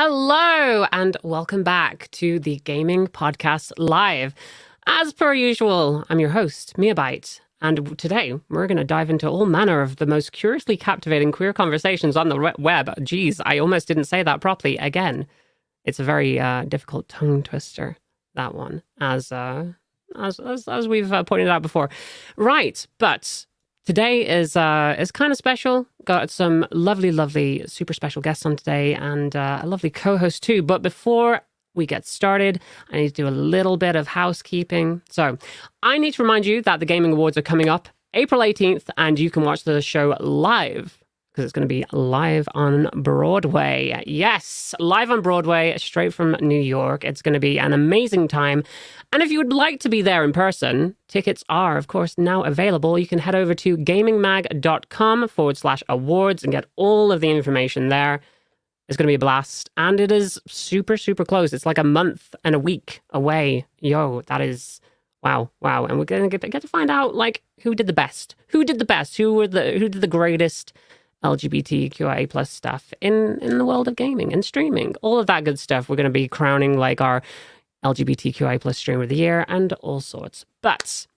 Hello, and welcome back to the Gaming Podcast Live. As per usual, I'm your host, Miabyte, and today we're going to dive into all manner of the most curiously captivating queer conversations on the web. Geez, I almost didn't say that properly again. It's a very difficult tongue twister, that one, as we've pointed out before. Right, but today is kind of special. Got some lovely, super special guests on today and a lovely co-host too. But before we get started, I need to do a little bit of housekeeping. So I need to remind you that the Gaming Awards are coming up April 18th, and you can watch the show live because it's going to be live on Broadway. Yes, live on Broadway, straight from New York. It's going to be an amazing time. And if you would like to be there in person, tickets are, of course, now available. You can head over to gamingmag.com/awards and get all of the information there. It's going to be a blast. And it is super close. It's like a month and a week away. Yo, that is... Wow. And we're going to get to find out, like, who did the best? Who did the greatest LGBTQIA plus stuff in the world of gaming and streaming? All of that good stuff. We're going to be crowning, like, our LGBTQI plus streamer of the year and all sorts. But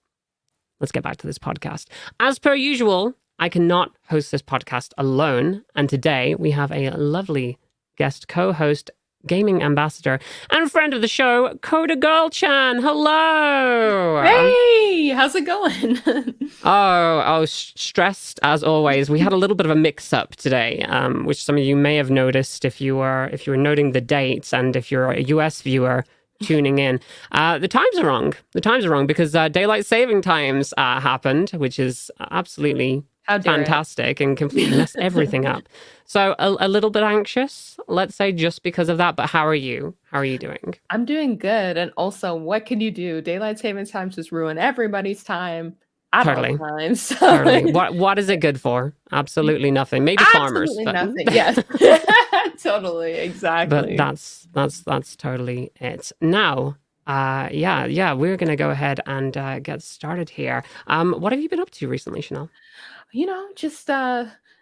let's get back to this podcast. As per usual, I cannot host this podcast alone. And today we have a lovely guest co-host, gaming ambassador, and friend of the show, CoderGirlChan. Hello! Hey! How's it going? Stressed as always. We had a little bit of a mix-up today, which some of you may have noticed if you were noting the dates, and if you're a US viewer tuning in. The times are wrong. Because daylight saving times happened, which is absolutely fantastic and completely messed everything up. So a little bit anxious, let's say, just because of that. But how are you? How are you doing? I'm doing good. And also, what can you do? Daylight saving times just ruin everybody's time. Totally. Time, so Totally. What is it good for? Absolutely nothing. Maybe farmers. Absolutely nothing. Yes. Totally. Exactly. But that's totally it. Now, we're gonna go ahead and get started here. What have you been up to recently, Chanel? Just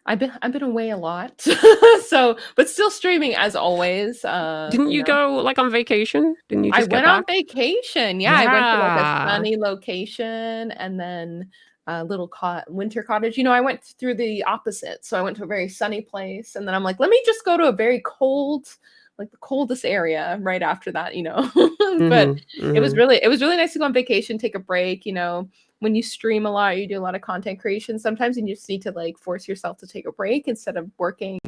I've been away a lot. But still streaming as always. Didn't you go like on vacation? Didn't you just I went on vacation. Yeah, I went to like a sunny location and then a little winter cottage. I went through the opposite. So I went to a very sunny place, and then I'm like, let me just go to a very cold, like the coldest area right after that, But it was really nice to go on vacation, take a break, When you stream a lot, you do a lot of content creation. Sometimes you just need to like force yourself to take a break instead of working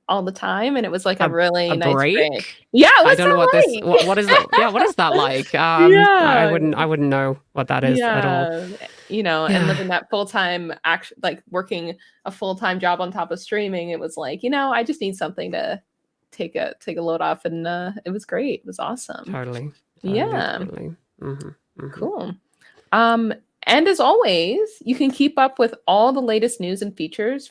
all the time. And it was like a really nice break. Yeah, I don't know what this. What is that? Yeah, what is that like? I wouldn't know what that is at all. And living that full-time like working a full-time job on top of streaming, it was like, I just need something to take a load off, and it was great. It was awesome. Totally. Yeah. Totally. Mm-hmm. Cool. And as always, you can keep up with all the latest news and features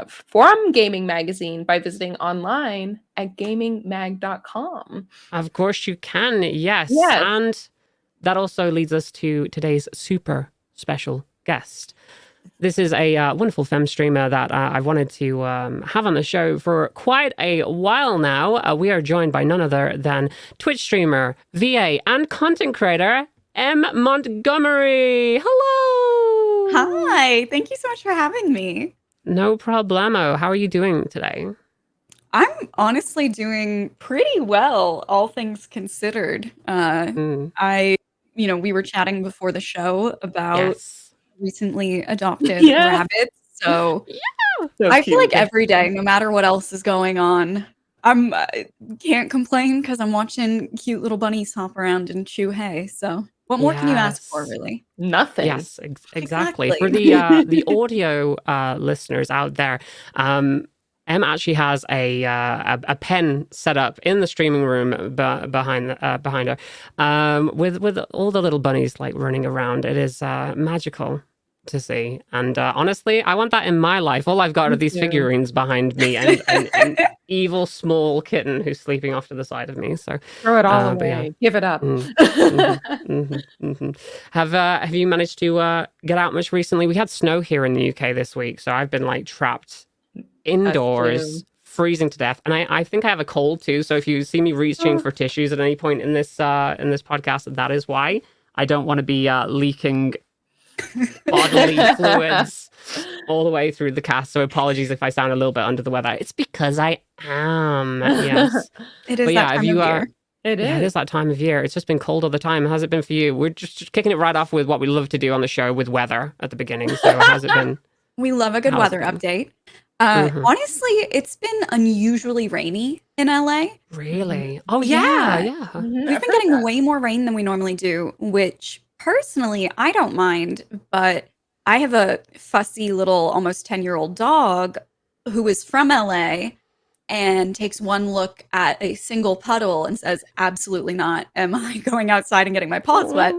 from Gaming Magazine by visiting online at gamingmag.com. Of course you can, yes. And that also leads us to today's super special guest. This is a wonderful femme streamer that I've wanted to have on the show for quite a while now. We are joined by none other than Twitch streamer, VA, and content creator, Emme Montgomery. Hello. Hi. Thank you so much for having me. No problemo. How are you doing today? I'm honestly doing pretty well, all things considered. We were chatting before the show about recently adopted rabbits. So, so I feel like every day, no matter what else is going on, I can't complain because I'm watching cute little bunnies hop around and chew hay. So what more can you ask for, really? Nothing. Yes, exactly. For the audio listeners out there, Em actually has a pen set up in the streaming room behind her, with all the little bunnies like running around. It is magical to see, and honestly, I want that in my life. All I've got are these figurines behind me and an evil small kitten who's sleeping off to the side of me. So throw it all away. Give it up. Have you managed to get out much recently? We had snow here in the UK this week, so I've been like trapped indoors freezing to death, and I think I have a cold too. So if you see me reaching for tissues at any point in this podcast, that is why. I don't want to be leaking bodily fluids all the way through the cast. So apologies if I sound a little bit under the weather. It's because I am. Yes, it is that time of year. It is that time of year. It's just been cold all the time. How's it been for you? We're just kicking it right off with what we love to do on the show with weather at the beginning. So how's it been? We love a good weather update. Honestly, it's been unusually rainy in LA. Really? Oh, yeah. We've been getting way more rain than we normally do, which personally, I don't mind. But I have a fussy little almost 10-year-old dog who is from LA and takes one look at a single puddle and says, absolutely not. Am I going outside and getting my paws wet?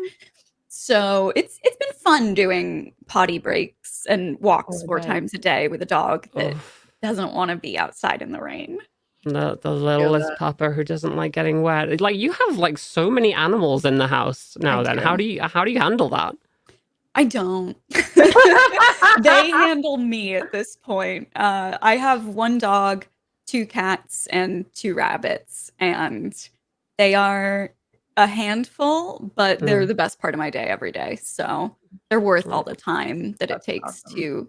So it's been fun doing potty breaks and walks 4 times a day with a dog that doesn't want to be outside in the rain. The littlest pupper who doesn't like getting wet. Like, you have like so many animals in the house now. How do you handle that? I don't. They handle me at this point. I have 1 dog, 2 cats, and 2 rabbits, and they are a handful, but they're the best part of my day every day. So they're worth all the time that it takes to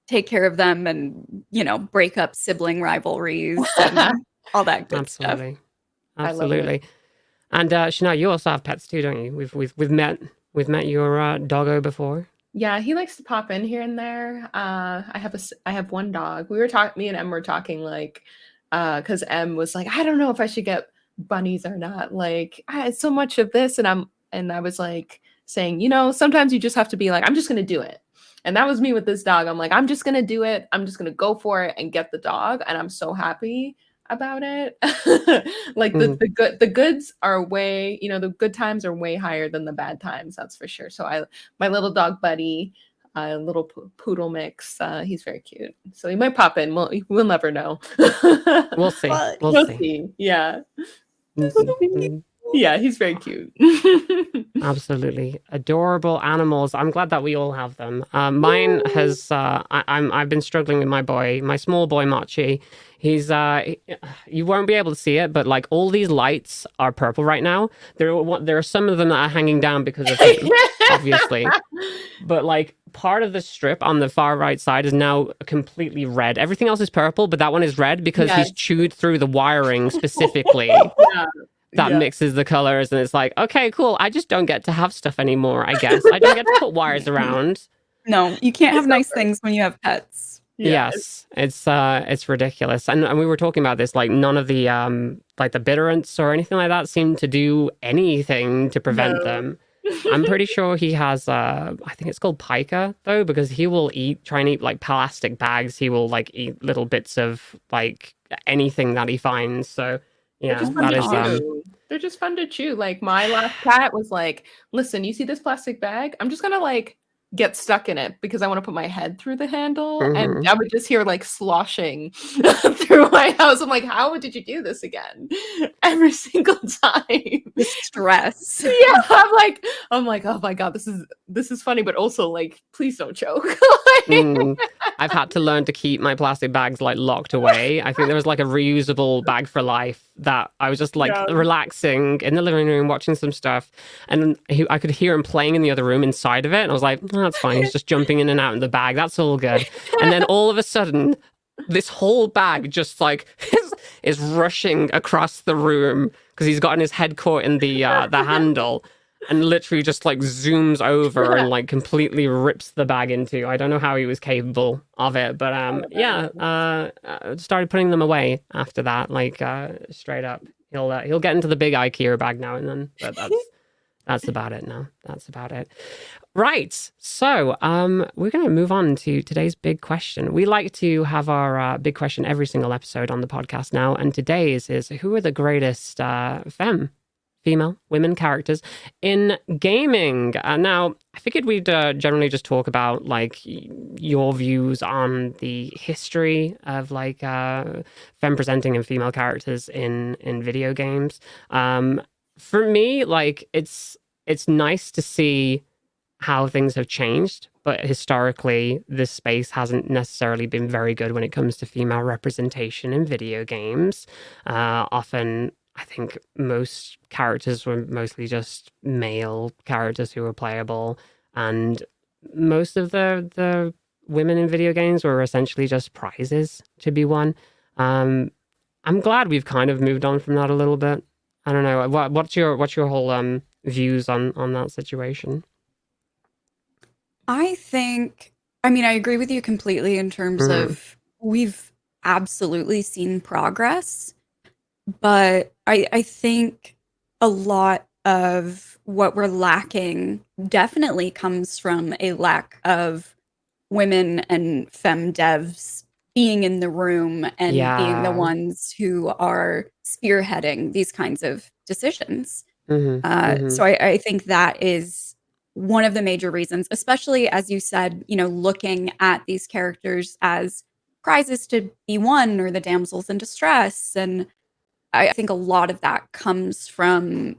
take care of them and, break up sibling rivalries and all that good stuff. Absolutely. And Shania, you also have pets too, don't you? We've met your doggo before. Yeah, he likes to pop in here and there. I have 1 dog. Me and Em were talking like, because Em was like, I don't know if I should get bunnies or not. Like, it's so much of this, and I was like saying, sometimes you just have to be like, I'm just gonna do it. And that was me with this dog. I'm like, I'm just gonna do it. I'm just gonna go for it and get the dog. And I'm so happy about it. Like the goods are way, the good times are way higher than the bad times. That's for sure. So my little dog buddy, little poodle mix, he's very cute. So he might pop in. We'll never know. We'll see. We'll see. Yeah. Yeah, he's very cute. Absolutely adorable animals. I'm glad that we all have them. Mine has. I've been struggling with my small boy Machi. He's you won't be able to see it, but like all these lights are purple right now. There are some of them that are hanging down because of heat, obviously. But like part of the strip on the far right side is now completely red. Everything else is purple, but that one is red because he's chewed through the wiring specifically. That mixes the colors, and it's like, okay, cool. I just don't get to have stuff anymore, I guess. I don't get to put wires around. No, you can't have nice things when you have pets. Yes, it's ridiculous. And we were talking about this, like none of the like the bitterants or anything like that seem to do anything to prevent them. I'm pretty sure he has I think it's called pica though, because he will try and eat like plastic bags. He will like eat little bits of like anything that he finds. So yeah, they're just fun to chew. Like my last cat was like, listen, you see this plastic bag? I'm just gonna like get stuck in it because I want to put my head through the handle. And I would just hear like sloshing through my house. I'm like, how did you do this again? Every single time. The stress. Yeah. I'm like, oh my God, this is funny, but also like, please don't choke. I've had to learn to keep my plastic bags like locked away. I think there was like a reusable bag for life that I was just like relaxing in the living room watching some stuff, and I could hear him playing in the other room inside of it, and I was like, oh, that's fine, he's just jumping in and out in the bag, that's all good. And then all of a sudden this whole bag just like is rushing across the room because he's gotten his head caught in the handle, and literally just like zooms over and like completely rips the bag into. I don't know how he was capable of it, but started putting them away after that, like straight up. He'll get into the big IKEA bag now and then, but that's about it now. That's about it. Right. So we're going to move on to today's big question. We like to have our big question every single episode on the podcast now, and today's is who are the greatest female, women characters in gaming. Now, I figured we'd generally just talk about like your views on the history of like femme presenting and female characters in video games. For me, like it's nice to see how things have changed but historically, this space hasn't necessarily been very good when it comes to female representation in video games. Often, I think most characters were mostly just male characters who were playable, and most of the women in video games were essentially just prizes to be won. I'm glad we've kind of moved on from that a little bit. I don't know. What's your whole views on that situation? I mean, I agree with you completely in terms Mm, of we've absolutely seen progress, but I think a lot of what we're lacking definitely comes from a lack of women and femme devs being in the room and being the yeah. ones who are spearheading these kinds of decisions. Mm-hmm. So I think that is one of the major reasons, especially as you said, looking at these characters as prizes to be won or the damsels in distress. And I think a lot of that comes from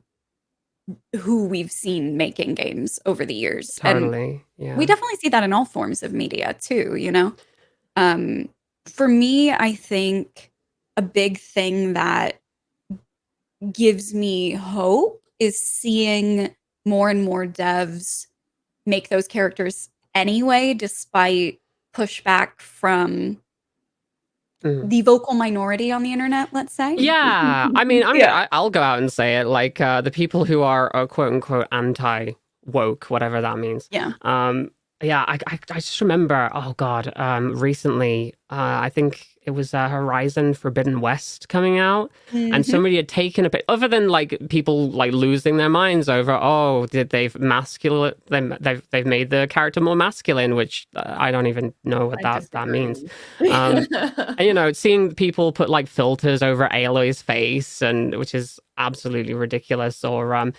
who we've seen making games over the years. And Totally. we Yeah. definitely see that in all forms of media too. Um, for me, I think a big thing that gives me hope is seeing more and more devs make those characters anyway, despite pushback from Mm. the vocal minority on the internet, let's say. Yeah. I mean, Yeah. I'll go out and say it. Like the people who are quote unquote anti woke, whatever that means. Yeah. Yeah. I just remember. Oh God. Recently, I think it was Horizon Forbidden West coming out, and Mhm. somebody had taken a bit. Other than like people like losing their minds over, oh, did they've masculine? They've made the character more masculine, which I don't even know what I that means. disagree. Um, and seeing people put like filters over Aloy's face, and which is absolutely ridiculous. Or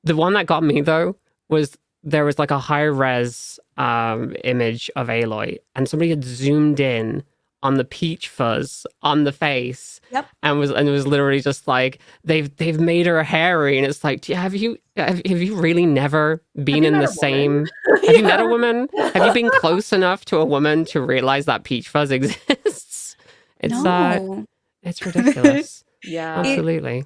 the one that got me though was there was like a high res image of Aloy, and somebody had zoomed in on the peach fuzz on the face, Yep. and it was literally just like they've made her hairy, and it's like, have you really never Have been you in met the a woman? same? Have you met a Yeah. woman? Have you been close enough to a woman to realize that peach fuzz exists? It's No. it's ridiculous. Yeah. It Absolutely.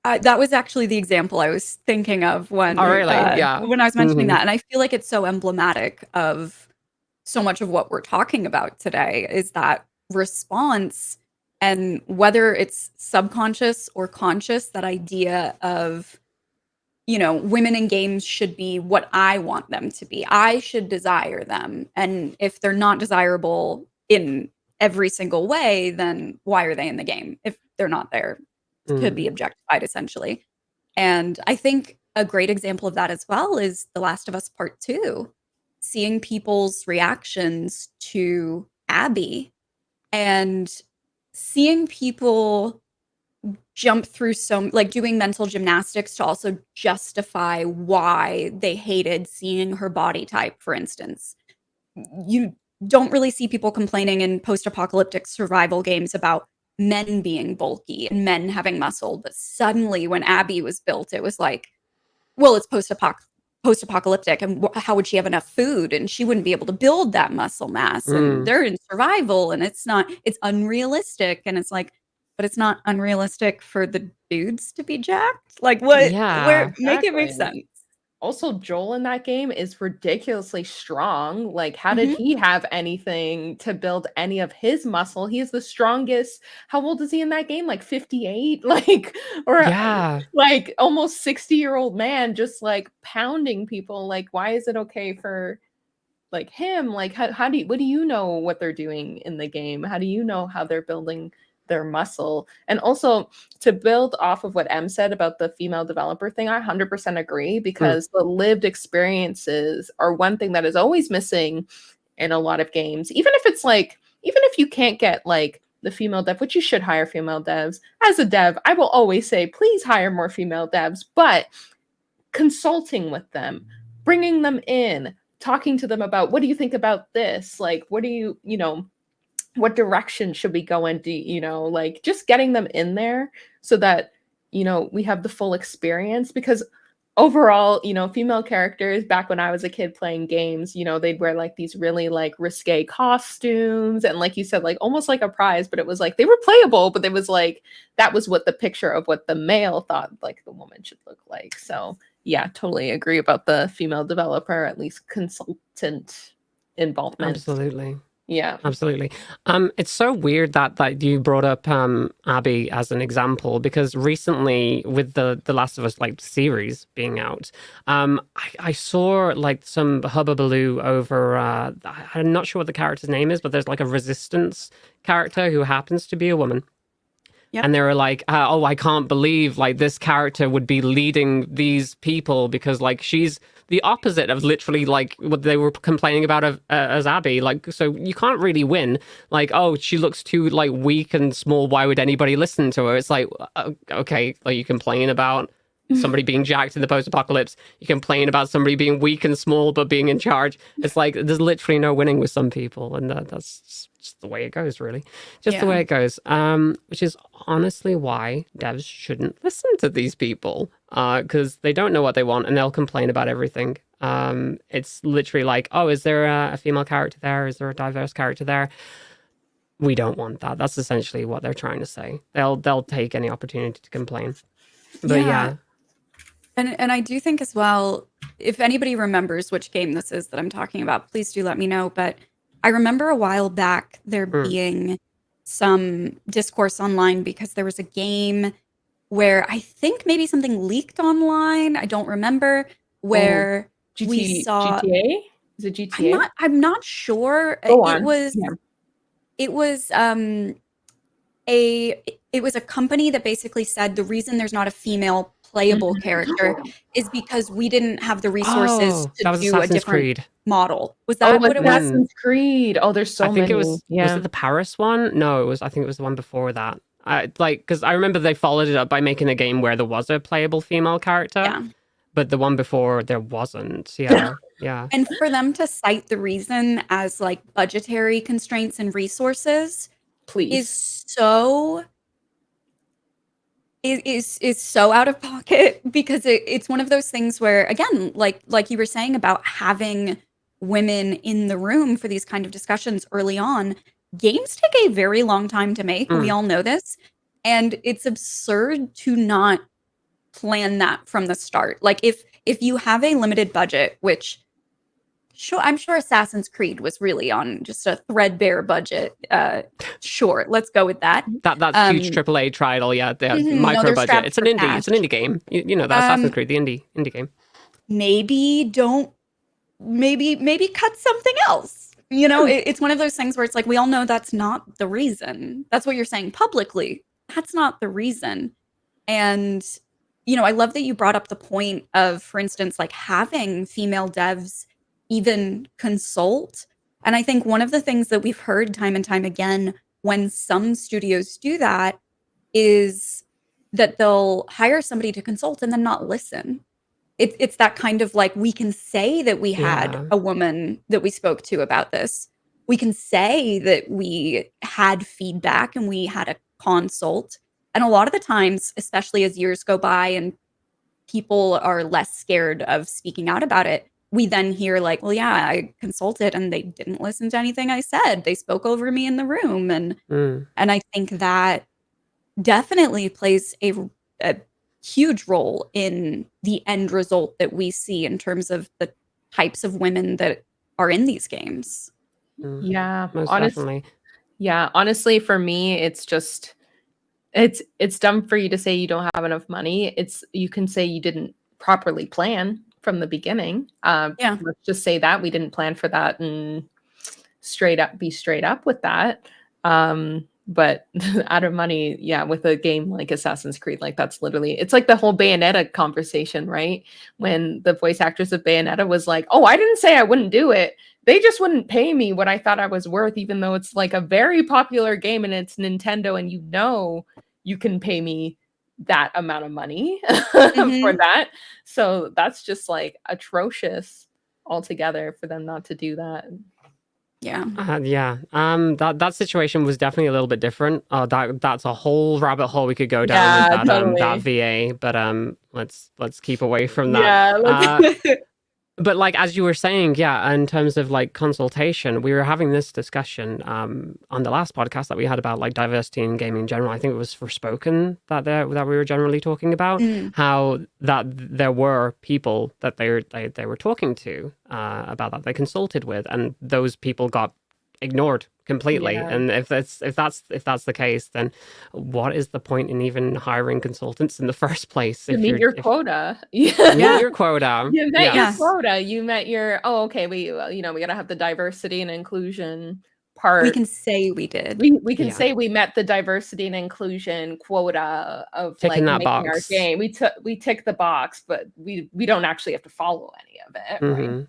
that was actually the example I was thinking of Oh, really? Yeah. when I was mentioning Hmm. that, and I feel like it's so emblematic of so much of what we're talking about today is that response, and whether it's subconscious or conscious, that idea of, women in games should be what I want them to be. I should desire them. And if they're not desirable in every single way, then why are they in the game if they're not there to be Mm. objectified, essentially? And I think a great example of that as well is The Last of Us Part 2, seeing people's reactions to Abby and seeing people jump through like doing mental gymnastics to also justify why they hated seeing her body type, for instance. You don't really see people complaining in post-apocalyptic survival games about men being bulky and men having muscle, but suddenly when Abby was built, it was like, well, it's post-apocalyptic, and how would she have enough food? And she wouldn't be able to build that muscle mass, and Mm. they're in survival, and it's unrealistic, and it's like, but it's not unrealistic for the dudes to be jacked? Like, what where Yeah. make it make Exactly. sense. Also, Joel in that game is ridiculously strong. Like, how did Mhm. he have anything to build any of his muscle? He is the strongest. How old is he in that game? Like 58? Like, or Yeah. like almost 60-year-old man just like pounding people. Like, why is it okay for like him? Like, how do you, what do you know what they're doing in the game? How do you know how they're building their muscle? And also, to build off of what Em said about the female developer thing, I 100% agree, Mm. because the lived experiences are one thing that is always missing in a lot of games. Even if it's like, even if you can't get like the female dev, which you should hire female devs. As a dev, I will always say, please hire more female devs, but consulting with them, bringing them in, talking to them about, what do you think about this? Like, what do you, what direction should we go in? Like just getting them in there so that, we have the full experience. Because overall, female characters back when I was a kid playing games, they'd wear like these really like risque costumes and like you said, like almost like a prize, but it was like they were playable, but it was like that was what the picture of what the male thought like the woman should look like. So yeah, totally agree about the female developer, at least consultant involvement. Absolutely. Yeah. Absolutely. It's so weird that you brought up Abby as an example, because recently with the Last of Us like series being out, I saw like some hubbubaloo over I'm not sure what the character's name is, but there's like a Resistance character who happens to be a woman. Yep. And they were like, oh, I can't believe like this character would be leading these people, because like she's the opposite of literally like what they were complaining about as Abby. Like, so you can't really win. Like, oh, she looks too like weak and small. Why would anybody listen to her? It's like, okay, like you complain about somebody being jacked in the post-apocalypse. You complain about somebody being weak and small but being in charge. It's like there's literally no winning with some people, and that's just the way it goes, really. Just the way it goes. Which is honestly why devs shouldn't listen to these people, because they don't know what they want and they'll complain about everything. It's literally like, oh, is there a female character there? Is there a diverse character there? We don't want that. That's essentially what they're trying to say. They'll take any opportunity to complain. But yeah. And I do think as well, if anybody remembers which game this is that I'm talking about, please do let me know. But I remember a while back there being some discourse online because there was a game where I think maybe something leaked online. I don't remember, where we saw GTA. Is it GTA? I'm not sure. Go on. It was a company that basically said the reason there's not a female playable character is because we didn't have the resources to do Assassin's a different Creed. model. Was that what it was? Assassin's Creed. Oh, there's so many. I think it was. Was it the Paris one? No, I think it was the one before that. Because I remember they followed it up by making a game where there was a playable female character. Yeah. But the one before there wasn't. Yeah. Yeah. And for them to cite the reason as like budgetary constraints and resources, please, is so out of pocket, because it's one of those things where, again, like you were saying about having women in the room for these kind of discussions early on, games take a very long time to make. We all know this. And it's absurd to not plan that from the start. Like if you have a limited budget, which I'm sure Assassin's Creed was really on just a threadbare budget. Sure, let's go with that. That huge AAA title, micro budget. It's an indie. Cash. It's an indie game. You know that Assassin's Creed, the indie game. Maybe cut something else. It's one of those things where it's like, we all know that's not the reason. That's what you're saying publicly. That's not the reason. And I love that you brought up the point of, for instance, like having female devs even consult. And I think one of the things that we've heard time and time again when some studios do that is that they'll hire somebody to consult and then not listen. It's that kind of like, we can say that we had a woman that we spoke to about this. We can say that we had feedback and we had a consult. And a lot of the times, especially as years go by and people are less scared of speaking out about it, we then hear like, well, yeah, I consulted and they didn't listen to anything I said. They spoke over me in the room. And I think that definitely plays a huge role in the end result that we see in terms of the types of women that are in these games. Yeah, definitely. Yeah, honestly, for me, it's just it's dumb for you to say you don't have enough money. You can say you didn't properly plan from the beginning. Let's just say that we didn't plan for that and be straight up with that. But out of money, with a game like Assassin's Creed, like that's literally, it's like the whole Bayonetta conversation, right? When the voice actress of Bayonetta was like, oh, I didn't say I wouldn't do it. They just wouldn't pay me what I thought I was worth, even though it's like a very popular game and it's Nintendo and you can pay me that amount of money for that. So that's just like atrocious altogether for them not to do that. Yeah. That situation was definitely a little bit different. That's a whole rabbit hole we could go down with that totally. that VA, but let's keep away from that. Yeah. But like as you were saying, yeah, in terms of like consultation, we were having this discussion on the last podcast that we had about like diversity in gaming in general. I think it was Forspoken that we were generally talking about how that there were people that they were talking to about that they consulted with, and those people got ignored completely. Yeah. And if that's the case, then what is the point in even hiring consultants in the first place? To meet your quota. Meet your quota. You met your quota. You met your we gotta have the diversity and inclusion part. We can say we did. We can say we met the diversity and inclusion quota of ticking like that making box. Our game. We tick the box, but we don't actually have to follow any of it. Right?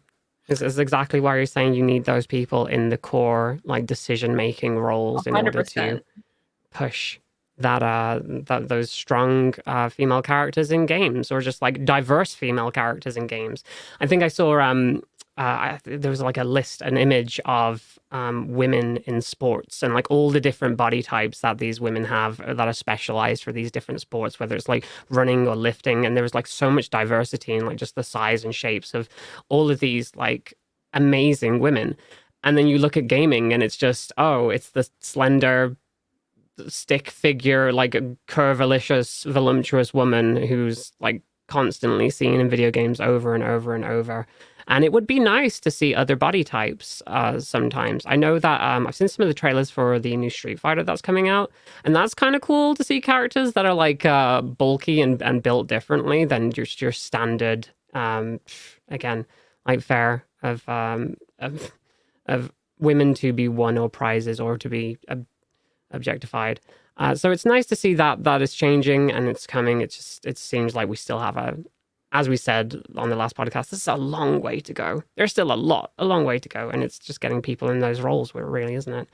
This is exactly why you're saying you need those people in the core, like decision-making roles 100%. In order to push that those strong female characters in games, or just like diverse female characters in games. I think I saw there was like an image of women in sports, and like all the different body types that these women have that are specialized for these different sports, whether it's like running or lifting. And there was like so much diversity in like just the size and shapes of all of these like amazing women. And then you look at gaming and it's just, it's the slender stick figure, like a curvilicious, voluptuous woman who's like constantly seen in video games over and over and over. And it would be nice to see other body types sometimes. I know that I've seen some of the trailers for the new Street Fighter that's coming out, and that's kind of cool to see characters that are like bulky and built differently than just your standard, again, like fare of women to be won or prizes or to be objectified. So it's nice to see that is changing and it's coming. It seems like we still have as we said on the last podcast, this is a long way to go. There's still a long way to go, and it's just getting people in those roles, really, isn't it?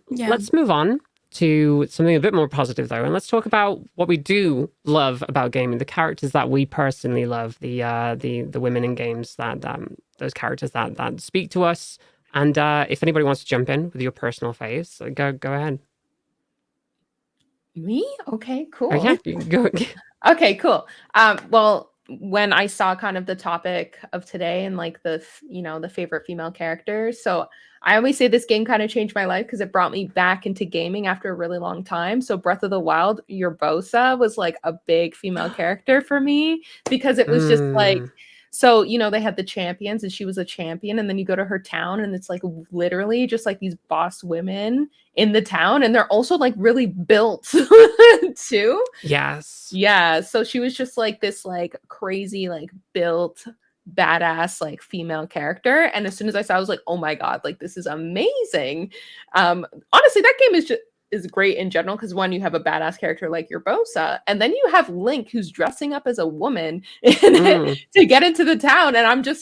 Let's move on to something a bit more positive, though, and let's talk about what we do love about gaming, the characters that we personally love, the women in games, that those characters that speak to us. And if anybody wants to jump in with your personal faves, go ahead. Me? Okay, cool. Yeah, go. Okay, cool. Well, when I saw kind of the topic of today and like the favorite female characters, so I always say this game kind of changed my life because it brought me back into gaming after a really long time. So Breath of the Wild, Urbosa was like a big female character for me because it was just like, so, they had the champions and she was a champion, and then you go to her town and it's like literally just like these boss women in the town, and they're also like really built too. Yes. Yeah. So she was just like this like crazy, like built badass like female character. And as soon as I saw, I was like, oh my God, like this is amazing. Honestly, that game is great in general because one, you have a badass character like Urbosa, and then you have Link who's dressing up as a woman to get into the town, and I'm just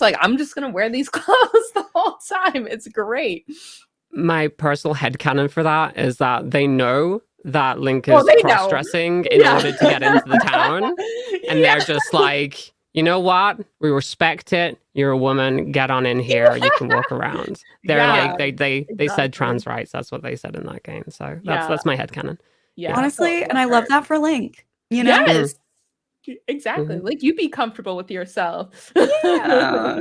gonna wear these clothes the whole time. It's great. My personal headcanon for that is that they know that Link is cross-dressing in order to get into the town, and they're just like, you know what? We respect it. You're a woman. Get on in here. You can walk around. They're like they said trans rights. That's what they said in that game. So that's my headcanon. Yeah, honestly, and I love that for Link. Yes, exactly. Like you be comfortable with yourself. Yeah,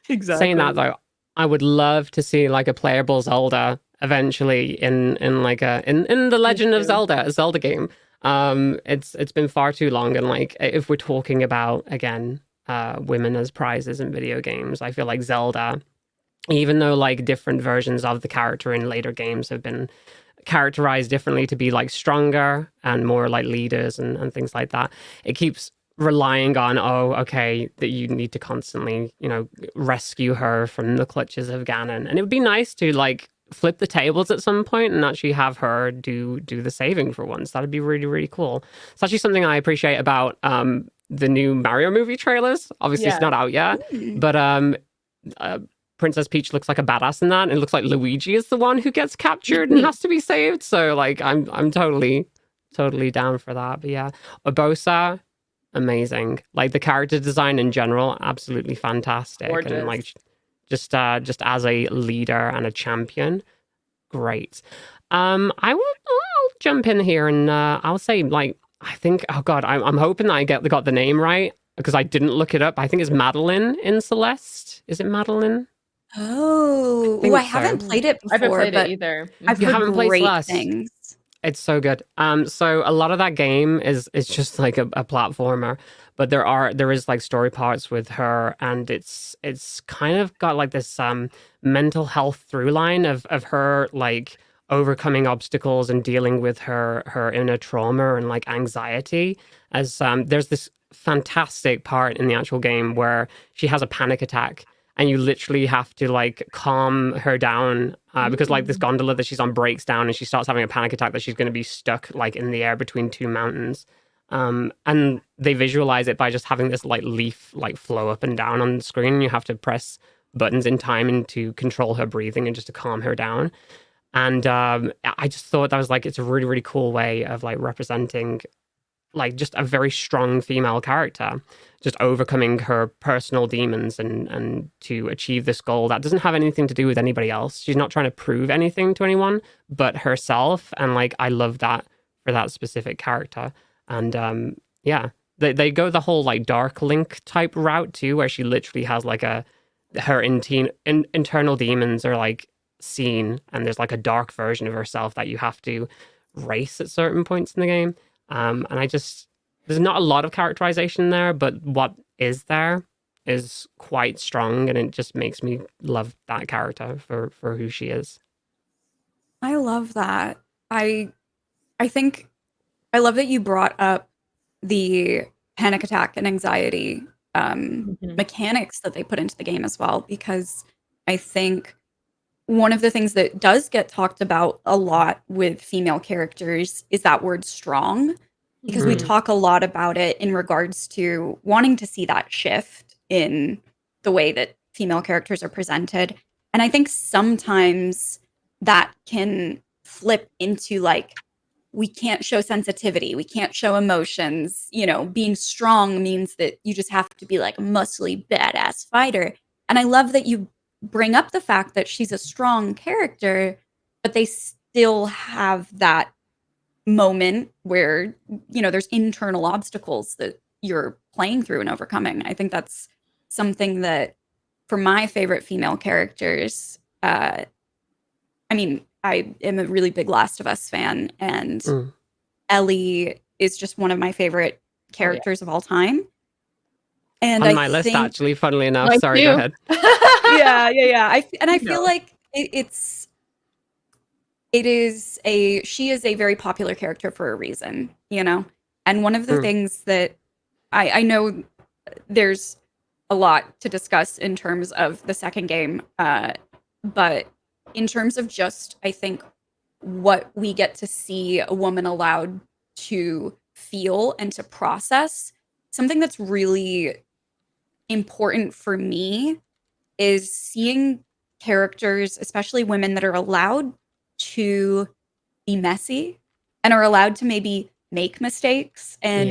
exactly. Saying that though, I would love to see like a playable Zelda eventually in the Legend of Zelda, a Zelda game. It's been far too long, and like if we're talking about again women as prizes in video games, I feel like Zelda, even though like different versions of the character in later games have been characterized differently to be like stronger and more like leaders and things like that, it keeps relying on that you need to constantly rescue her from the clutches of Ganon. And it would be nice to like flip the tables at some point and actually have her do the saving for once. That'd be really, really cool. It's actually something I appreciate about the new Mario movie trailers. Obviously it's not out yet, but Princess Peach looks like a badass in that, and it looks like Luigi is the one who gets captured and has to be saved. So like I'm totally down for that. But yeah, Urbosa, amazing. Like the character design in general, absolutely fantastic. Gorgeous. And like just as a leader and a champion. Great. I'll jump in here and I'll say, like, I think, oh God, I'm hoping that I got the name right because I didn't look it up. I think it's Madeline in Celeste. Is it Madeline? Oh, Think I so. haven't played it I haven't before, played it but either. I've You heard haven't played great Celeste? things. It's so good. So a lot of that game is just like a platformer, but there is like story parts with her, and it's kind of got like this mental health through line of her like overcoming obstacles and dealing with her inner trauma and like anxiety. As there's this fantastic part in the actual game where she has a panic attack and you literally have to like calm her down because like this gondola that she's on breaks down and she starts having a panic attack that she's going to be stuck like in the air between two mountains. And they visualize it by just having this like leaf like flow up and down on the screen. You have to press buttons in time and to control her breathing and just to calm her down. And I just thought that was like, it's a really, really cool way of like representing like just a very strong female character, just overcoming her personal demons and to achieve this goal that doesn't have anything to do with anybody else. She's not trying to prove anything to anyone but herself. And like, I love that for that specific character. And yeah, they go the whole like Dark Link type route too, where she literally has like her internal demons are like seen, and there's like a dark version of herself that you have to race at certain points in the game. And there's not a lot of characterization there, but what is there is quite strong, and it just makes me love that character for who she is. I love that. I think I love that you brought up the panic attack and anxiety mechanics that they put into the game as well, because I think one of the things that does get talked about a lot with female characters is that word strong, because we talk a lot about it in regards to wanting to see that shift in the way that female characters are presented. And I think sometimes that can flip into like, we can't show sensitivity, we can't show emotions. You know, being strong means that you just have to be like a muscly, badass fighter. And I love that you bring up the fact that she's a strong character, but they still have that moment where, you know, there's internal obstacles that you're playing through and overcoming. I think that's something that, for my favorite female characters, I mean, I am a really big Last of Us fan, and Ellie is just one of my favorite characters of all time. And on my list, actually, funnily enough. Sorry, go ahead. yeah. I feel like she is a very popular character for a reason, you know? And one of the things that I know there's a lot to discuss in terms of the second game, but in terms of just, I think, what we get to see a woman allowed to feel and to process, something that's really important for me is seeing characters, especially women, that are allowed to be messy and are allowed to maybe make mistakes and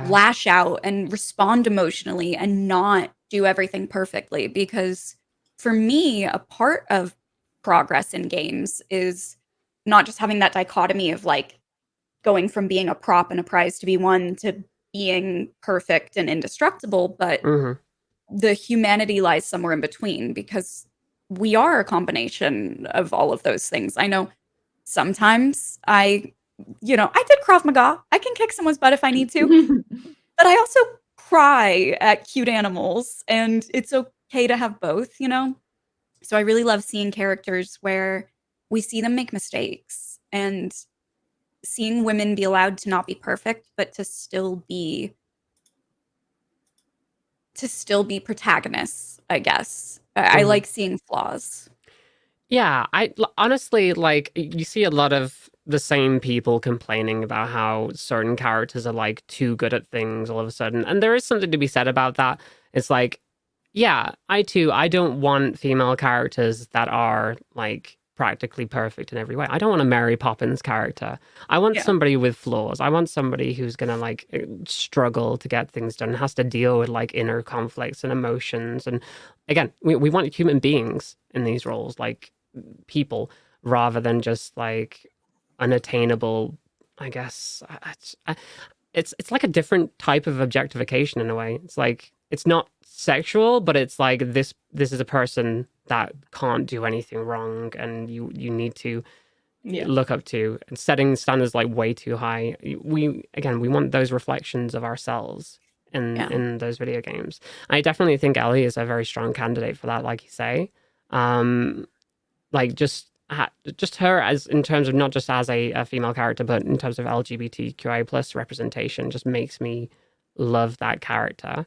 lash out and respond emotionally and not do everything perfectly. Because for me, a part of progress in games is not just having that dichotomy of like going from being a prop and a prize to be won to being perfect and indestructible, but the humanity lies somewhere in between, because we are a combination of all of those things. I know sometimes I did Krav Maga. I can kick someone's butt if I need to, but I also cry at cute animals, and it's okay to have both, you know? So I really love seeing characters where we see them make mistakes, and seeing women be allowed to not be perfect, but to still be protagonists, I guess. I like seeing flaws. Yeah, honestly, like, you see a lot of the same people complaining about how certain characters are like too good at things all of a sudden. And there is something to be said about that. It's like, yeah, I don't want female characters that are like practically perfect in every way. I don't want a Mary Poppins character. I want somebody with flaws. I want somebody who's gonna like struggle to get things done, has to deal with like inner conflicts and emotions. And again, we want human beings in these roles, like people, rather than just like unattainable. I guess it's like a different type of objectification in a way. It's like it's not sexual, but it's like this is a person that can't do anything wrong, and you need to look up to, and setting standards like way too high. We want those reflections of ourselves in those video games. I definitely think Ellie is a very strong candidate for that, like you say. Like just her as in terms of not just as a female character, but in terms of LGBTQI plus representation, just makes me love that character.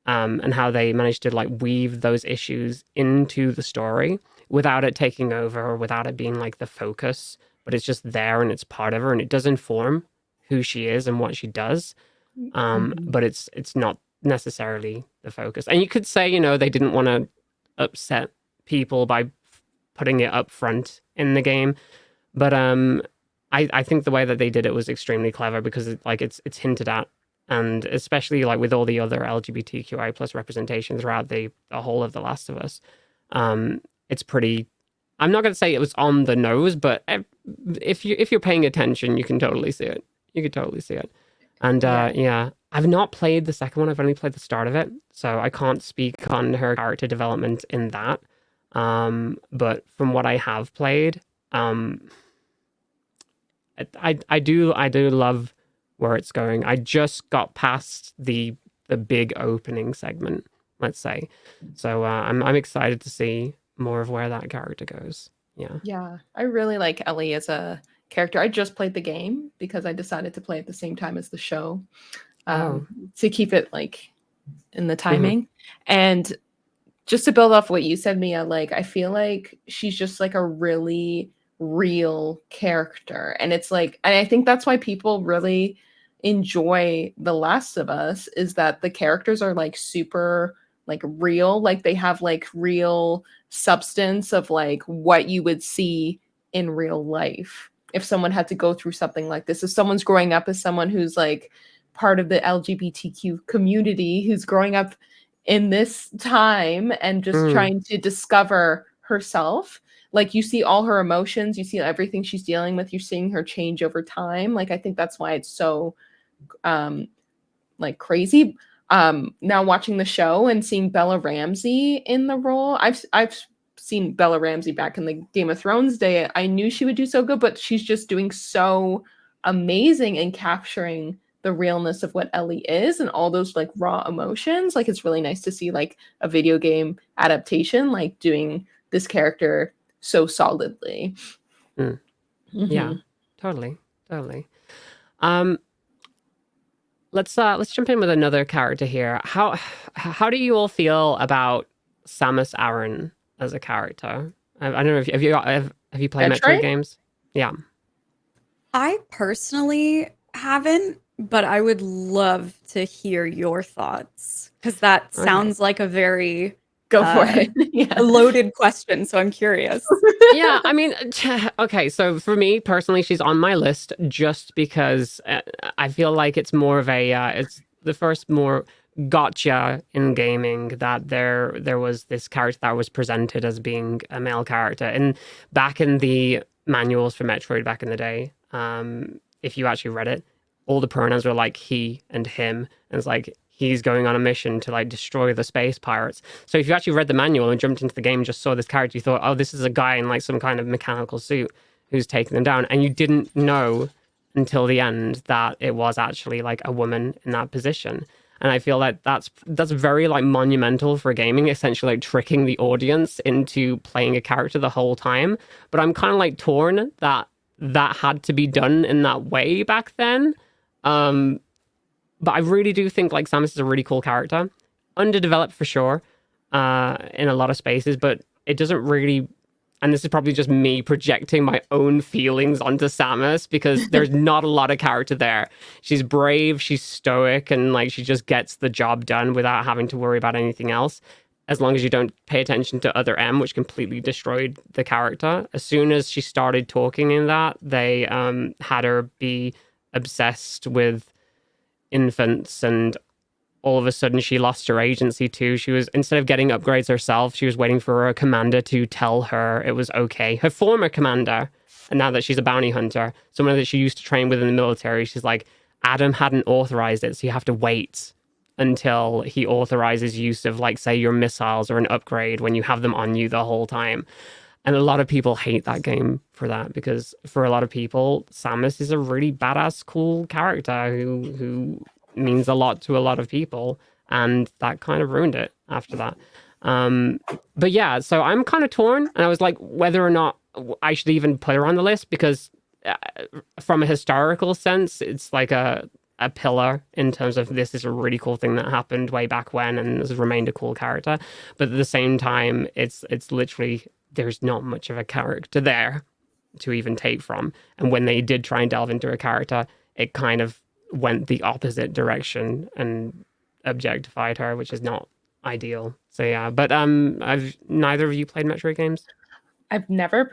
And how they managed to like weave those issues into the story without it taking over or without it being like the focus, but it's just there and it's part of her and it does inform who she is and what she does. But it's not necessarily the focus. And you could say, you know, they didn't want to upset people by putting it up front in the game, but I think the way that they did it was extremely clever because it's hinted at. And especially like with all the other LGBTQI plus representation throughout the whole of The Last of Us, it's pretty. I'm not going to say it was on the nose, but if you're paying attention, you can totally see it. You could totally see it. And I've not played the second one. I've only played the start of it, so I can't speak on her character development in that. But from what I have played, I do love where it's going. I just got past the big opening segment, let's say. So I'm excited to see more of where that character goes. Yeah, I really like Ellie as a character. I just played the game because I decided to play at the same time as the show, to keep it like in the timing. And just to build off what you said, Mia, like I feel like she's just like a really real character, and it's like, and I think that's why people really enjoy The Last of Us, is that the characters are like super like real, like they have like real substance of like what you would see in real life if someone had to go through something like this. If someone's growing up as someone who's like part of the LGBTQ community, who's growing up in this time and just trying to discover herself, like you see all her emotions, you see everything she's dealing with, you're seeing her change over time. Like I think that's why it's so like crazy. Now watching the show and seeing Bella Ramsey in the role, I've seen Bella Ramsey back in the Game of Thrones day. I knew she would do so good, but she's just doing so amazing in capturing the realness of what Ellie is and all those like raw emotions. Like it's really nice to see like a video game adaptation like doing this character so solidly. Yeah, totally. Let's jump in with another character here. How do you all feel about Samus Aran as a character? I don't know if have you played Metroid games? Yeah. I personally haven't, but I would love to hear your thoughts because that sounds like a very go for it. Loaded question. So I'm curious. Yeah, I mean, okay. So for me personally, she's on my list just because I feel like it's more of a it's the first more gotcha in gaming that there was this character that was presented as being a male character, and back in the manuals for Metroid back in the day, if you actually read it, all the pronouns were like he and him, and it's like he's going on a mission to like destroy the space pirates. So if you actually read the manual and jumped into the game and just saw this character, you thought, oh, this is a guy in like some kind of mechanical suit who's taking them down, and you didn't know until the end that it was actually like a woman in that position. And I feel like that's very like monumental for gaming, essentially like tricking the audience into playing a character the whole time. But I'm kind of like torn that had to be done in that way back then. But I really do think like Samus is a really cool character, underdeveloped for sure, in a lot of spaces, but it doesn't really. And this is probably just me projecting my own feelings onto Samus because there's not a lot of character there. She's brave, she's stoic, and like she just gets the job done without having to worry about anything else. as long as you don't pay attention to other M, which completely destroyed the character. As soon as she started talking in that, they had her be obsessed with infants, and all of a sudden she lost her agency too. She was, instead of getting upgrades herself, she was waiting for her commander to tell her it was okay. Her former commander, and now that she's a bounty hunter, someone that she used to train with in the military, she's like, Adam hadn't authorized it, so you have to wait until he authorizes use of, like, say, your missiles or an upgrade when you have them on you the whole time. And a lot of people hate that game for that, because for a lot of people, Samus is a really badass, cool character who means a lot to a lot of people, and that kind of ruined it after that. But yeah, so I'm kind of torn, and I was like, whether or not I should even put her on the list, because from a historical sense, it's like a pillar in terms of this is a really cool thing that happened way back when and has remained a cool character. But at the same time, it's literally, there's not much of a character there to even take from. And when they did try and delve into a character, it kind of went the opposite direction and objectified her, which is not ideal. So yeah, but I've neither of you played Metroid games? I've never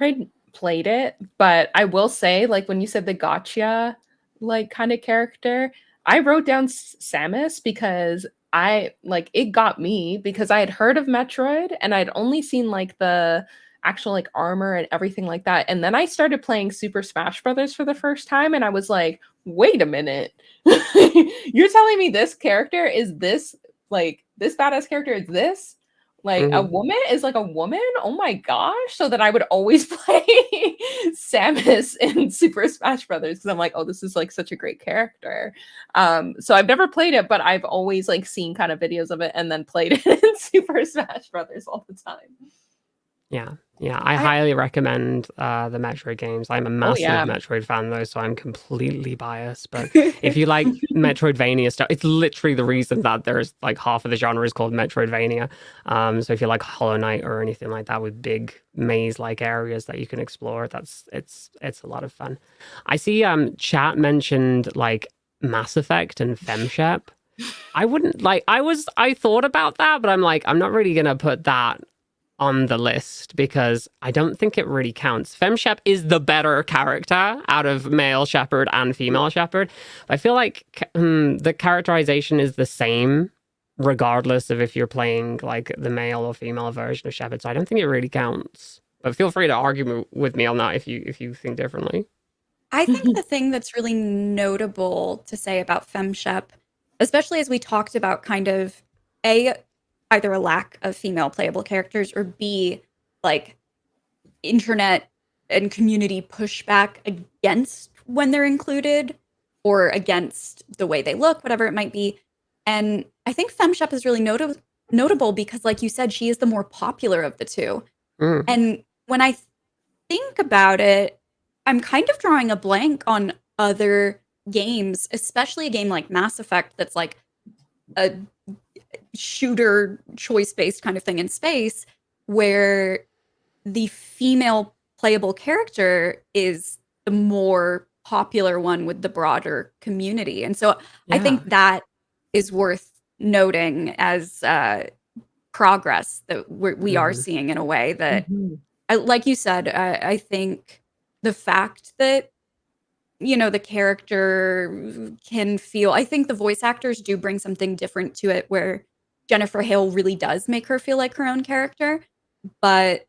played it, but I will say, like, when you said the gotcha like kind of character, I wrote down Samus because it got me, because I had heard of Metroid and I'd only seen like the actual like armor and everything like that. And then I started playing Super Smash Brothers for the first time, and I was like, wait a minute. You're telling me this character is this, like, this badass character is this? Like, a woman is like a woman? Oh my gosh. So that I would always play Samus in Super Smash Brothers, because I'm like, oh, this is like such a great character. So I've never played it, but I've always like seen kind of videos of it and then played it in Super Smash Brothers all the time. Yeah. I highly recommend the Metroid games. I'm a massive Metroid fan, though, so I'm completely biased. But if you like Metroidvania stuff, it's literally the reason that there's like half of the genre is called Metroidvania. So if you like Hollow Knight or anything like that with big maze-like areas that you can explore, it's a lot of fun. I see chat mentioned like Mass Effect and FemShep. I wouldn't like. I thought about that, but I'm like, I'm not really gonna put that on the list because I don't think it really counts. FemShep is the better character out of male Shepherd and female Shepherd. I feel like the characterization is the same regardless of if you're playing like the male or female version of Shepherd. So I don't think it really counts. But feel free to argue with me on that if you think differently. I think the thing that's really notable to say about FemShep, especially as we talked about kind of either a lack of female playable characters, or B, like internet and community pushback against when they're included or against the way they look, whatever it might be. And I think FemShep is really notable because, like you said, she is the more popular of the two. And when I think about it, I'm kind of drawing a blank on other games, especially a game like Mass Effect that's like a shooter choice-based kind of thing in space, where the female playable character is the more popular one with the broader community. And so I think that is worth noting as progress that we are seeing in a way that, like you said, I think the fact that, you know, the character can feel, I think the voice actors do bring something different to it, where Jennifer Hale really does make her feel like her own character. But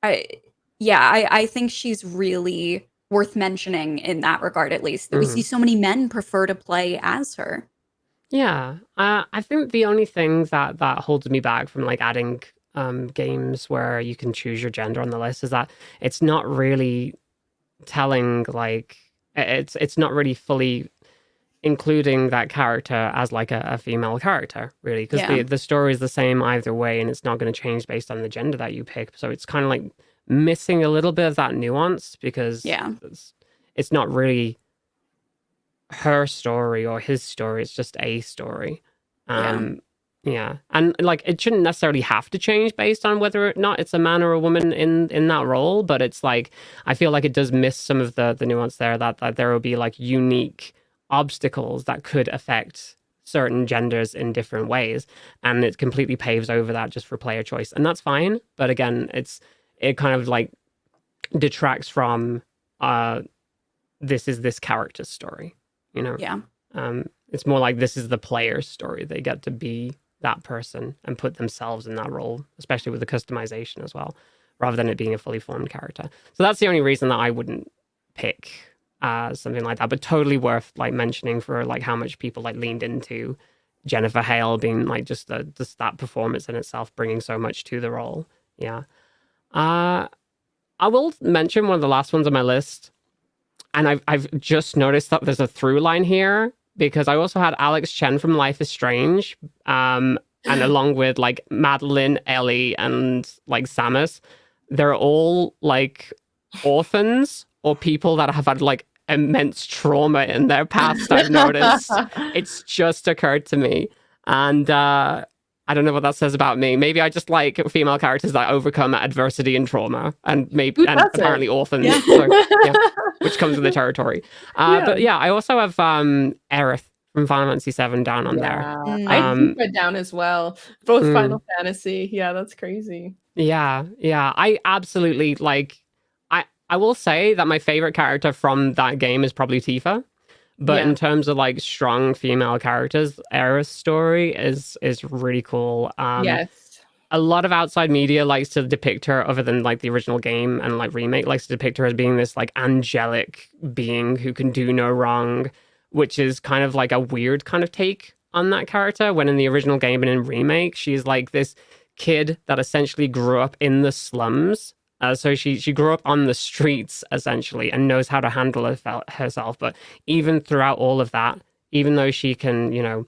I think she's really worth mentioning in that regard, at least, that we see so many men prefer to play as her. Yeah, I think the only thing that holds me back from like adding games where you can choose your gender on the list is that it's not really telling, like, it's not really fully including that character as like a female character, really, because the story is the same either way, and it's not going to change based on the gender that you pick. So it's kind of like missing a little bit of that nuance, because it's not really her story or his story, it's just a story. Yeah. And like, it shouldn't necessarily have to change based on whether or not it's a man or a woman in that role, but it's like, I feel like it does miss some of the nuance there, that there will be like unique obstacles that could affect certain genders in different ways, and it completely paves over that just for player choice, and that's fine. But again, it kind of like detracts from this is this character's story, you know. Yeah. It's more like this is the player's story. They get to be that person and put themselves in that role, especially with the customization as well, rather than it being a fully formed character. So that's the only reason that I wouldn't pick something like that, but totally worth like mentioning for like how much people like leaned into Jennifer Hale being like just that performance in itself, bringing so much to the role. Yeah. I will mention one of the last ones on my list, and I've just noticed that there's a through line here, because I also had Alex Chen from Life is Strange, and along with like Madeline, Ellie, and like Samus. They're all like orphans or people that have had like immense trauma in their past. I've noticed. It's just occurred to me, and I don't know what that says about me. Maybe I just like female characters that overcome adversity and trauma, and apparently orphans, Yeah. so, yeah, which comes with the territory. But yeah, I also have Aerith from Final Fantasy VII down on there. I have it down as well. Both Final Fantasy. Yeah, that's crazy. Yeah. I absolutely like. I will say that my favorite character from that game is probably Tifa. But in terms of like strong female characters, Aerith's story is really cool. Yes. A lot of outside media likes to depict her, other than like the original game and like remake, likes to depict her as being this like angelic being who can do no wrong, which is kind of like a weird kind of take on that character, when in the original game and in remake, she's like this kid that essentially grew up in the slums. So she grew up on the streets essentially and knows how to handle herself. But even throughout all of that, even though she can, you know,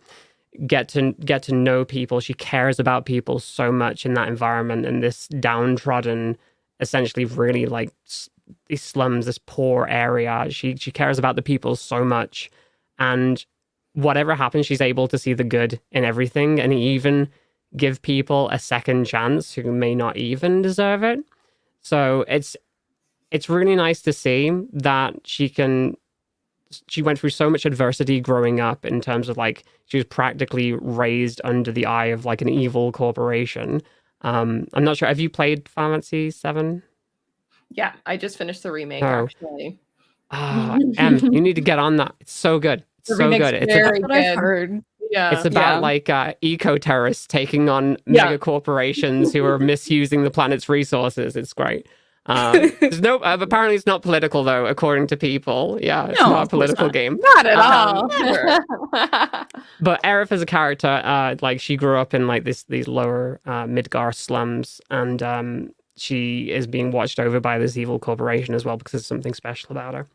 get to know people, she cares about people so much in that environment, and this downtrodden, essentially really like these slums, this poor area. She cares about the people so much, and whatever happens, she's able to see the good in everything, and even give people a second chance who may not even deserve it. So it's really nice to see that she went through so much adversity growing up, in terms of like she was practically raised under the eye of like an evil corporation. I'm not sure. Have you played Final Fantasy VII? Yeah, I just finished the remake actually. Em, you need to get on that. It's so good. It's so good. It's very That's what good. I've heard. Yeah. It's about like eco-terrorists taking on mega corporations who are misusing the planet's resources. It's great. There's no apparently it's not political though, according to people. Yeah, it's not a political game. Not at all. But Aerith as a character, like she grew up in like these lower Midgar slums, and she is being watched over by this evil corporation as well, because there's something special about her.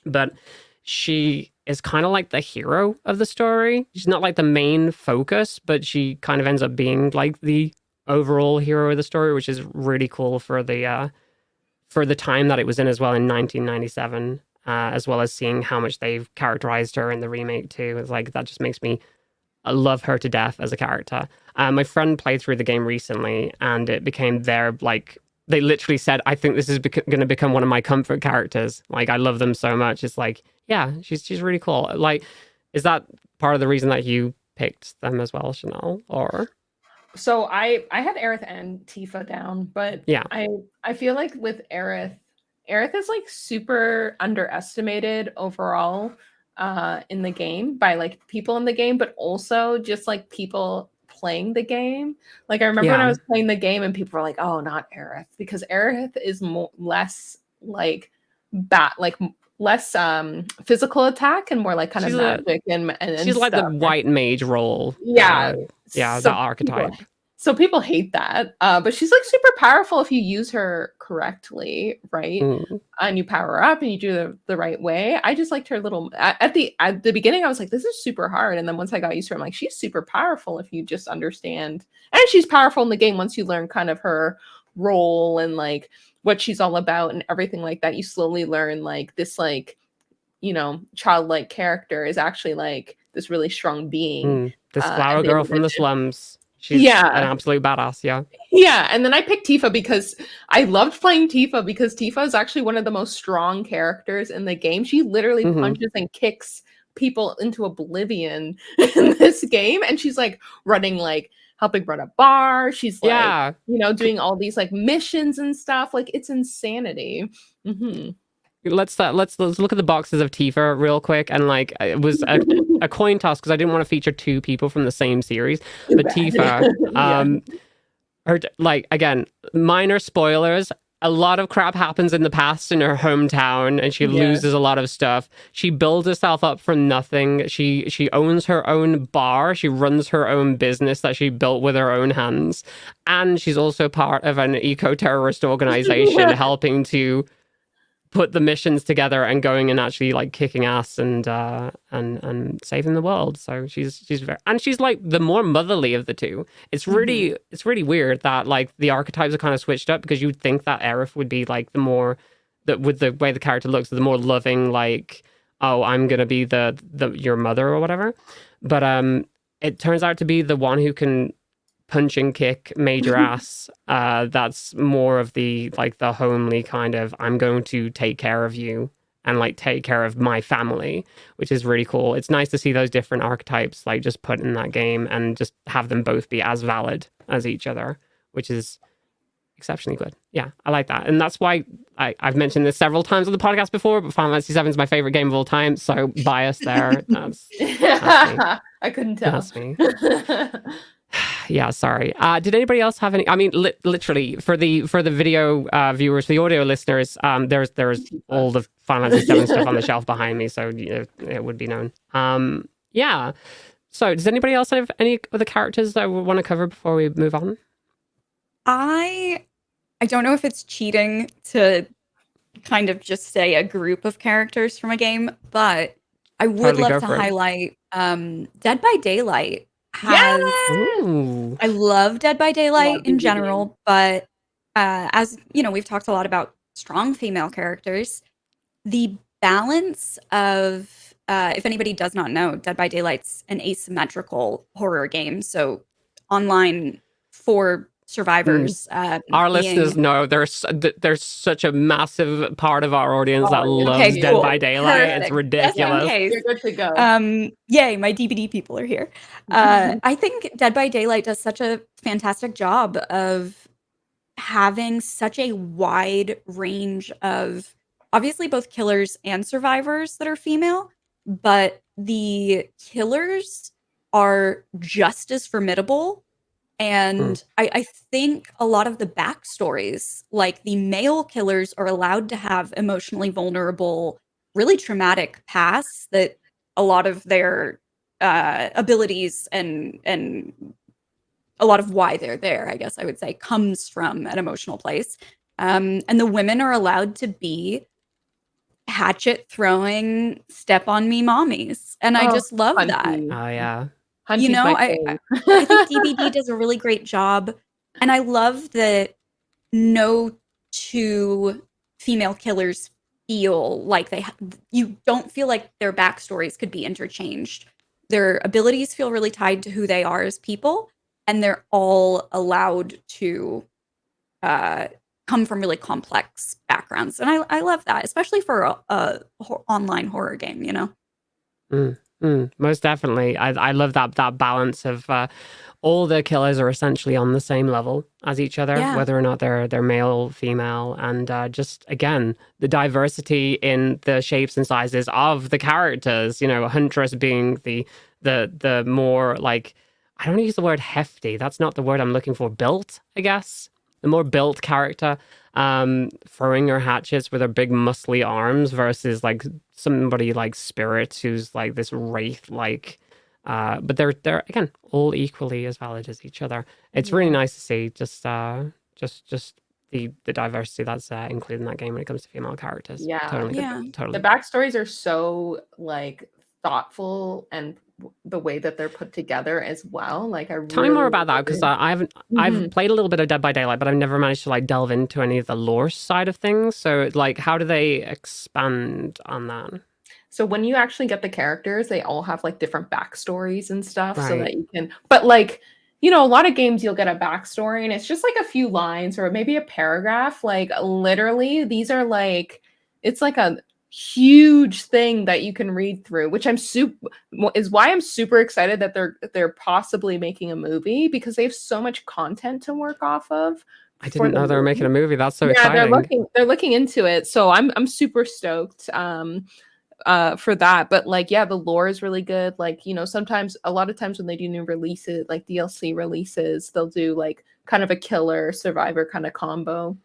But she is kind of like the hero of the story. She's not like the main focus, but she kind of ends up being like the overall hero of the story, which is really cool for the time that it was in as well, in 1997, as well as seeing how much they've characterized her in the remake too. It's like, that just makes me love her to death as a character. My friend played through the game recently, and it became their like, they literally said, I think this is going to become one of my comfort characters. Like, I love them so much. It's like, yeah, she's really cool. Like, is that part of the reason that you picked them as well, Chanel? Or so I had Aerith and Tifa down, but yeah, I feel like with Aerith is like super underestimated overall in the game by like people in the game, but also just like people playing the game. Like I remember when I was playing the game and people were like, "Oh, not Aerith," because Aerith is less like less physical attack and more like kind of magic and she's like stuff. the white mage role. Yeah, so the archetype. So people hate that, but she's like super powerful if you use her correctly, right? And you power her up and you do the right way. I just liked her little at the beginning. I was like, this is super hard, and then once I got used to her, I'm like, she's super powerful if you just understand. And she's powerful in the game once you learn kind of her role and like what she's all about and everything like that. You slowly learn like this, like, you know, childlike character is actually like this really strong being. This flower girl from the slums. She's an absolute badass, Yeah, and then I picked Tifa because I loved playing Tifa, because Tifa is actually one of the most strong characters in the game. She literally punches and kicks people into oblivion in this game, and she's like running, like helping run a bar. She's like, doing all these like missions and stuff. Like, it's insanity. Let's look at the boxes of Tifa real quick, and like it was a coin toss because I didn't want to feature two people from the same series, but Tifa, her, like, again, minor spoilers. A lot of crap happens in the past in her hometown, and she loses a lot of stuff. She builds herself up from nothing. She owns her own bar. She runs her own business that she built with her own hands, and she's also part of an eco-terrorist organization helping to put the missions together and going and actually like kicking ass and saving the world. So she's very, and she's like the more motherly of the two. It's really weird that like the archetypes are kind of switched up, because you'd think that Aerith would be like the more, that with the way the character looks, the more loving, like, oh, I'm gonna be the your mother or whatever. But it turns out to be the one who can punch and kick major ass. That's more of the like the homely kind of, I'm going to take care of you and like take care of my family, which is really cool. It's nice to see those different archetypes like just put in that game and just have them both be as valid as each other, which is exceptionally good. Yeah, I like that. And that's why I've mentioned this several times on the podcast before, but Final Fantasy VII is my favorite game of all time, so bias there. That's me. I couldn't tell. That's me. Yeah, sorry. Did anybody else have any? I mean, literally for the video viewers, for the audio listeners, there's all the Final Fantasy VII stuff on the shelf behind me, so it would be known. Yeah. So, does anybody else have any other characters that we want to cover before we move on? I don't know if it's cheating to kind of just say a group of characters from a game, but I would love to highlight Dead by Daylight. I love Dead by Daylight in general, but as you know, we've talked a lot about strong female characters. The balance of, if anybody does not know, Dead by Daylight's an asymmetrical horror game. So online for survivors. Our listeners know there's such a massive part of our audience that loves Dead by Daylight. Perfect. It's ridiculous. You're good to go. Yay, my DVD people are here. I think Dead by Daylight does such a fantastic job of having such a wide range of, obviously, both killers and survivors that are female, but the killers are just as formidable. And I think a lot of the backstories, like the male killers are allowed to have emotionally vulnerable, really traumatic pasts, that a lot of their abilities and a lot of why they're there, I guess I would say, comes from an emotional place. And the women are allowed to be hatchet throwing, step on me mommies. And I just love that. Oh, yeah. You know, I think DBD does a really great job. And I love that no two female killers feel like you don't feel like their backstories could be interchanged. Their abilities feel really tied to who they are as people, and they're all allowed to come from really complex backgrounds. And I love that, especially for a online horror game, you know? Most definitely. I love that balance of all the killers are essentially on the same level as each other, whether or not they're male, female, and just, again, the diversity in the shapes and sizes of the characters. You know, Huntress being the more, like, I don't use the word hefty. That's not the word I'm looking for. Built, I guess. The more built character, throwing her hatchets with her big muscly arms versus like somebody like Spirit, who's like this wraith, like, but they're again all equally as valid as each other. It's really nice to see just the diversity that's included in that game when it comes to female characters. Totally. The backstories are so like thoughtful, and the way that they're put together as well. Like, tell me more about that, because I've played a little bit of Dead by Daylight, but I've never managed to like delve into any of the lore side of things. So like, how do they expand on that? So when you actually get the characters, they all have like different backstories and stuff, so that you can, but like, you know, a lot of games you'll get a backstory and it's just like a few lines or maybe a paragraph. Like, literally, these are like, it's like a huge thing that you can read through, which is why I'm super excited that they're possibly making a movie, because they have so much content to work off of. I didn't know they were making a movie. That's so Yeah, exciting. they're looking into it. So I'm super stoked for that. But like, yeah, the lore is really good. Like, you know, a lot of times when they do new releases, like DLC releases, they'll do like kind of a killer survivor kind of combo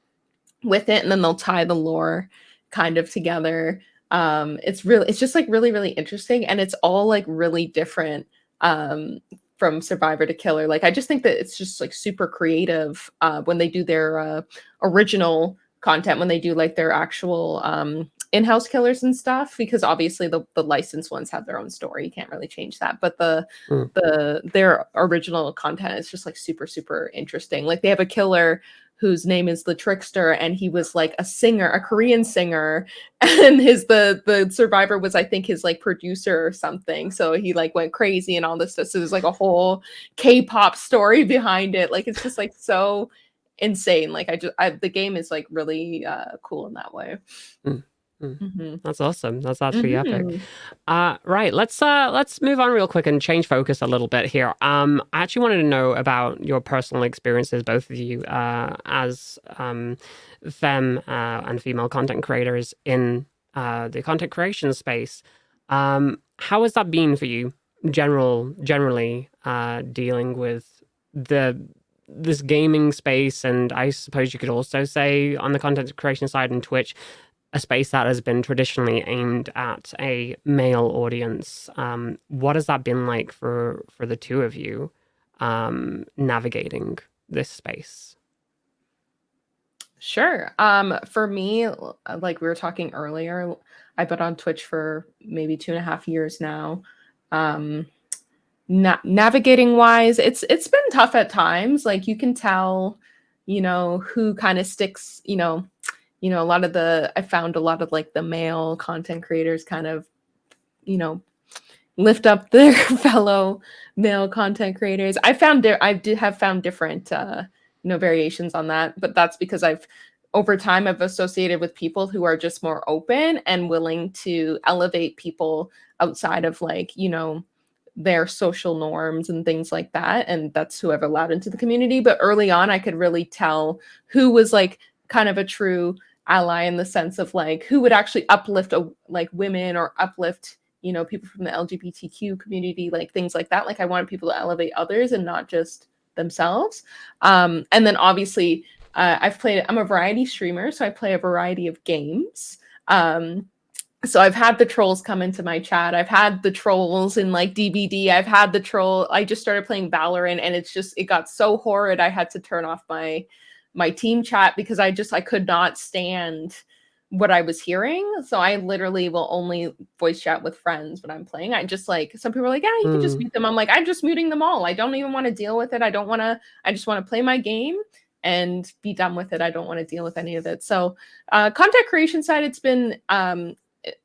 with it, and then they'll tie the lore kind of together. It's just like really, really interesting, and it's all like really different from survivor to killer. Like, I just think that it's just like super creative when they do their original content, when they do like their actual in-house killers and stuff, because obviously the licensed ones have their own story, you can't really change that, but their original content is just like super, super interesting. Like, they have a killer whose name is the Trickster, and he was like a singer, a Korean singer, and the survivor was, I think, his like producer or something. So he like went crazy and all this stuff. So there's like a whole K-pop story behind it. Like, it's just like so insane. Like, the game is like really cool in that way. That's awesome. That's actually epic. Mm-hmm. Right, let's move on real quick and change focus a little bit here. I actually wanted to know about your personal experiences, both of you, as femme and female content creators in the content creation space. How has that been for you, generally dealing with this gaming space, and I suppose you could also say on the content creation side and Twitch, a space that has been traditionally aimed at a male audience. What has that been like for the two of you navigating this space? Sure. For me, like we were talking earlier, I've been on Twitch for maybe 2.5 years now. Navigating wise, it's been tough at times. Like, you can tell, you know, who kind of sticks, I found a lot of like the male content creators kind of, you know, lift up their fellow male content creators. I did have found different, variations on that, but that's because over time, I've associated with people who are just more open and willing to elevate people outside of like, their social norms and things like that. And that's who I've allowed into the community. But early on, I could really tell who was like kind of a true ally, in the sense of like who would actually uplift like women, or uplift people from the LGBTQ community, like things like that. Like, I wanted people to elevate others and not just themselves. And then obviously I'm a variety streamer, so I play a variety of games. So I've had the trolls come into my chat. I've had the trolls in like DBD. I just started playing Valorant, and it got so horrid. I had to turn off my team chat because I could not stand what I was hearing. So I literally will only voice chat with friends when I'm playing. I just like, some people are like, yeah, you can just mute them. I'm like, I'm just muting them all. I don't even want to deal with it. I just want to play my game and be done with it. I don't want to deal with any of it. So content creation side, it's been,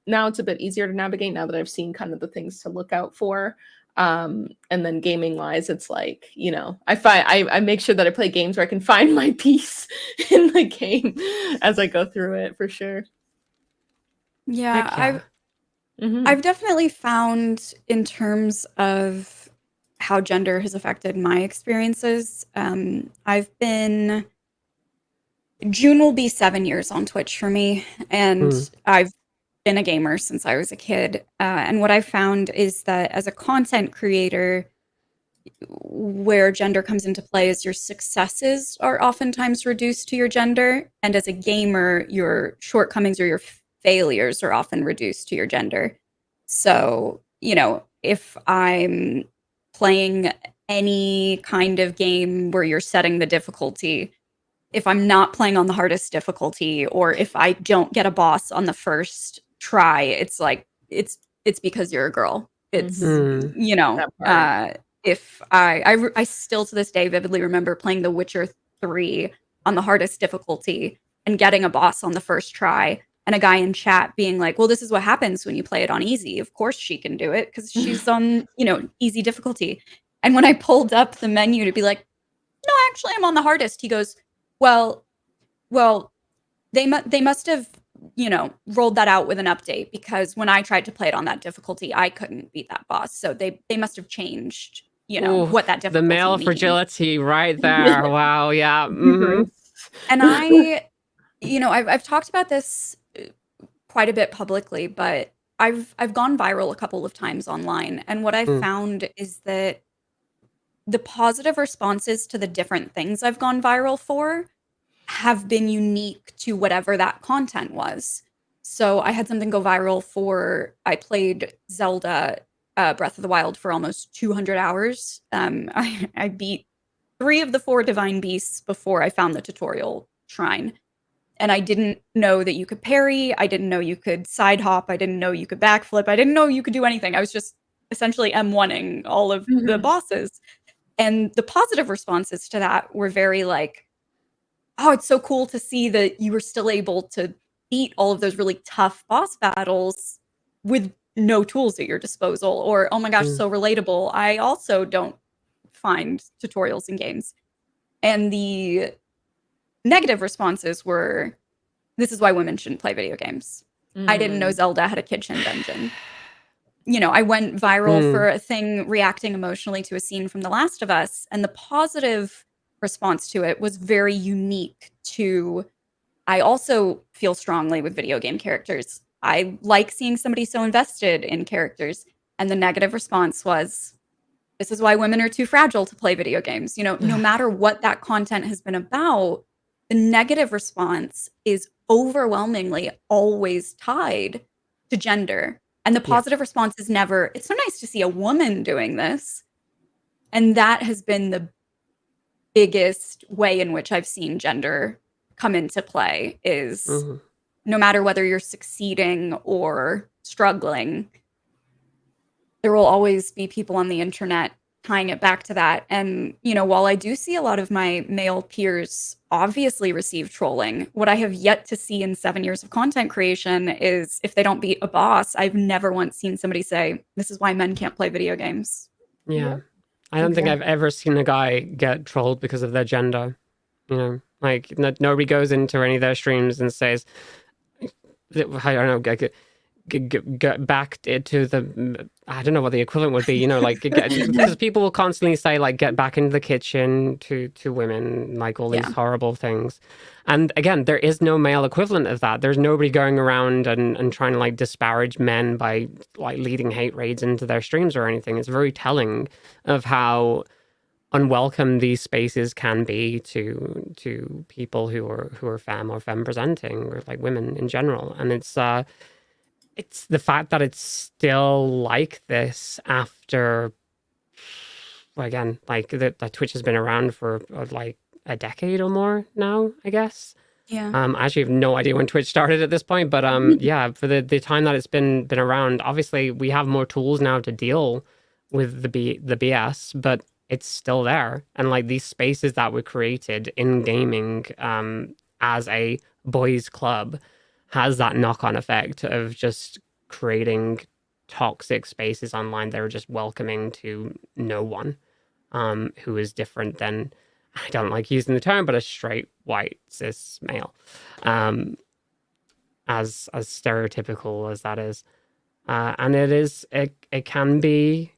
now it's a bit easier to navigate now that I've seen kind of the things to look out for. And then gaming wise, it's like, I make sure that I play games where I can find my peace in the game as I go through it, for sure. Yeah, I've definitely found, in terms of how gender has affected my experiences, June will be 7 years on Twitch for me, and I've been a gamer since I was a kid. And what I found is that as a content creator, where gender comes into play is your successes are oftentimes reduced to your gender. And as a gamer, your shortcomings or your failures are often reduced to your gender. So, if I'm playing any kind of game where you're setting the difficulty, if I'm not playing on the hardest difficulty, or if I don't get a boss on the first try, it's like, it's because you're a girl. It's, if I still to this day vividly remember playing The Witcher 3 on the hardest difficulty and getting a boss on the first try, and a guy in chat being like, well, this is what happens when you play it on easy. Of course she can do it because she's on, easy difficulty. And when I pulled up the menu to be like, no, actually I'm on the hardest, he goes, well, they must have rolled that out with an update, because when I tried to play it on that difficulty, I couldn't beat that boss. So they must have changed, Ooh, what that the difficulty male means. fragility right there. Wow. Yeah. Right. And I've talked about this quite a bit publicly, but I've gone viral a couple of times online, and what I've Mm. found is that the positive responses to the different things I've gone viral for have been unique to whatever that content was. So I had something go viral for, I played Zelda Breath of the Wild for almost 200 hours. I beat 3 of the 4 divine beasts before I found the tutorial shrine. And I didn't know that you could parry. I didn't know you could side hop. I didn't know you could backflip. I didn't know you could do anything. I was just essentially M1ing all of the bosses. And the positive responses to that were very like, oh, it's so cool to see that you were still able to beat all of those really tough boss battles with no tools at your disposal. Or, oh my gosh, so relatable. I also don't find tutorials in games. And the negative responses were, this is why women shouldn't play video games. I didn't know Zelda had a kitchen dungeon. I went viral for a thing reacting emotionally to a scene from The Last of Us, and the positive response to it was very unique to, I also feel strongly with video game characters. I like seeing somebody so invested in characters. And the negative response was, this is why women are too fragile to play video games. No matter what that content has been about, the negative response is overwhelmingly always tied to gender. And the positive response is never, it's so nice to see a woman doing this. And that has been the biggest way in which I've seen gender come into play, is no matter whether you're succeeding or struggling, there will always be people on the internet tying it back to that. And, while I do see a lot of my male peers obviously receive trolling, what I have yet to see in 7 years of content creation is, if they don't beat a boss, I've never once seen somebody say, this is why men can't play video games. Yeah. I don't think I've ever seen a guy get trolled because of their gender. Like nobody goes into any of their streams and says, I don't know, get back to the, I don't know what the equivalent would be, because people will constantly say, like, get back into the kitchen to women, like all these horrible things. And again, there is no male equivalent of that. There's nobody going around and trying to like disparage men by like leading hate raids into their streams or anything. It's very telling of how unwelcome these spaces can be to people who are femme or femme presenting, or like women in general. And it's the fact that it's still like this after, well, again, like that Twitch has been around for like a decade or more now, I guess. Yeah. I actually have no idea when Twitch started at this point, but yeah, for the time that it's been around, obviously we have more tools now to deal with the BS, but it's still there. And like these spaces that were created in gaming as a boys' club has that knock-on effect of just creating toxic spaces online that are just welcoming to no one who is different than, I don't like using the term, but a straight white cis male, as stereotypical as that is. And it can be,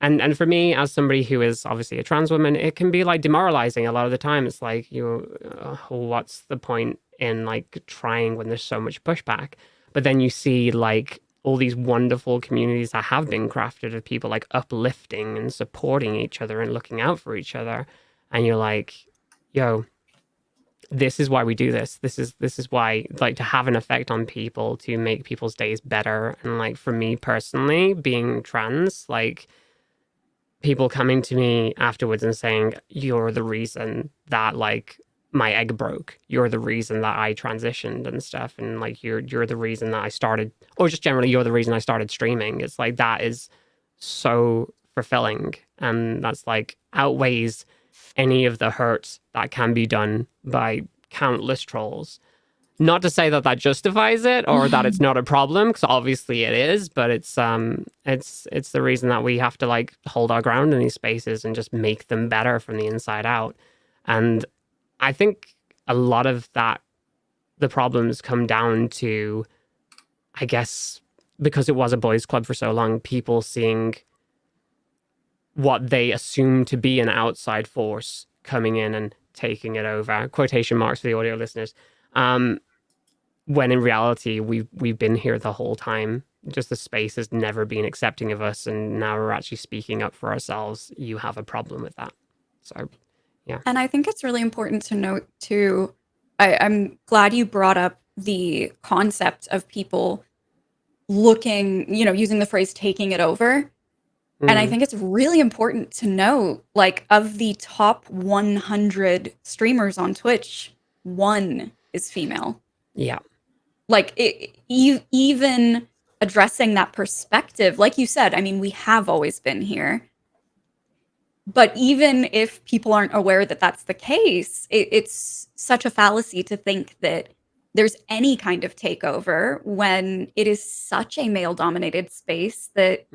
and for me, as somebody who is obviously a trans woman, it can be like demoralizing a lot of the time. It's like, what's the point in like trying when there's so much pushback? But then you see like all these wonderful communities that have been crafted of people like uplifting and supporting each other and looking out for each other. And you're like, yo, this is why we do this. This is why, like, to have an effect on people, to make people's days better. And like, for me personally, being trans, like, people coming to me afterwards and saying, you're the reason that like my egg broke. You're the reason that I transitioned and stuff. And like, you're the reason that I started, or just generally, you're the reason I started streaming. It's like, that is so fulfilling. And that's like outweighs any of the hurt that can be done by countless trolls. Not to say that that justifies it or that it's not a problem, because obviously it is, but it's the reason that we have to like hold our ground in these spaces and just make them better from the inside out. And I think a lot of that the problems come down to, I guess, because it was a boys' club for so long, people seeing what they assume to be an outside force coming in and taking it over. Quotation marks for the audio listeners. When in reality, we've been here the whole time. Just the space has never been accepting of us, and now we're actually speaking up for ourselves. You have a problem with that. So, yeah. And I think it's really important to note too. I'm glad you brought up the concept of people looking, using the phrase taking it over. And I think it's really important to note, like, of the top 100 streamers on Twitch, one is female. Yeah. Like, even addressing that perspective, like you said, I mean, we have always been here. But even if people aren't aware that that's the case, it's such a fallacy to think that there's any kind of takeover when it is such a male-dominated space that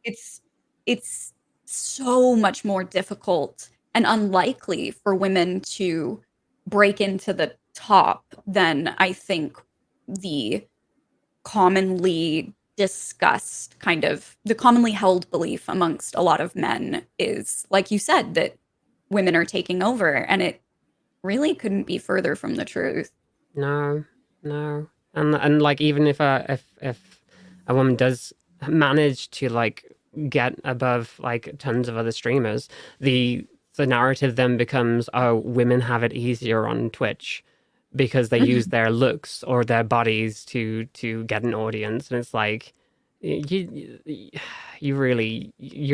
it's so much more difficult and unlikely for women to break into the top than I think the commonly discussed the commonly held belief amongst a lot of men is, like you said, that women are taking over, and it really couldn't be further from the truth. No. And like, even if a woman does manage to like get above like tons of other streamers, the narrative then becomes, oh, women have it easier on Twitch because they use their looks or their bodies to get an audience. And it's like, you're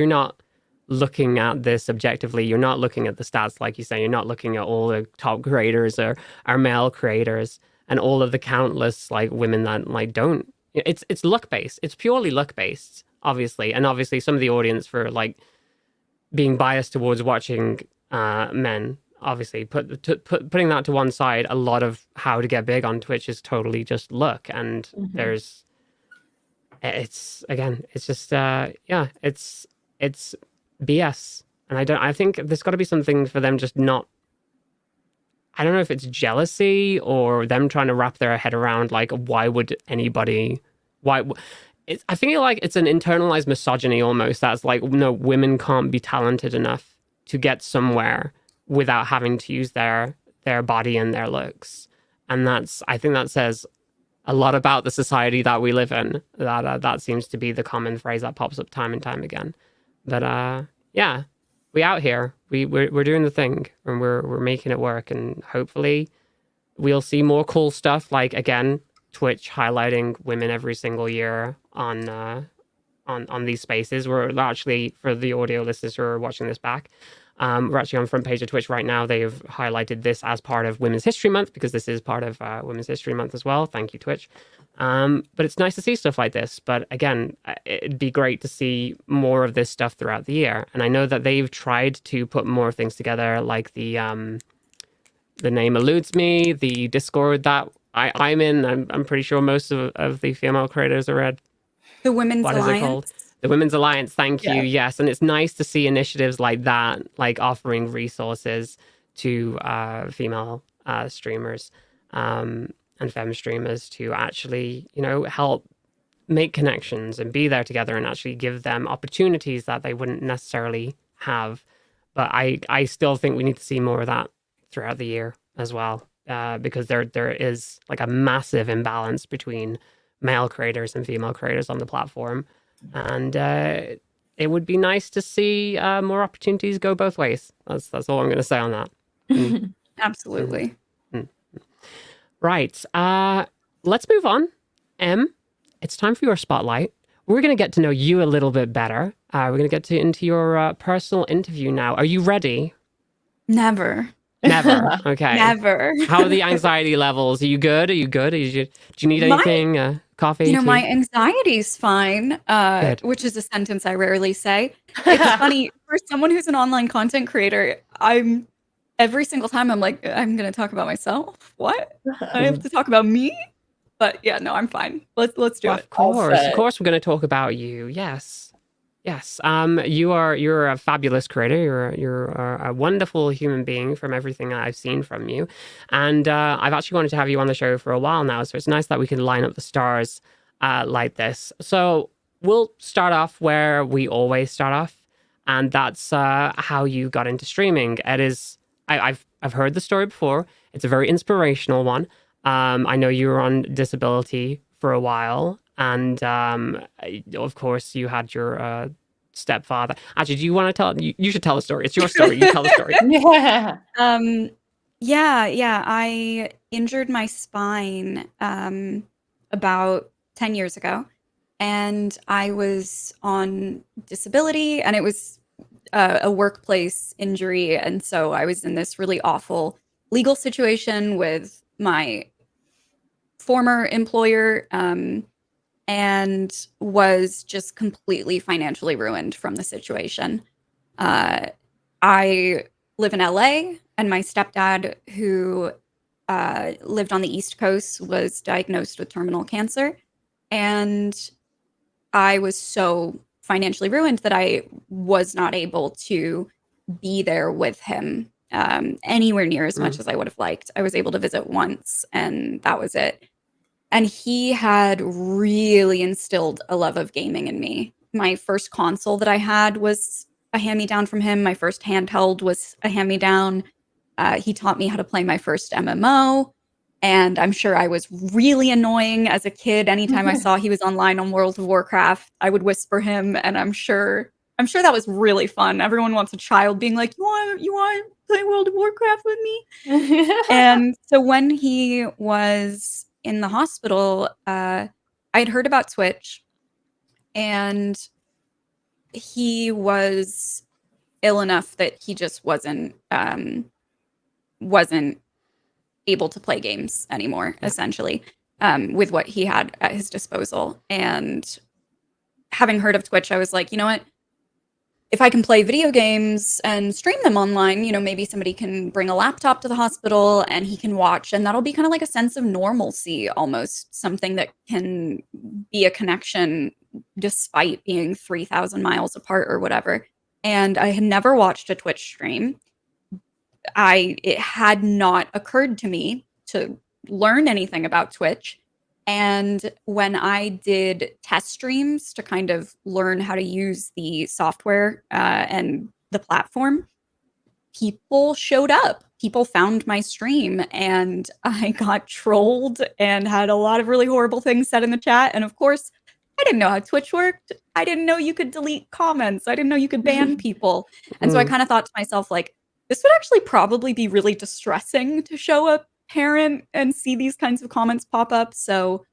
not looking at this objectively. You're not looking at the stats, like you say. You're not looking at all the top creators or our male creators and all of the countless like women that like don't. It's luck based. It's purely luck based, obviously. And obviously some of the audience for like being biased towards watching men, obviously putting that to one side, a lot of how to get big on Twitch is totally just luck. And it's just it's BS. And I think there's got to be something for them just not, I don't know if it's jealousy or them trying to wrap their head around like, why would anybody, I feel like it's an internalized misogyny almost. That's like, no, women can't be talented enough to get somewhere without having to use their body and their looks. And I think that says a lot about the society that we live in. That seems to be the common phrase that pops up time and time again. But yeah, we out here, we're doing the thing, and we're making it work, and hopefully we'll see more cool stuff. Like, again, Twitch highlighting women every single year on these spaces. We're actually, for the audio listeners who are watching this back, we're actually on front page of Twitch right now. They've highlighted this as part of Women's History Month, because this is part of Women's History Month as well. Thank you, Twitch. But it's nice to see stuff like this. But again, it'd be great to see more of this stuff throughout the year. And I know that they've tried to put more things together, like the name eludes me, the Discord that I'm in. I'm pretty sure most of the female creators are at. The Women's Alliance. What is it called? The Women's Alliance. Thank you. Yes. And it's nice to see initiatives like that, like offering resources to female streamers and femme streamers to actually, help make connections and be there together and actually give them opportunities that they wouldn't necessarily have. But I still think we need to see more of that throughout the year as well, because there is like a massive imbalance between male creators and female creators on the platform. And it would be nice to see more opportunities go both ways. That's all I'm going to say on that. Absolutely. Right. Let's move on. Em, it's time for your spotlight. We're going to get to know you a little bit better. We're going to get into your personal interview now. Are you ready? Never. Never. Okay. Never. How are the anxiety levels? Are you good? Do you need anything? Coffee? Tea? My anxiety's fine, which is a sentence I rarely say. It's funny, for someone who's an online content creator, every single time I'm like, I'm going to talk about myself. What? I have to talk about me? But yeah, no, I'm fine. Let's do it. Of course, we're going to talk about you. Yes. Yes, you're a fabulous creator. You're a wonderful human being from everything I've seen from you, and I've actually wanted to have you on the show for a while now. So it's nice that we can line up the stars like this. So we'll start off where we always start off, and that's how you got into streaming. It is I've heard the story before. It's a very inspirational one. I know you were on disability for a while, and of course you had your stepfather. Actually, do you want to tell? You should tell the story. It's your story. You tell the story. Yeah. Yeah. I injured my spine about 10 years ago, and I was on disability, and it was a workplace injury. And so I was in this really awful legal situation with my former employer, and was just completely financially ruined from the situation. I live in LA, and my stepdad, who lived on the East Coast, was diagnosed with terminal cancer. And I was so financially ruined that I was not able to be there with him anywhere near as much as I would have liked. I was able to visit once, and that was it. And he had really instilled a love of gaming in me. My first console that I had was a hand-me-down from him. My first handheld was a hand-me-down. He taught me how to play my first MMO. And I'm sure I was really annoying as a kid. Anytime I saw he was online on World of Warcraft, I would whisper him, and I'm sure that was really fun. Everyone wants a child being like, you want to play World of Warcraft with me? And so when he was in the hospital, I had heard about Twitch, and he was ill enough that he just wasn't able to play games anymore, essentially, with what he had at his disposal. And having heard of Twitch, I was like, you know what? If I can play video games and stream them online, maybe somebody can bring a laptop to the hospital and he can watch, and that'll be kind of like a sense of normalcy, almost something that can be a connection despite being 3,000 miles apart or whatever. And I had never watched a Twitch stream. It had not occurred to me to learn anything about Twitch. And when I did test streams to kind of learn how to use the software and the platform, people showed up. People found my stream, and I got trolled and had a lot of really horrible things said in the chat. And of course, I didn't know how Twitch worked. I didn't know you could delete comments. I didn't know you could ban people. And so I kind of thought to myself, like, this would actually probably be really distressing to show a parent and see these kinds of comments pop up. So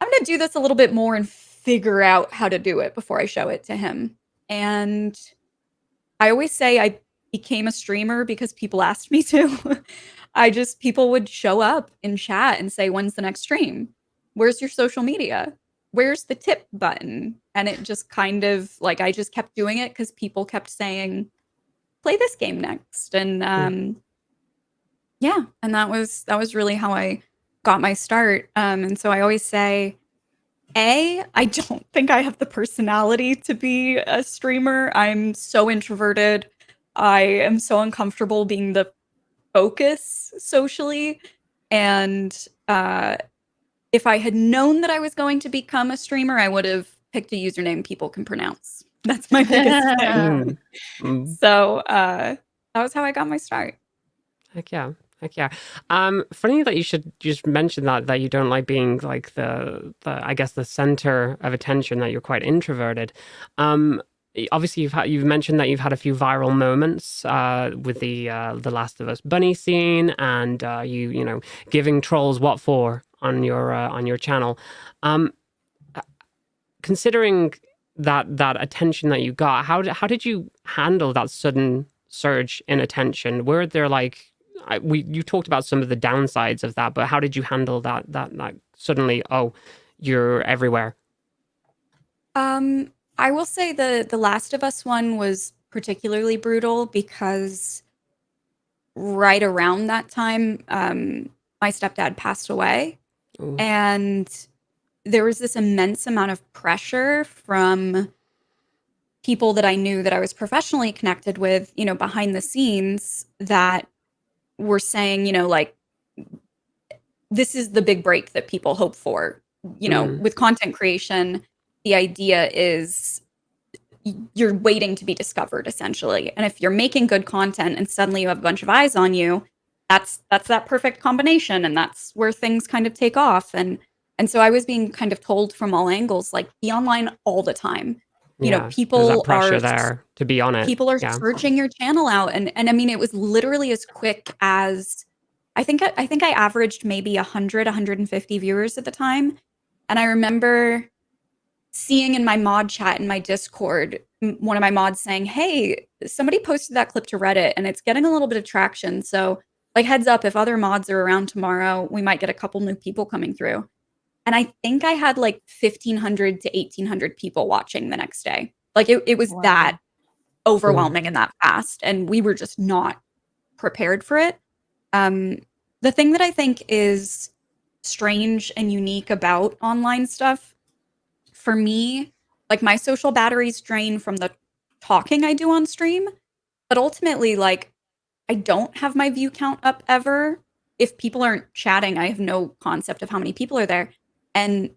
I'm going to do this a little bit more and figure out how to do it before I show it to him. And I always say I became a streamer because people asked me to. People would show up in chat and say, when's the next stream? Where's your social media? Where's the tip button? And it just kind of like, I just kept doing it because people kept saying, play this game next. And and that was really how I got my start. And so I always say, I don't think I have the personality to be a streamer. I'm so introverted. I am so uncomfortable being the focus socially. And if I had known that I was going to become a streamer, I would have picked a username people can pronounce. That's my biggest thing. So that was how I got my start. Heck yeah. Funny that you should just mention that you don't like being like the I guess the center of attention, that you're quite introverted. Obviously you've mentioned that you've had a few viral moments with the Last of Us bunny scene, and you giving trolls what for on your channel. Considering that attention that you got, how did you handle that sudden surge in attention? Were there like you talked about some of the downsides of that, but how did you handle that suddenly, oh, you're everywhere? I will say the Last of Us one was particularly brutal because right around that time, my stepdad passed away. Ooh. And there was this immense amount of pressure from people that I knew that I was professionally connected with, behind the scenes that were saying, like, this is the big break that people hope for. With content creation, the idea is you're waiting to be discovered, essentially. And if you're making good content and suddenly you have a bunch of eyes on you, that's that perfect combination, and that's where things kind of take off. And so I was being kind of told from all angles, like, be online all the time. There's that People pressure there to be on it. People are searching your channel out, and I mean, it was literally as quick as I think I averaged maybe 150 viewers at the time. And I remember seeing in my mod chat in my Discord, one of my mods saying, "Hey, somebody posted that clip to Reddit and it's getting a little bit of traction. So, like, heads up, if other mods are around tomorrow, we might get a couple new people coming through." And I think I had like 1,500 to 1,800 people watching the next day. Like, it was that overwhelming and that fast. And we were just not prepared for it. The thing that I think is strange and unique about online stuff, for me, like, my social batteries drain from the talking I do on stream, but ultimately, like, I don't have my view count up ever. If people aren't chatting, I have no concept of how many people are there. And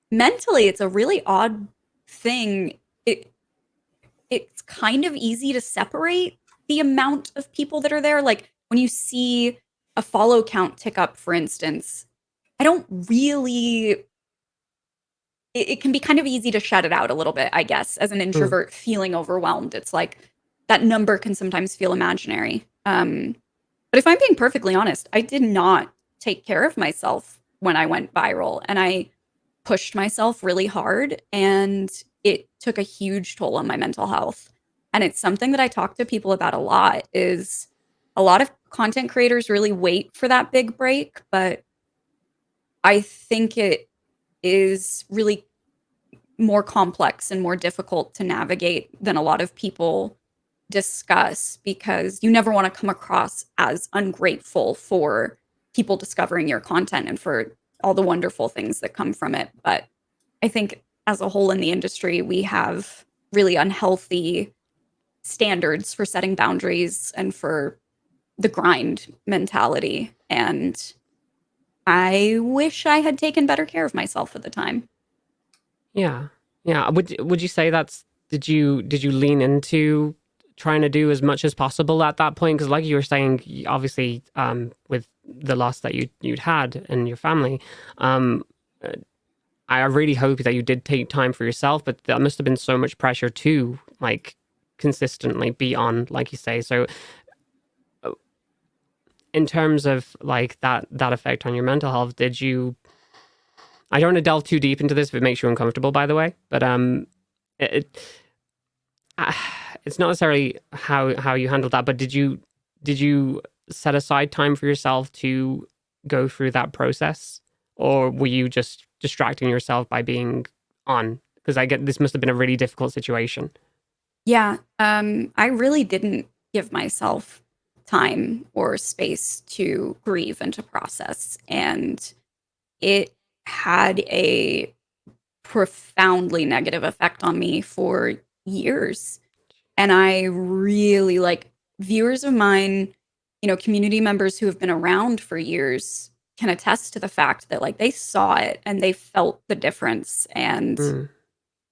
mentally, it's a really odd thing. It's kind of easy to separate the amount of people that are there. Like, when you see a follow count tick up, for instance, I don't really... It can be kind of easy to shut it out a little bit, I guess, as an introvert feeling overwhelmed. It's like that number can sometimes feel imaginary. But if I'm being perfectly honest, I did not take care of myself when I went viral, and I pushed myself really hard, and it took a huge toll on my mental health. And it's something that I talk to people about a lot. Is a lot of content creators really wait for that big break, but I think it is really more complex and more difficult to navigate than a lot of people discuss, because you never want to come across as ungrateful for people discovering your content and for all the wonderful things that come from it. But I think as a whole in the industry, we have really unhealthy standards for setting boundaries and for the grind mentality. And I wish I had taken better care of myself at the time. Yeah. Would you say did you lean into trying to do as much as possible at that point? Because, like you were saying, obviously, with the loss that you'd had in your family, I really hope that you did take time for yourself. But that must have been so much pressure to, like, consistently be on, like you say. So, in terms of, like, that effect on your mental health, did you... I don't want to delve too deep into this if it makes you uncomfortable, by the way, but it's not necessarily how you handled that, but did you set aside time for yourself to go through that process, or were you just distracting yourself by being on? Because I get this must have been a really difficult situation. Yeah, I really didn't give myself time or space to grieve and to process, and it had a profoundly negative effect on me for years. And I really, like, viewers of mine, community members who have been around for years can attest to the fact that, like, they saw it and they felt the difference. And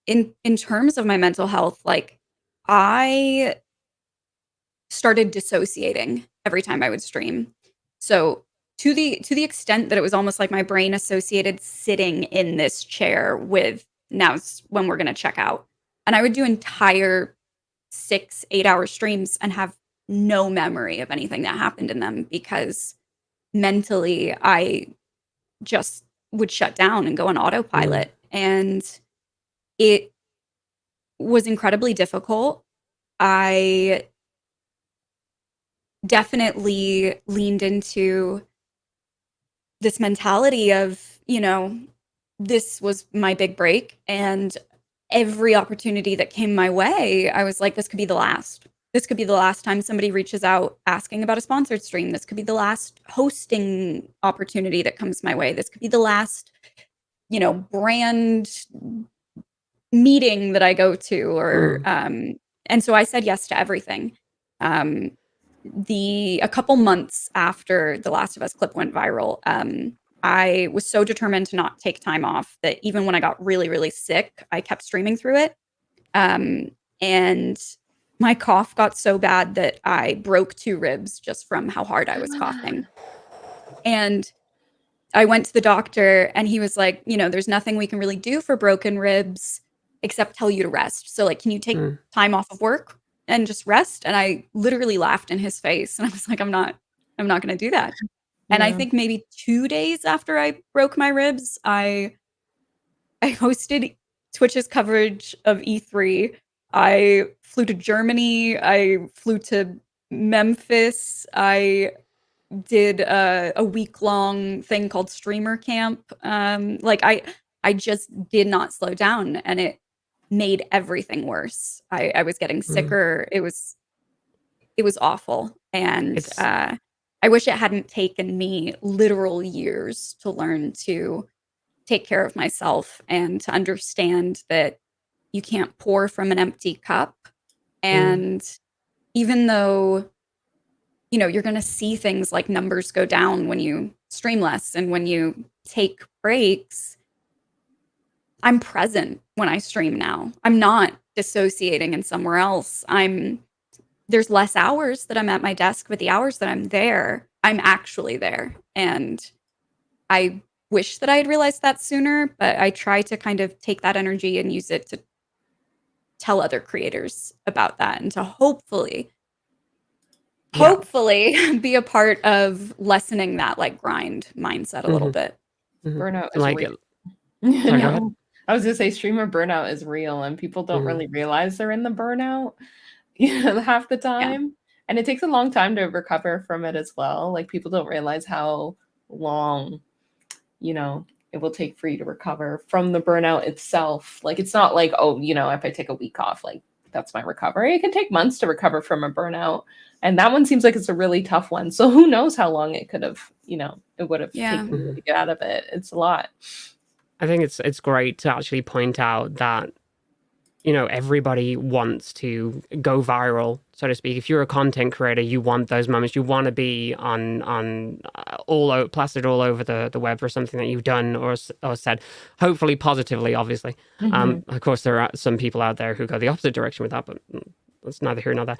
in terms of my mental health, like, I started dissociating every time I would stream. So to the extent that it was almost like my brain associated sitting in this chair with, now's when we're going to check out. And I would do entire 6-8 hour streams and have no memory of anything that happened in them, because mentally I just would shut down and go on autopilot. And it was incredibly difficult. I definitely leaned into this mentality of, this was my big break, and every opportunity that came my way, I was like, this could be the last. This could be the last time somebody reaches out asking about a sponsored stream. This could be the last hosting opportunity that comes my way. This could be the last, brand meeting that I go to, or and so I said yes to everything. A couple months after the Last of Us clip went viral, I was so determined to not take time off that even when I got really, really sick, I kept streaming through it. And my cough got so bad that I broke 2 ribs just from how hard I was coughing. And I went to the doctor and he was like, there's nothing we can really do for broken ribs except tell you to rest. So, like, can you take time off of work and just rest? And I literally laughed in his face and I was like, I'm not going to do that. And I think maybe 2 days after I broke my ribs, I hosted Twitch's coverage of E3. I flew to Germany. I flew to Memphis. I did a week-long thing called Streamer Camp. I just did not slow down, and it made everything worse. I was getting sicker. It was awful, and I wish it hadn't taken me literal years to learn to take care of myself and to understand that you can't pour from an empty cup. And even though, you're going to see things like numbers go down when you stream less and when you take breaks, I'm present when I stream now. I'm not dissociating in somewhere else. There's less hours that I'm at my desk, but the hours that I'm there, I'm actually there. And I wish that I had realized that sooner, but I try to kind of take that energy and use it to tell other creators about that and to hopefully be a part of lessening that like grind mindset a little bit. Burnout is real. No, I was gonna say streamer burnout is real and people don't really realize they're in the burnout half the time. And it takes a long time to recover from it as well. Like people don't realize how long it will take for you to recover from the burnout itself. Like it's not like, if I take a week off, like that's my recovery. It can take months to recover from a burnout. And that one seems like it's a really tough one. So who knows how long it could have, it would have taken you to get out of it. It's a lot. I think it's great to actually point out that, everybody wants to go viral, so to speak. If you're a content creator, you want those moments. You want to be plastered all over the web for something that you've done or said, hopefully positively, obviously. Of course, there are some people out there who go the opposite direction with that, but that's neither here nor there.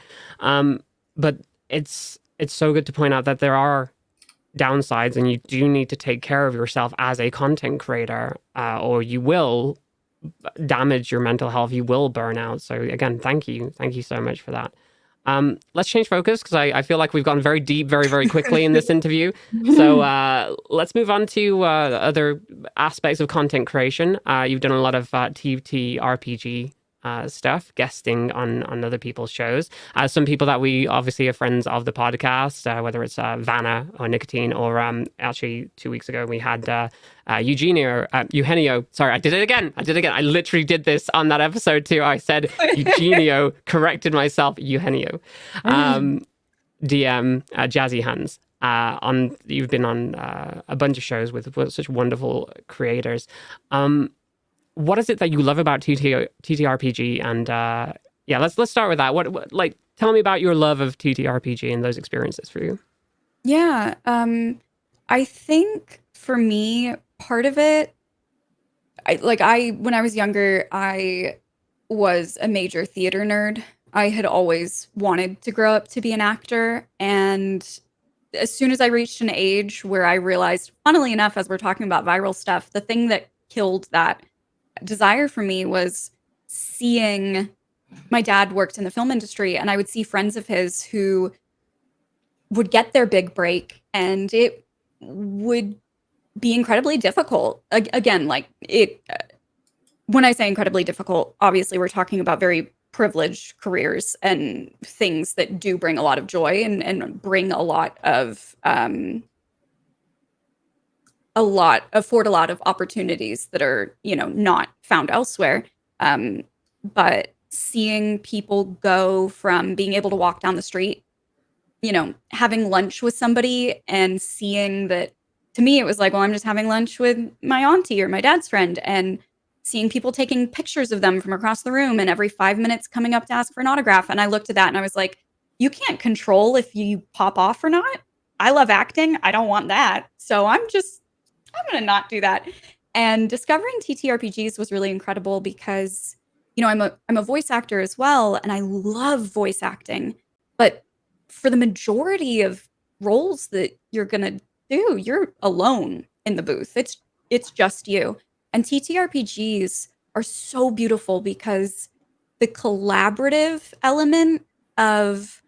But it's so good to point out that there are downsides and you do need to take care of yourself as a content creator, or you will damage your mental health. You will burn out. So again, thank you so much for that. Let's change focus because I feel like we've gone very deep very, very quickly in this interview. So let's move on to other aspects of content creation. You've done a lot of TTRPG stuff, guesting on other people's shows. Some people that we obviously are friends of the podcast, whether it's Vanna or Nicotine, or actually 2 weeks ago we had Eugenio. Sorry, I did it again. I literally did this on that episode too. I said Eugenio, corrected myself, Eugenio. DM Jazzy Hands. You've been on a bunch of shows with such wonderful creators. What is it that you love about TTRPG? And let's start with that. What tell me about your love of TTRPG and those experiences for you. Yeah, I think for me, part of it, when I was younger, I was a major theater nerd. I had always wanted to grow up to be an actor, and as soon as I reached an age where I realized, funnily enough, as we're talking about viral stuff, the thing that killed that desire for me was seeing my dad worked in the film industry, and I would see friends of his who would get their big break, and it would be incredibly difficult. Again, when I say incredibly difficult, obviously we're talking about very privileged careers and things that do bring a lot of joy and bring afford a lot of opportunities that are, not found elsewhere. But seeing people go from being able to walk down the street, having lunch with somebody and seeing that, to me, it was like, well, I'm just having lunch with my auntie or my dad's friend. And seeing people taking pictures of them from across the room and every 5 minutes coming up to ask for an autograph. And I looked at that and I was like, you can't control if you pop off or not. I love acting. I don't want that. So I'm going to not do that. And discovering TTRPGs was really incredible because, I'm a voice actor as well, and I love voice acting. But for the majority of roles that you're going to do, you're alone in the booth. It's just you. And TTRPGs are so beautiful because the collaborative element of,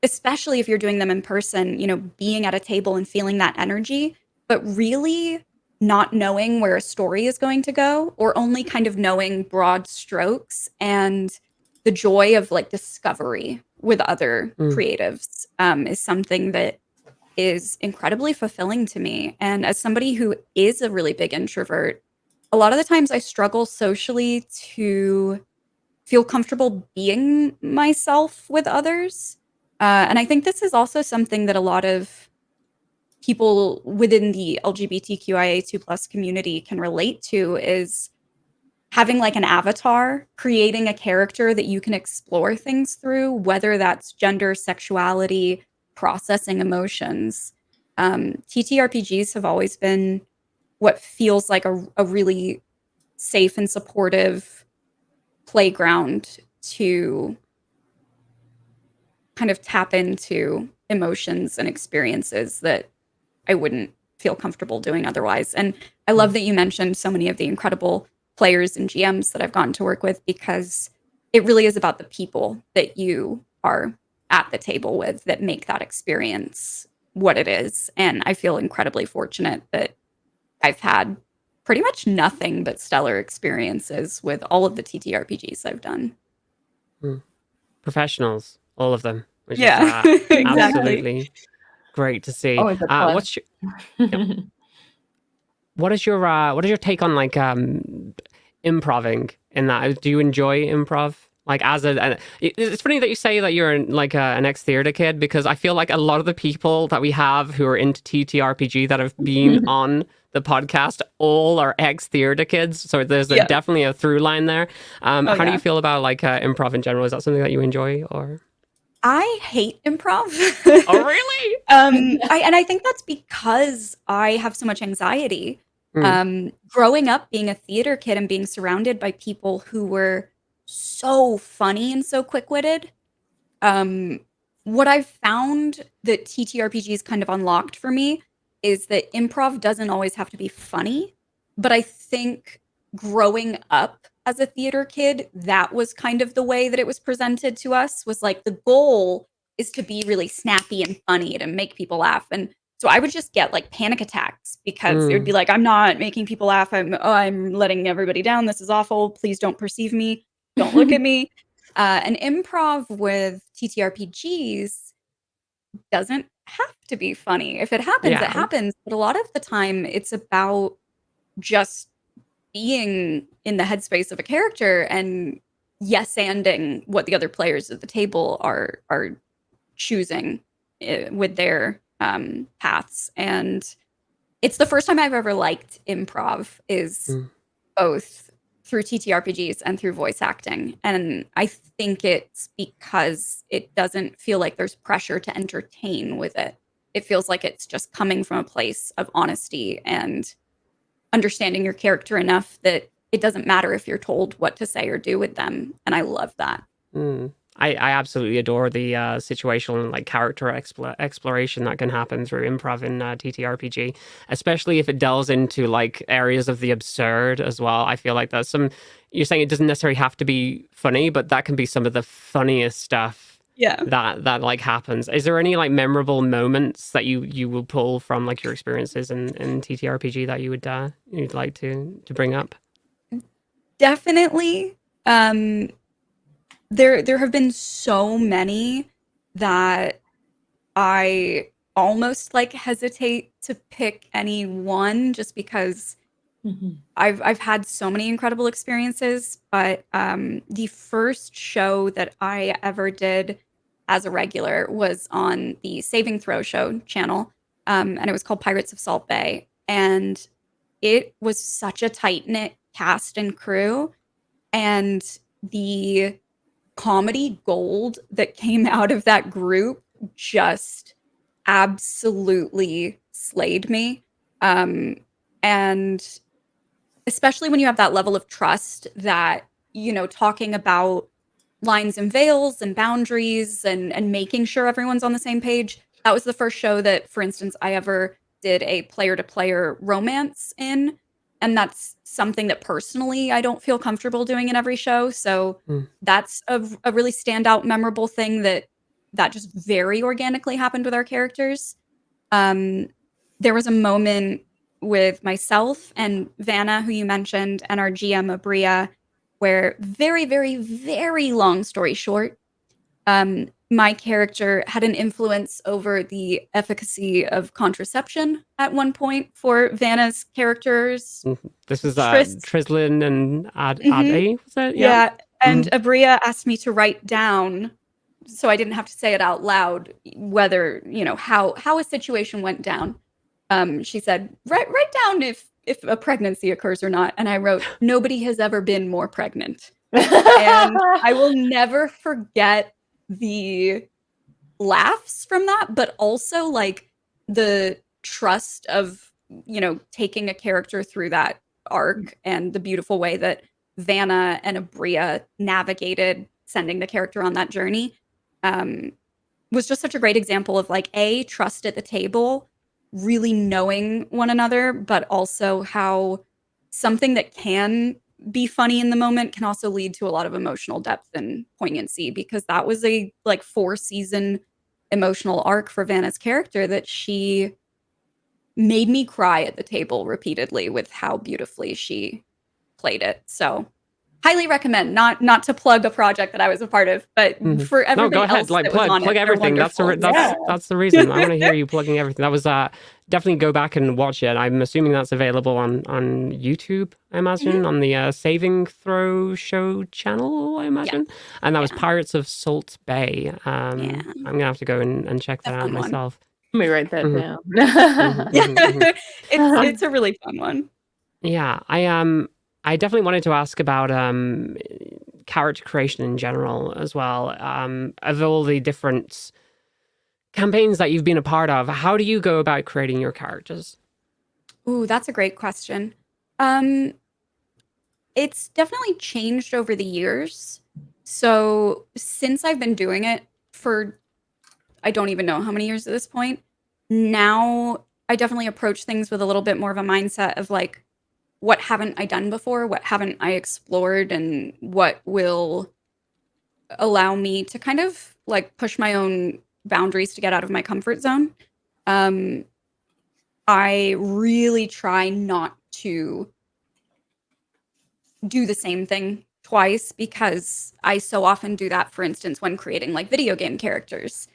especially if you're doing them in person, being at a table and feeling that energy, but really not knowing where a story is going to go, or only kind of knowing broad strokes, and the joy of like discovery with other creatives is something that is incredibly fulfilling to me. And as somebody who is a really big introvert, a lot of the times I struggle socially to feel comfortable being myself with others. And I think this is also something that a lot of people within the LGBTQIA2+ community can relate to, is having like an avatar, creating a character that you can explore things through, whether that's gender, sexuality, processing emotions. TTRPGs have always been what feels like a really safe and supportive playground to kind of tap into emotions and experiences that I wouldn't feel comfortable doing otherwise. And I love that you mentioned so many of the incredible players and GMs that I've gotten to work with, because it really is about the people that you are at the table with that make that experience what it is. And I feel incredibly fortunate that I've had pretty much nothing but stellar experiences with all of the TTRPGs I've done. Professionals, all of them. Which Yeah, is, exactly. absolutely great to see. Always a plus. What is your take on like improving in that? Do you enjoy improv? Like it's funny that you say that you're an ex-theater kid, because I feel like a lot of the people that we have who are into TTRPG that have been on the podcast all are ex-theater kids. So there's definitely a through line there. How do you feel about like improv in general? Is that something that you enjoy, or? I hate improv. Oh, really? I think that's because I have so much anxiety. Growing up being a theater kid and being surrounded by people who were so funny and so quick-witted, what I've found that TTRPGs kind of unlocked for me is that improv doesn't always have to be funny. But I think growing up as a theater kid, that was kind of the way that it was presented to us, was like the goal is to be really snappy and funny, to make people laugh. And so I would just get like panic attacks because it would be like, I'm not making people laugh. I'm letting everybody down. This is awful. Please don't perceive me. Don't look at me. And improv with TTRPGs doesn't have to be funny. If it happens, it happens. But a lot of the time it's about just being in the headspace of a character and yes-anding what the other players at the table are choosing with their paths. And it's the first time I've ever liked improv, is both through TTRPGs and through voice acting. And I think it's because it doesn't feel like there's pressure to entertain with it. It feels like it's just coming from a place of honesty and understanding your character enough that it doesn't matter if you're told what to say or do with them. And I love that. I absolutely adore the situational and like character exploration that can happen through improv in TTRPG, especially if it delves into like areas of the absurd as well. I feel like that's you're saying it doesn't necessarily have to be funny, but that can be some of the funniest stuff that like happens. Is there any like memorable moments that you will pull from like your experiences in TTRPG that you'd like to bring up? Definitely. There have been so many that I almost like hesitate to pick any one, just because I've had so many incredible experiences. But the first show that I ever did as a regular was on the Saving Throw Show channel, and it was called Pirates of Salt Bay. And it was such a tight-knit cast and crew, and the comedy gold that came out of that group just absolutely slayed me. And especially when you have that level of trust that, talking about lines and veils and boundaries and making sure everyone's on the same page. That was the first show that, for instance, I ever did a player-to-player romance in. And that's something that personally I don't feel comfortable doing in every show. So that's a really standout, memorable thing that just very organically happened with our characters. There was a moment with myself and Vanna, who you mentioned, and our GM, Abria, where very, very, very long story short, my character had an influence over the efficacy of contraception at one point for Vanna's characters. This is Trislin and Ade, was it? Yeah. And Abria asked me to write down, so I didn't have to say it out loud, whether, how a situation went down. She said, write down if a pregnancy occurs or not. And I wrote, nobody has ever been more pregnant. And I will never forget the laughs from that, but also like the trust of, taking a character through that arc and the beautiful way that Vanna and Abria navigated sending the character on that journey was just such a great example of like trust at the table, really knowing one another, but also how something that can be funny in the moment can also lead to a lot of emotional depth and poignancy, because that was a 4-season emotional arc for Vanna's character that she made me cry at the table repeatedly with how beautifully she played it. So highly recommend, not to plug a project that I was a part of, but for everybody no, go ahead. else that plug was on everything. That's the reason. I want to hear you plugging everything. That was definitely go back and watch it. I'm assuming that's available on YouTube, I imagine, on the Saving Throw Show channel, I imagine. And that was Pirates of Salt Bay. I'm gonna have to go and check that out myself. Let me write that down. It's a really fun one. Yeah, I definitely wanted to ask about character creation in general as well. Of all the different campaigns that you've been a part of, how do you go about creating your characters? Ooh, that's a great question. It's definitely changed over the years. So since I've been doing it for, I don't even know how many years at this point, now I definitely approach things with a little bit more of a mindset of like, what haven't I done before? What haven't I explored? And what will allow me to kind of like push my own boundaries to get out of my comfort zone? I really try not to do the same thing twice, because I so often do that, for instance, when creating like video game characters.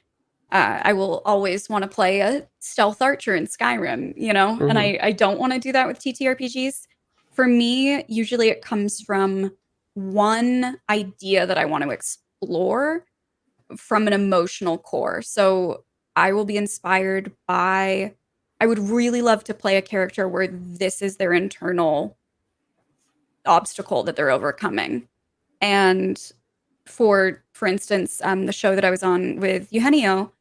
I will always want to play a stealth archer in Skyrim, and I don't want to do that with TTRPGs. For me, usually it comes from one idea that I want to explore from an emotional core. So I will be inspired by, I would really love to play a character where this is their internal obstacle that they're overcoming. And for instance, the show that I was on with Eugenio,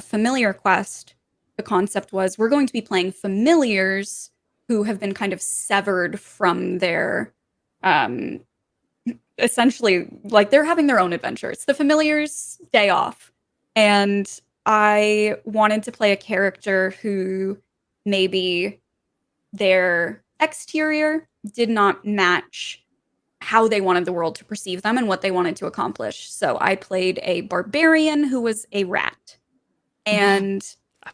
Familiar Quest, the concept was we're going to be playing familiars who have been kind of severed from their, essentially, like they're having their own adventure. It's the familiars' day off. And I wanted to play a character who maybe their exterior did not match how they wanted the world to perceive them and what they wanted to accomplish. So I played a barbarian who was a rat. And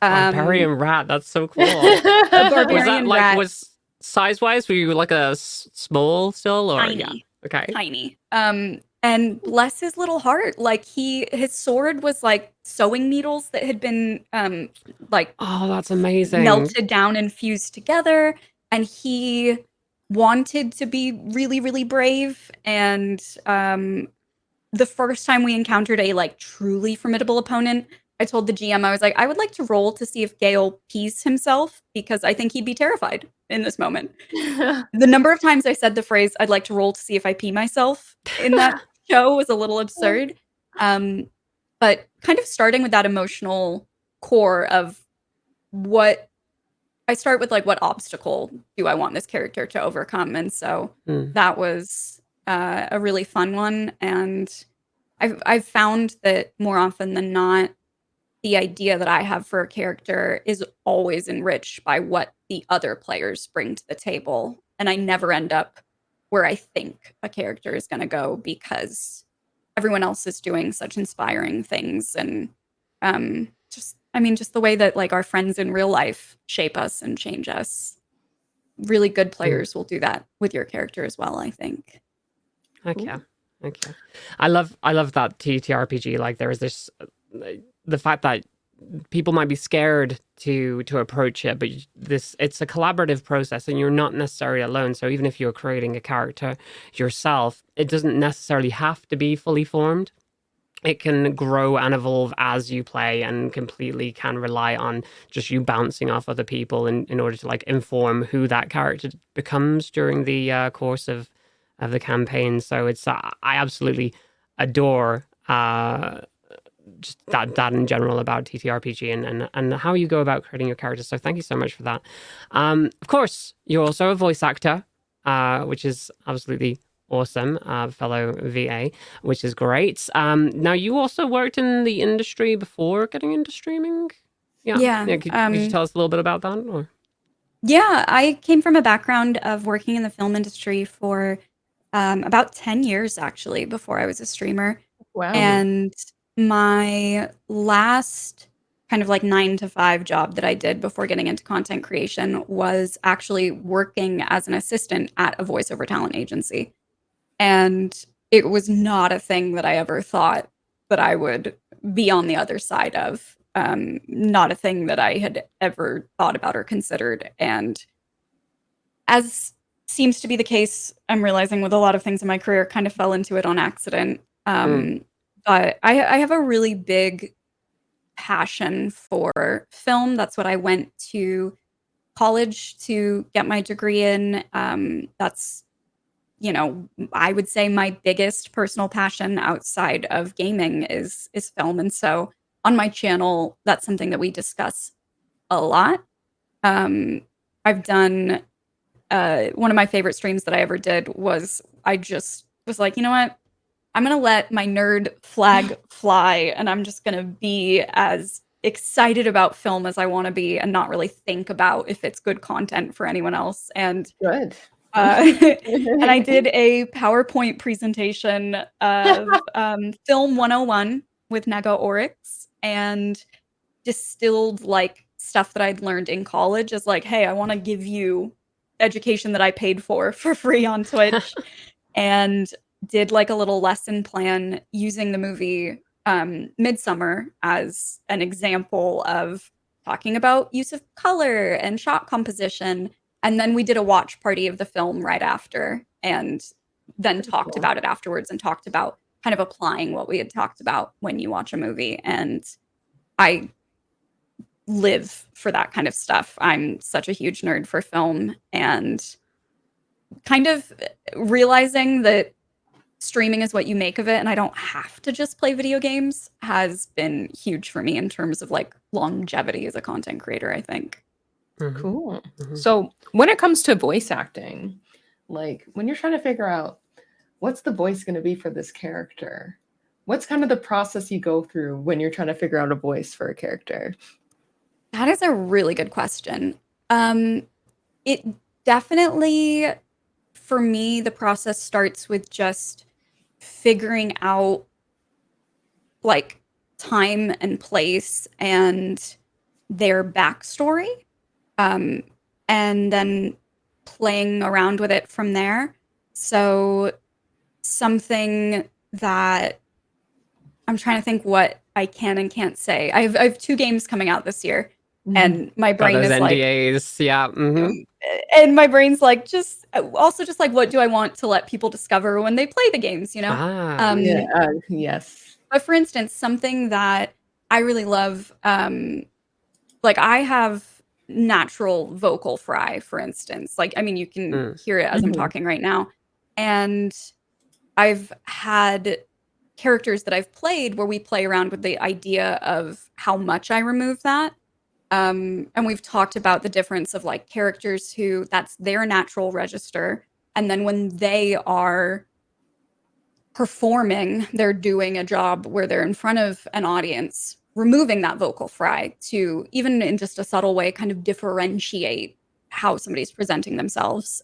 barbarian rat, that's so cool. A barbarian was that like rat. Was size-wise, were you like a small still, or Tiny. Okay, tiny. And bless his little heart, like his sword was like sewing needles that had been like, oh, that's amazing, melted down and fused together. And he wanted to be really, really brave. And the first time we encountered a like truly formidable opponent, I told the GM, I was like, I would like to roll to see if Gale pees himself, because I think he'd be terrified. in this moment. The number of times I said the phrase, I'd like to roll to see if I pee myself in that show was a little absurd. But kind of starting with that emotional core of what I start with, like, what obstacle do I want this character to overcome? And so that was a really fun one. And I've found that more often than not, the idea that I have for a character is always enriched by what the other players bring to the table. And I never end up where I think a character is going to go because everyone else is doing such inspiring things. And just the way that, like, our friends in real life shape us and change us. Really good players will do that with your character as well, I think. Okay. I love that TTRPG. Like, there is this, the fact that people might be scared to approach it, but it's a collaborative process and you're not necessarily alone. So even if you're creating a character yourself, it doesn't necessarily have to be fully formed. It can grow and evolve as you play and completely can rely on just you bouncing off other people in order to, like, inform who that character becomes during the course of the campaign. So it's I absolutely adore just that in general about TTRPG and how you go about creating your characters. So thank you so much for that. Of course, you're also a voice actor, which is absolutely awesome, fellow VA, which is great. Now, you also worked in the industry before getting into streaming? Yeah. Could you tell us a little bit about that? Or? Yeah, I came from a background of working in the film industry for about 10 years, actually, before I was a streamer. Wow. And my last kind of like 9 to 5 job that I did before getting into content creation was actually working as an assistant at a voiceover talent agency. And it was not a thing that I ever thought that I would be on the other side of. Not a thing that I had ever thought about or considered. And as seems to be the case, I'm realizing with a lot of things in my career, kind of fell into it on accident. But I have a really big passion for film. That's what I went to college to get my degree in. That's, I would say my biggest personal passion outside of gaming is film. And so on my channel, that's something that we discuss a lot. I've done one of my favorite streams that I ever did was I just was like, you know what? I'm going to let my nerd flag fly, and I'm just going to be as excited about film as I want to be and not really think about if it's good content for anyone else. And good. And I did a PowerPoint presentation of Film 101 with Nega Oryx and distilled like stuff that I'd learned in college as like, hey, I want to give you education that I paid for free on Twitch. And did like a little lesson plan using the movie Midsummer as an example of talking about use of color and shot composition. And then we did a watch party of the film right after and then talked about it afterwards and talked about kind of applying what we had talked about when you watch a movie. And I live for that kind of stuff. I'm such a huge nerd for film, and kind of realizing that streaming is what you make of it and I don't have to just play video games has been huge for me in terms of like longevity as a content creator, I think. Cool. So when it comes to voice acting, like when you're trying to figure out what's the voice going to be for this character, what's kind of the process you go through when you're trying to figure out a voice for a character? That is a really good question. It definitely, for me, the process starts with just figuring out like time and place and their backstory, and then playing around with it from there. So something that I'm trying to think what I can and can't say. I have 2 games coming out this year, and my brain is NDAs, like, yeah. And my brain's like, just like, what do I want to let people discover when they play the games, Yes. But for instance, something that I really love, like I have natural vocal fry, for instance. Like, I mean, you can hear it as I'm talking right now. And I've had characters that I've played where we play around with the idea of how much I remove that. And we've talked about the difference of like characters who that's their natural register. And then when they are performing, they're doing a job where they're in front of an audience, removing that vocal fry to, even in just a subtle way, kind of differentiate how somebody's presenting themselves.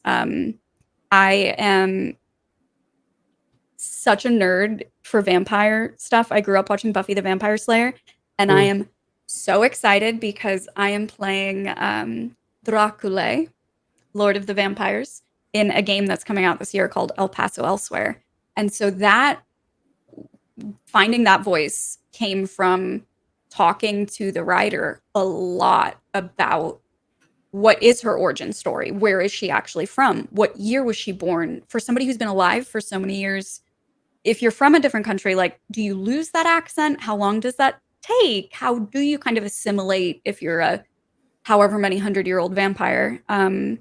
I am such a nerd for vampire stuff. I grew up watching Buffy the Vampire Slayer, and I am so excited because I am playing Dracula, Lord of the Vampires, in a game that's coming out this year called El Paso Elsewhere. And so that, finding that voice came from talking to the writer a lot about what is her origin story? Where is she actually from? What year was she born? For somebody who's been alive for so many years, if you're from a different country, like, do you lose that accent? How long does that take? How do you kind of assimilate if you're a however many 100-year-old vampire? And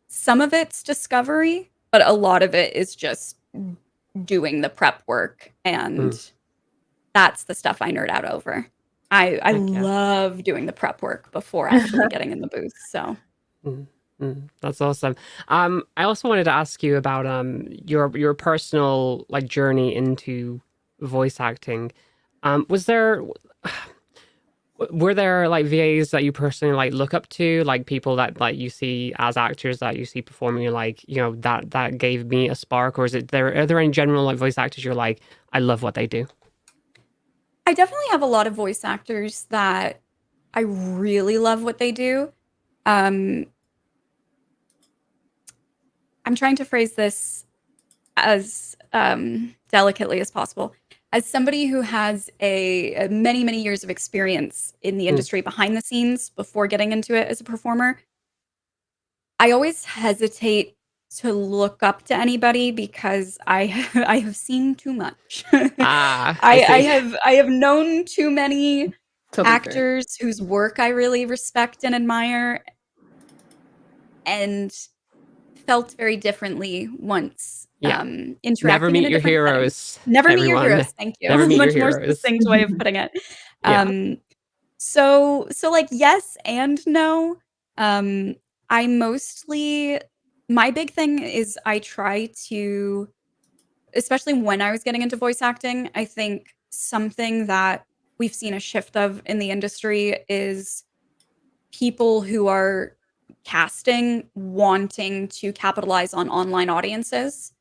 some of it's discovery, but a lot of it is just doing the prep work. And that's the stuff I nerd out over. I love doing the prep work before actually getting in the booth. So that's awesome. I also wanted to ask you about your personal like journey into voice acting. Were there like VAs that you personally like look up to, like people that like you see as actors that you see performing, you're like, you know, that gave me a spark? Or are there any general like voice actors you're like, I love what they do? I definitely have a lot of voice actors that I really love what they do. I'm trying to phrase this as delicately as possible. As somebody who has a many, many years of experience in the industry behind the scenes before getting into it as a performer, I always hesitate to look up to anybody because I have seen too much. I have known too many actors whose work I really respect and admire, and felt very differently once interacting. Never meet your heroes. Setting. Never meet your heroes. Thank you. Never meet Much your more heroes. succinct way of putting it. So like yes and no. I mostly, my big thing is I try to, especially when I was getting into voice acting, I think something that we've seen a shift of in the industry is people who are casting wanting to capitalize on online audiences.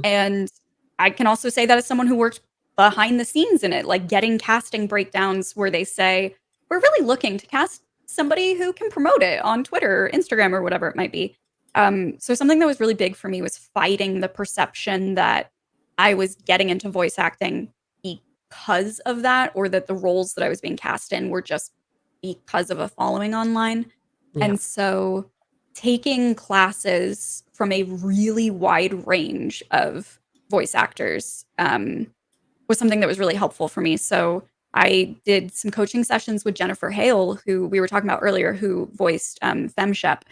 And I can also say that as someone who worked behind the scenes in it, like getting casting breakdowns where they say, we're really looking to cast somebody who can promote it on Twitter or Instagram or whatever it might be. So something that was really big for me was fighting the perception that I was getting into voice acting because of that, or that the roles that I was being cast in were just because of a following online. And so taking classes from a really wide range of voice actors was something that was really helpful for me. So I did some coaching sessions with Jennifer Hale, who we were talking about earlier, who voiced FemShep.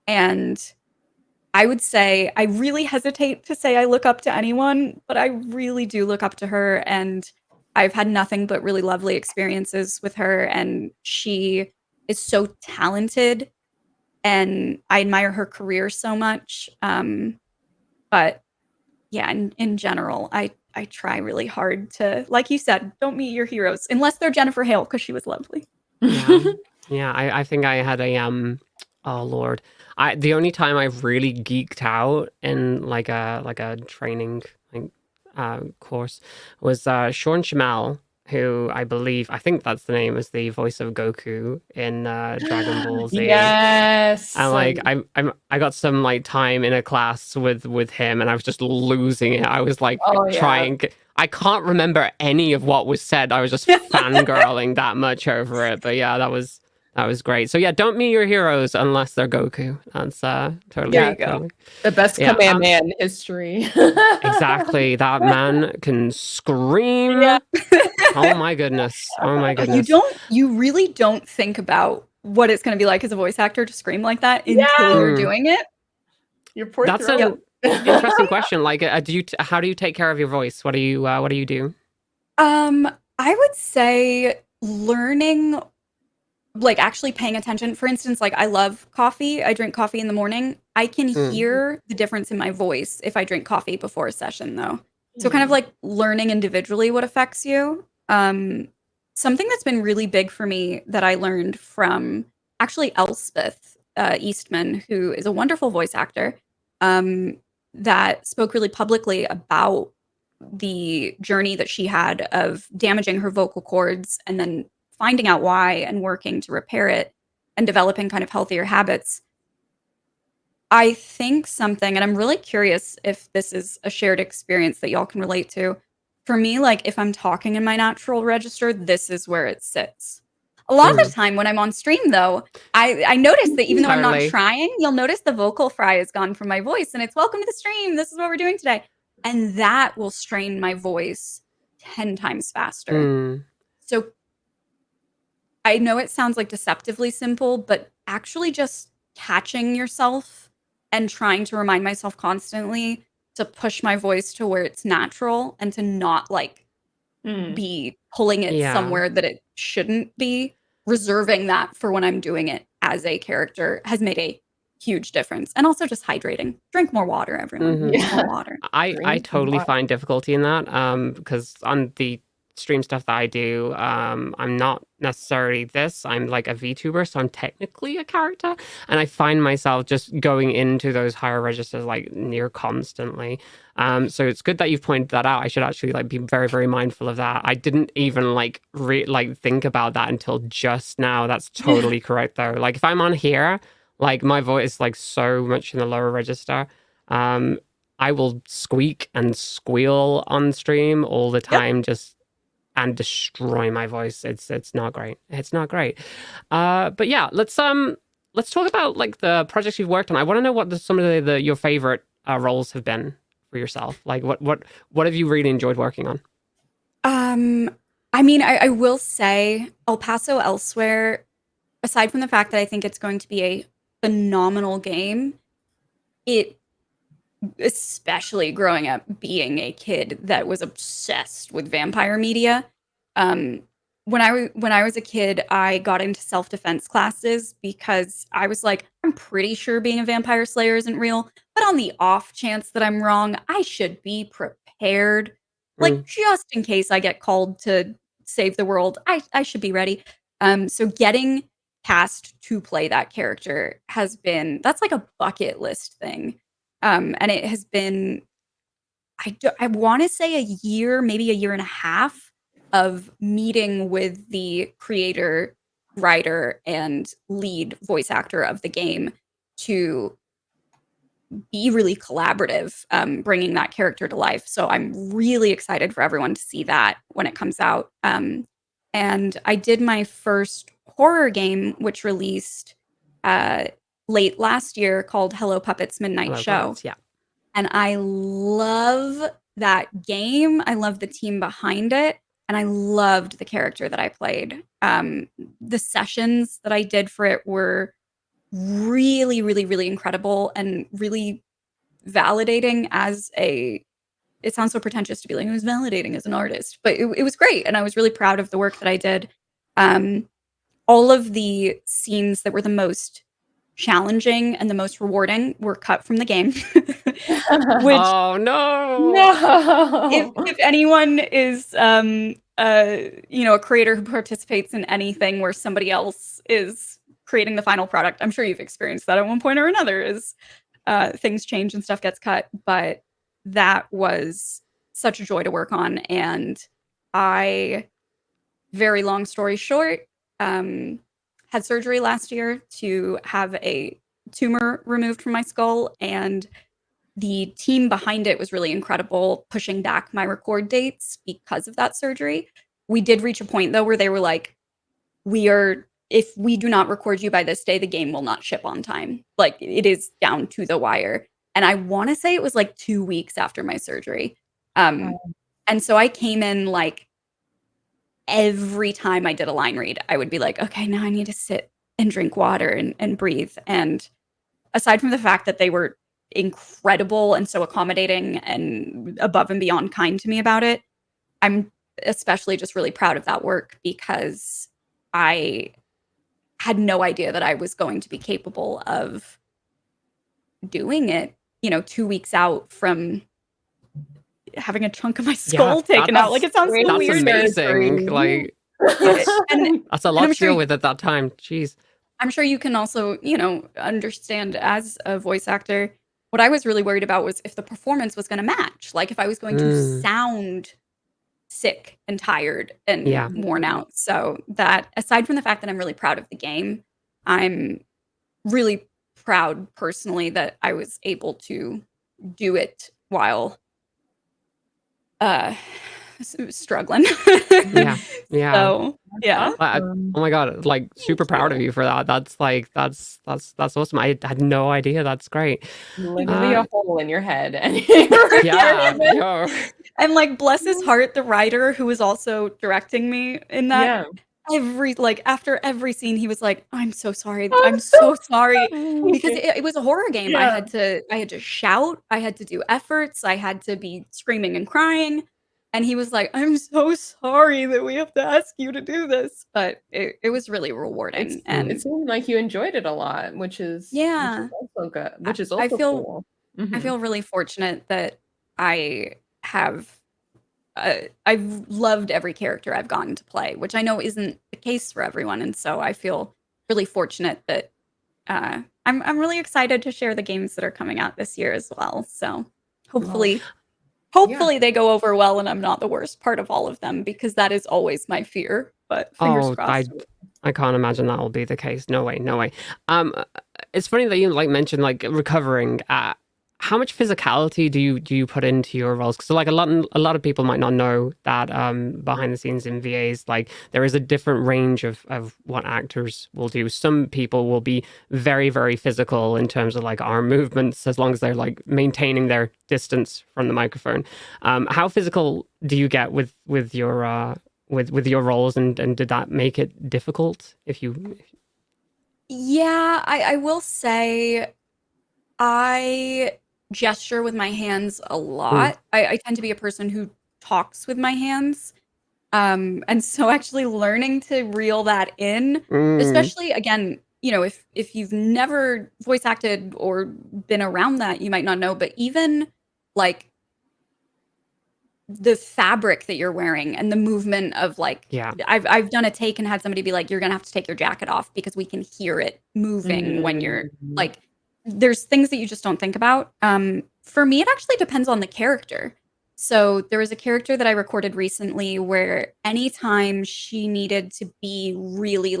And I would say, I really hesitate to say I look up to anyone, but I really do look up to her. And I've had nothing but really lovely experiences with her. And she is so talented, and I admire her career so much. But yeah, in general, I try really hard to, like you said, don't meet your heroes unless they're Jennifer Hale, because she was lovely. I think I had a oh Lord, the only time I've really geeked out in like a training course was Sean Shamel, who I think that's the name, is the voice of Goku in Dragon Ball Z. Yes. And like I got some like time in a class with him, and I was just losing it. I was like trying. I can't remember any of what was said. I was just fangirling that much over it. But yeah, that was great. So yeah, don't meet your heroes unless they're Goku. That's totally. There you go. Totally. The best command man in history. Exactly. That man can scream. Oh my goodness. Oh my goodness. You really don't think about what it's going to be like as a voice actor to scream like that until you're doing it. Your poor That's throat. an interesting question. Like, how do you take care of your voice? What do you do? I would say learning, like actually paying attention. For instance, like I love coffee. I drink coffee in the morning. I can hear the difference in my voice if I drink coffee before a session, though. So kind of like learning individually what affects you. Something that's been really big for me that I learned from actually Elspeth Eastman, who is a wonderful voice actor, that spoke really publicly about the journey that she had of damaging her vocal cords and then finding out why and working to repair it and developing kind of healthier habits. I think something, and I'm really curious if this is a shared experience that y'all can relate to. For me, like if I'm talking in my natural register, this is where it sits. A lot of the time when I'm on stream, though, I notice that even though I'm not trying, you'll notice the vocal fry is gone from my voice and it's welcome to the stream. This is what we're doing today. And that will strain my voice 10 times faster. So I know it sounds like deceptively simple, but actually just catching yourself and trying to remind myself constantly to push my voice to where it's natural and to not like be pulling it somewhere that it shouldn't be. Reserving that for when I'm doing it as a character has made a huge difference. And also just hydrating. Drink more water, everyone. More water. I totally find difficulty in that because on the stream stuff that I do, I'm not necessarily this. I'm like a VTuber, so I'm technically a character. And I find myself just going into those higher registers like near constantly. So it's good that you've pointed that out. I should actually like be very, very mindful of that. I didn't even like think about that until just now. That's totally correct though. Like if I'm on here, like my voice is like so much in the lower register. I will squeak and squeal on stream all the time, just and destroy my voice. It's not great. It's not great. But yeah, let's talk about like the projects you've worked on. I want to know what some of your favorite roles have been for yourself. Like what have you really enjoyed working on? I mean, I will say El Paso Elsewhere, aside from the fact that I think it's going to be a phenomenal game, it, especially growing up being a kid that was obsessed with vampire media. When I was a kid, I got into self-defense classes because I was like, I'm pretty sure being a vampire slayer isn't real, but on the off chance that I'm wrong, I should be prepared. Like just in case I get called to save the world, I should be ready. So getting cast to play that character that's like a bucket list thing. And it has been, I want to say a year, maybe a year and a half of meeting with the creator, writer, and lead voice actor of the game to be really collaborative, bringing that character to life. So I'm really excited for everyone to see that when it comes out. And I did my first horror game, which released late last year, called Hello Puppets Midnight Show. Puppets, yeah. And I love that game. I love the team behind it. And I loved the character that I played. The sessions that I did for it were really, really, really incredible and really validating it sounds so pretentious to be like, it was validating as an artist, but it was great. And I was really proud of the work that I did. All of the scenes that were the most challenging and the most rewarding were cut from the game. Which, oh no! If anyone is a creator who participates in anything where somebody else is creating the final product, I'm sure you've experienced that at one point or another, is things change and stuff gets cut. But that was such a joy to work on. And very long story short, had surgery last year to have a tumor removed from my skull, and the team behind it was really incredible, pushing back my record dates because of that surgery. We did reach a point though where they were like, if we do not record you by this day, the game will not ship on time. Like it is down to the wire. And I want to say it was like 2 weeks after my surgery. And so I came in like every time I did a line read, I would be like, okay, now I need to sit and drink water and breathe. And aside from the fact that they were incredible and so accommodating and above and beyond kind to me about it, I'm especially just really proud of that work because I had no idea that I was going to be capable of doing it, 2 weeks out from having a chunk of my skull taken out. Like, it sounds so that's weird. amazing. Like, that's a lot to deal with at that time. Jeez. I'm sure you can also, understand as a voice actor. What I was really worried about was if the performance was going to match, like if I was going to sound sick and tired and worn out. So that, aside from the fact that I'm really proud of the game, I'm really proud personally that I was able to do it while struggling. Yeah. So yeah. Oh my god, like super proud of you for that. That's awesome. I had no idea. That's great. Literally a hole in your head. And yeah. And like, bless his heart, the writer who was also directing me in that. After every scene, he was like, "I'm so sorry. I'm so sorry," because it was a horror game. I had to shout. I had to do efforts. I had to be screaming and crying. And he was like, "I'm so sorry that we have to ask you to do this," but it was really rewarding. And it seemed like you enjoyed it a lot, which is also good. Which is also cool. I feel really fortunate that I have. I've loved every character I've gotten to play, which I know isn't the case for everyone, and so I feel really fortunate that I'm really excited to share the games that are coming out this year as well. So hopefully they go over well, and I'm not the worst part of all of them, because that is always my fear. But fingers crossed. I can't imagine that will be the case. No way. It's funny that you mentioned recovering. How much physicality do you put into your roles? So a lot of people might not know that behind the scenes in VAs, there is a different range of what actors will do. Some people will be very, very physical in terms of arm movements, as long as they're maintaining their distance from the microphone. How physical do you get with your with your roles, and did that make it difficult? Yeah, I will say I gesture with my hands a lot. I tend to be a person who talks with my hands. And so actually learning to reel that in, especially again, if you've never voice acted or been around that, you might not know, but even the fabric that you're wearing and the movement of I've done a take and had somebody be like, "You're gonna have to take your jacket off because we can hear it moving when you're there's things that you just don't think about. For me, it actually depends on the character. So there was a character that I recorded recently where anytime she needed to be really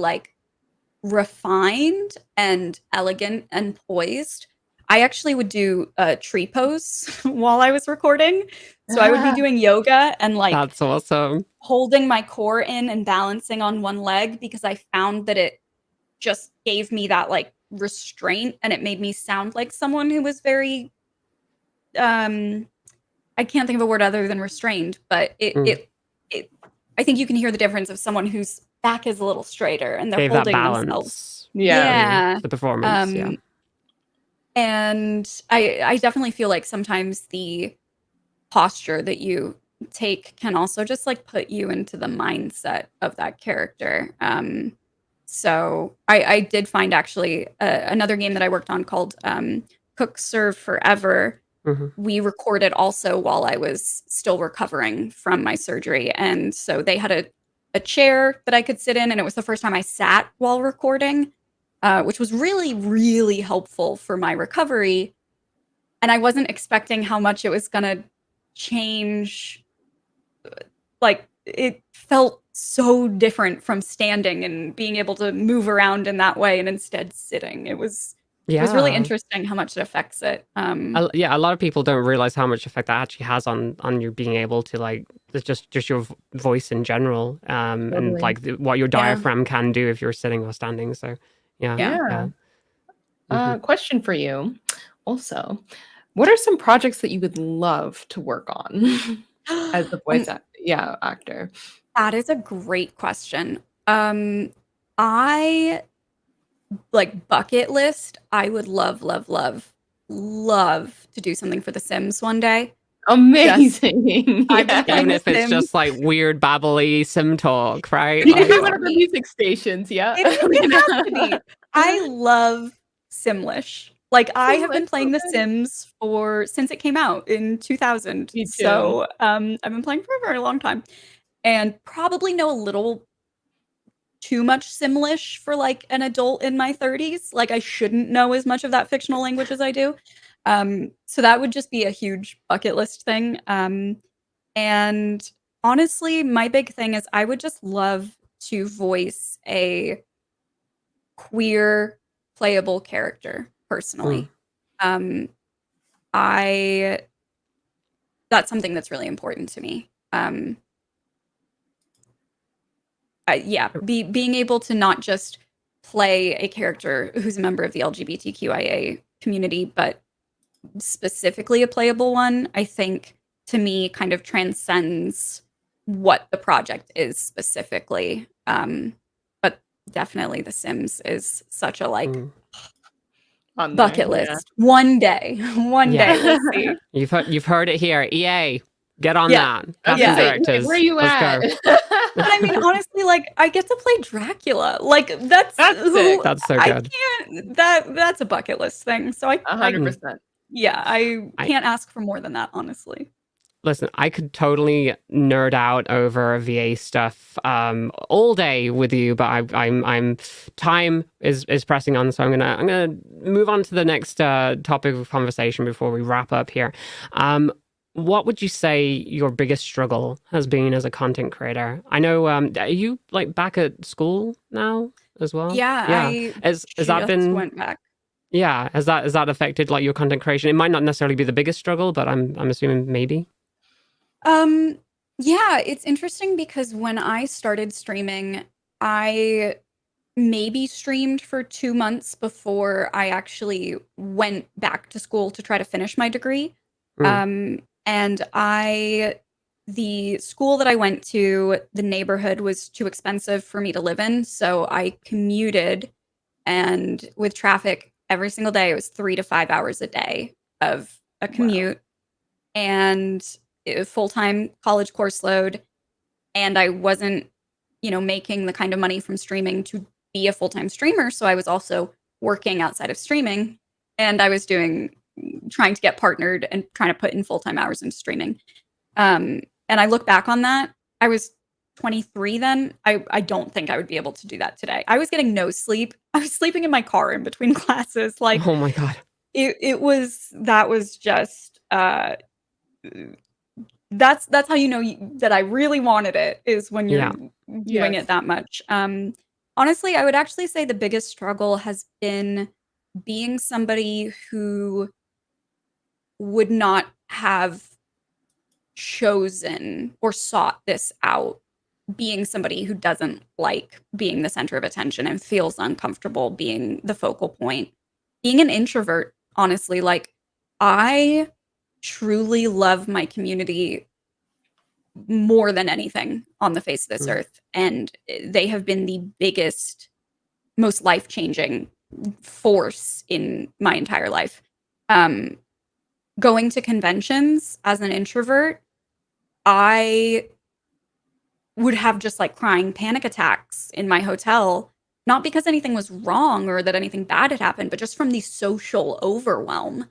refined and elegant and poised, I actually would do a tree pose while I was recording. So I would be doing yoga and that's awesome, holding my core in and balancing on one leg, because I found that it just gave me that restraint, and it made me sound like someone who was very I can't think of a word other than restrained, but it I think you can hear the difference of someone whose back is a little straighter and they're holding themselves. The performance. And I definitely feel like sometimes the posture that you take can also just put you into the mindset of that character. So I did find actually another game that I worked on called Cook Serve Forever. We recorded also while I was still recovering from my surgery. And so they had a chair that I could sit in, and it was the first time I sat while recording, which was really, really helpful for my recovery. And I wasn't expecting how much it was going to change. It felt so different from standing and being able to move around in that way, and instead sitting. It was really interesting how much it affects it. A lot of people don't realize how much effect that actually has on your being able to just your voice in general, and what your diaphragm can do if you're sitting or standing. So question for you also, what are some projects that you would love to work on as a voice actor? That is a great question. I like bucket list, I would love, love, love, love to do something for The Sims one day. Amazing. I've been playing Even The if it's Sims. just like weird babbly sim talk, right? You can be Like, one of the music stations, yeah. it has to be. I love Simlish. Like I have been Simlish, playing The okay. Sims since it came out in 2000. Me too. So I've been playing for a very long time, and probably know a little too much Simlish for like an adult in my 30s. Like I shouldn't know as much of that fictional language as I do. So that would just be a huge bucket list thing. And honestly, my big thing is I would just love to voice a queer playable character personally. I That's something that's really important to me. Being able to not just play a character who's a member of the LGBTQIA community, but specifically a playable one, I think to me kind of transcends what the project is specifically. But definitely The Sims is such a like On bucket there, list. One day, one Yeah. day we'll see. You've heard it here. EA, get on Yeah. that. Casting Yeah. directors. Where you Let's at? go. But I mean, honestly, like I get to play Dracula. Like that's sick. That's so I good. can't. That's a bucket list thing. So I 100%. can't ask for more than that, honestly. Listen, I could totally nerd out over VA stuff all day with you, but I'm time is pressing on, so I'm gonna move on to the next topic of conversation before we wrap up here. What would you say your biggest struggle has been as a content creator? I know, are you like back at school now as well? Yeah. I Has that been went back. Yeah, has that affected like your content creation? It might not necessarily be the biggest struggle, but I'm assuming maybe. Yeah, it's interesting because when I started streaming, I maybe streamed for 2 months before I actually went back to school to try to finish my degree. And the school that I went to, the neighborhood was too expensive for me to live in, so I commuted, and with traffic every single day, it was 3 to 5 hours a day of a commute. And full-time college course load, and I wasn't, making the kind of money from streaming to be a full-time streamer, so I was also working outside of streaming, and I was trying to get partnered and trying to put in full-time hours into streaming. And I look back on that, I was 23 then. I don't think I would be able to do that today. I was getting no sleep. I was sleeping in my car in between classes. Like, Oh my God. that was just that's how you know that I really wanted it, is when you're doing it that much. Honestly, I would actually say the biggest struggle has been being somebody who would not have chosen or sought this out, being somebody who doesn't like being the center of attention and feels uncomfortable being the focal point. Being an introvert, honestly, like I truly love my community more than anything on the face of this earth. And they have been the biggest, most life-changing force in my entire life. Going to conventions as an introvert, I would have just like crying panic attacks in my hotel, not because anything was wrong or that anything bad had happened, but just from the social overwhelm.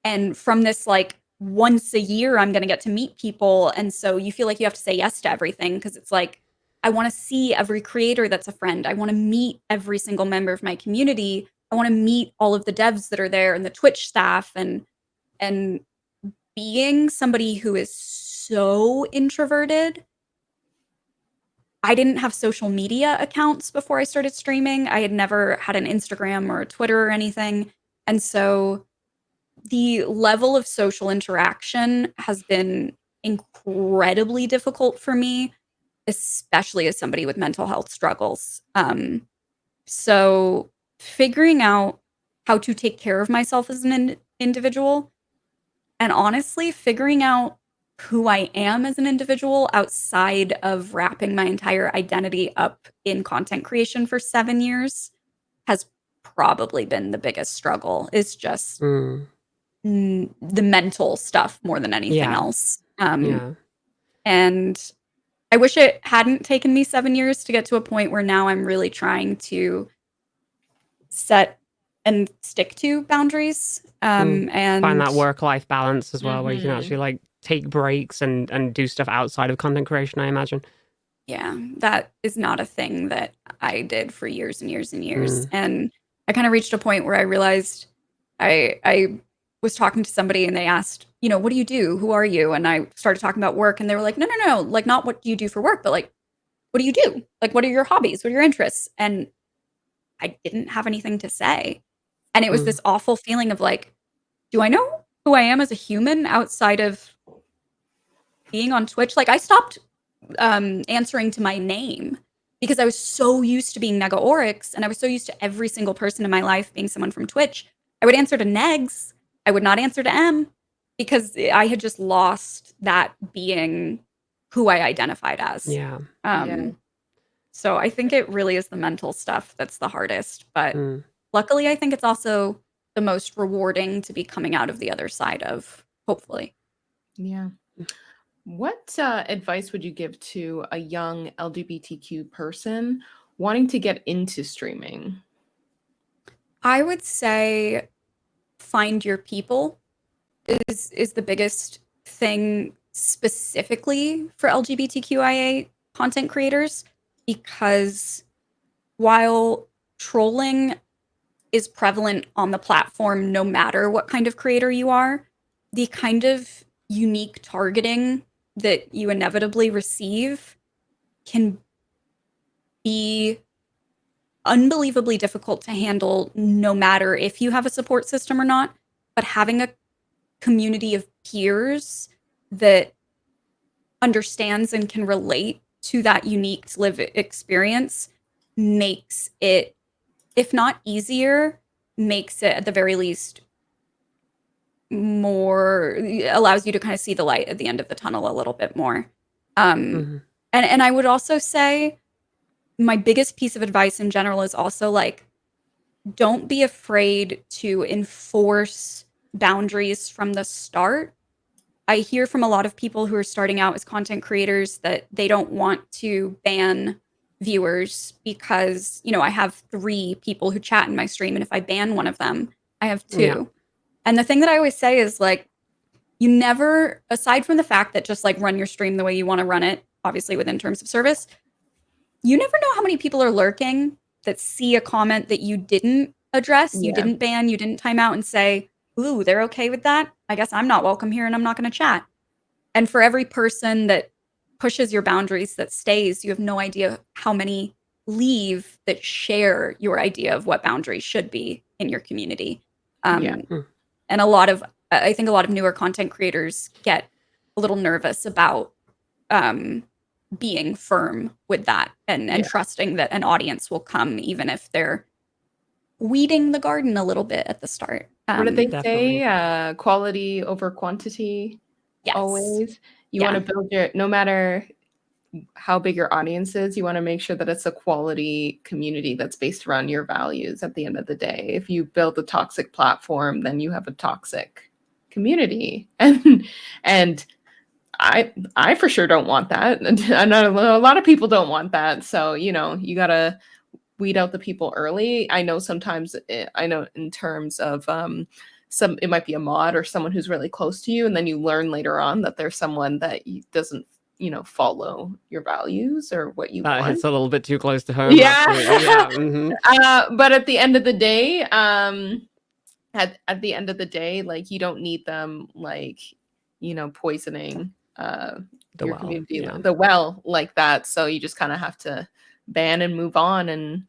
And from this, like, once a year, I'm going to get to meet people. And so you feel like you have to say yes to everything, because it's like, I want to see every creator that's a friend. I want to meet every single member of my community. I want to meet all of the devs that are there and the Twitch staff. And being somebody who is so introverted, I didn't have social media accounts before I started streaming. I had never had an Instagram or a Twitter or anything. And so the level of social interaction has been incredibly difficult for me, especially as somebody with mental health struggles. So figuring out how to take care of myself as an individual, and honestly figuring out who I am as an individual outside of wrapping my entire identity up in content creation for 7 years, has probably been the biggest struggle, is just Mm. the mental stuff more than anything Yeah. else. Yeah. And I wish it hadn't taken me 7 years to get to a point where now I'm really trying to set and stick to boundaries. Find And that work-life balance as well, where you can Mhm. actually like take breaks and do stuff outside of content creation, I imagine. yeah, that is not a thing that I did for years and years and years. Mm. And I kind of reached a point where I realized I was talking to somebody and they asked, what do you do? Who are you? And I started talking about work and they were like, no, no, no, like not what do you do for work, but like, what do you do? Like, what are your hobbies? What are your interests? And I didn't have anything to say. And it was Mm. this awful feeling of like, do I know who I am as a human outside of being on Twitch? Like I stopped answering to my name because I was so used to being Nega Oryx and I was so used to every single person in my life being someone from Twitch. I would answer to Negs. I would not answer to M because I had just lost that being who I identified as. Yeah. Yeah. So I think it really is the mental stuff that's the hardest. But Mm. luckily, I think it's also the most rewarding to be coming out of the other side of, hopefully. Yeah. What advice would you give to a young LGBTQ person wanting to get into streaming? I would say find your people is the biggest thing specifically for LGBTQIA content creators, because while trolling is prevalent on the platform no matter what kind of creator you are, the kind of unique targeting that you inevitably receive can be unbelievably difficult to handle no matter if you have a support system or not. But having a community of peers that understands and can relate to that unique live experience makes it, if not easier, makes it at the very least more, allows you to kind of see the light at the end of the tunnel a little bit more. Mhm. And I would also say my biggest piece of advice in general is also like, don't be afraid to enforce boundaries from the start. I hear from a lot of people who are starting out as content creators that they don't want to ban viewers because, I have 3 people who chat in my stream, and if I ban one of them, I have 2. Yeah. And the thing that I always say is like, you never, aside from the fact that just like run your stream the way you want to run it, obviously within terms of service, you never know how many people are lurking that see a comment that you didn't address, you Yeah. didn't ban, you didn't time out and say, ooh, they're okay with that. I guess I'm not welcome here and I'm not going to chat. And for every person that pushes your boundaries that stays, you have no idea how many leave that share your idea of what boundaries should be in your community. Yeah. And I think a lot of newer content creators get a little nervous about being firm with that and Yeah. trusting that an audience will come even if they're weeding the garden a little bit at the start. What did they Definitely. say? Quality over quantity. Yes. Always. You want to build no matter how big your audience is, you want to make sure that it's a quality community that's based around your values at the end of the day. If you build a toxic platform, then you have a toxic community. And I for sure don't want that. I know a lot of people don't want that. So, you got to weed out the people early. I know sometimes in terms of it might be a mod or someone who's really close to you, and then you learn later on that there's someone that doesn't follow your values or what you That want. hits a little bit too close to home. Yeah. Yeah. Mm-hmm. But at the end of the day, at the end of the day, like you don't need them like poisoning your community, the well like that. So you just kind of have to ban and move on, and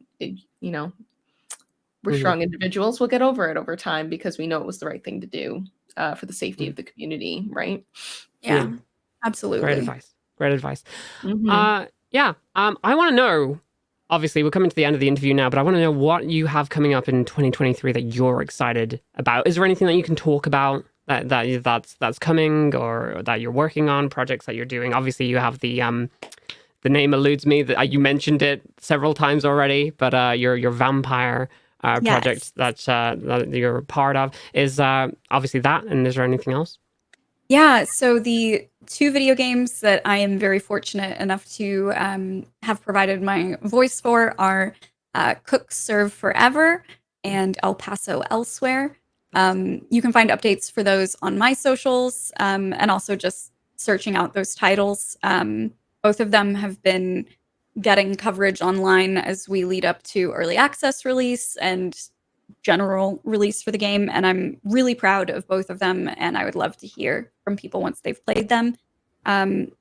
we're strong individuals. We'll get over it over time because we know it was the right thing to do for the safety of the community, right? Yeah. Absolutely. Great advice. Mhm. Yeah. I want to know. Obviously, we're coming to the end of the interview now, but I want to know what you have coming up in 2023 that you're excited about. Is there anything that you can talk about that's coming or that you're working on, projects that you're doing? Obviously, you have the name eludes me. That you mentioned it several times already, but your vampire project that you're a part of is obviously that. And is there anything else? Yeah, so the 2 video games that I am very fortunate enough to have provided my voice for are Cook Serve Forever and El Paso Elsewhere. You can find updates for those on my socials and also just searching out those titles. Both of them have been getting coverage online as we lead up to early access release and general release for the game, and I'm really proud of both of them, and I would love to hear from people once they've played them.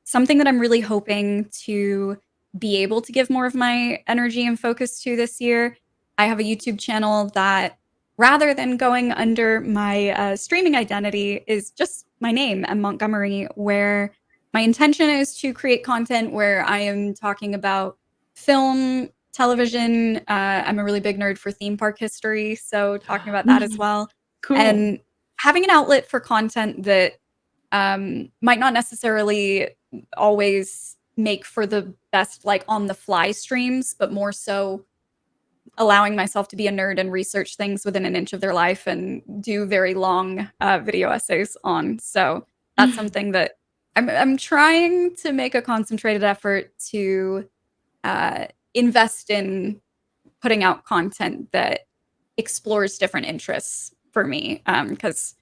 Something that I'm really hoping to be able to give more of my energy and focus to this year, I have a YouTube channel that, rather than going under my streaming identity, is just my name, Emme Montgomery, where my intention is to create content where I am talking about film, television. I'm a really big nerd for theme park history, so talking about that as well. Cool. And having an outlet for content that might not necessarily always make for the best, like, on the fly streams, but more so allowing myself to be a nerd and research things within an inch of their life and do very long video essays on. So that's something that I'm trying to make a concentrated effort to invest in putting out content that explores different interests for me. Because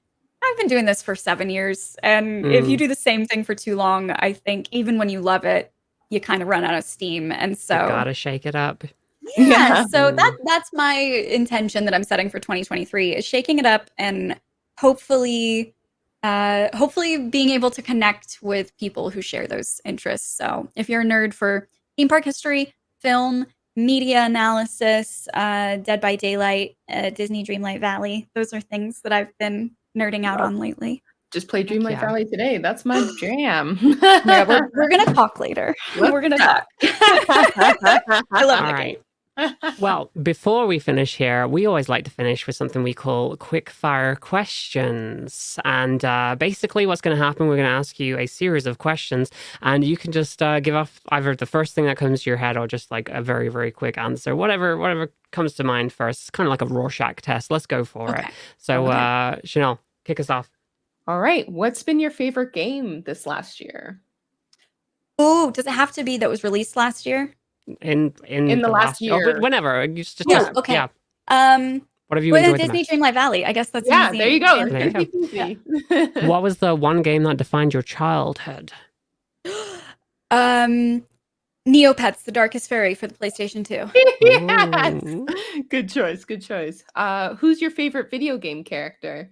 I've been doing this for 7 years. And if you do the same thing for too long, I think even when you love it, you kind of run out of steam. And so You gotta shake it up. yeah, so that's my intention that I'm setting for 2023 is shaking it up and hopefully being able to connect with people who share those interests. So if you're a nerd for theme park history, film, media analysis, Dead by Daylight, Disney Dreamlight Valley, those are things that I've been nerding out on lately. Just played Dreamlight Valley today. That's my jam. Yeah, we're gonna talk later. We're gonna talk. I love that game. Well, before we finish here, we always like to finish with something we call quick fire questions. And basically what's going to happen, we're going to ask you a series of questions and you can just give off either the first thing that comes to your head or just like a very, very quick answer. Whatever comes to mind first. It's kind of like a Rorschach test. Let's go for it. So Chanel, kick us off. All right. What's been your favorite game this last year? Oh, does it have to be that was released last year? In the last year. Whenever. Just okay. Yeah. What have you Well, enjoyed Disney Dreamlight Valley. I guess that's easy. There you go. There you go. What was the one game that defined your childhood? Neopets, The Darkest Fairy for the PlayStation 2. Yes. Good choice. Good choice. Who's your favorite video game character?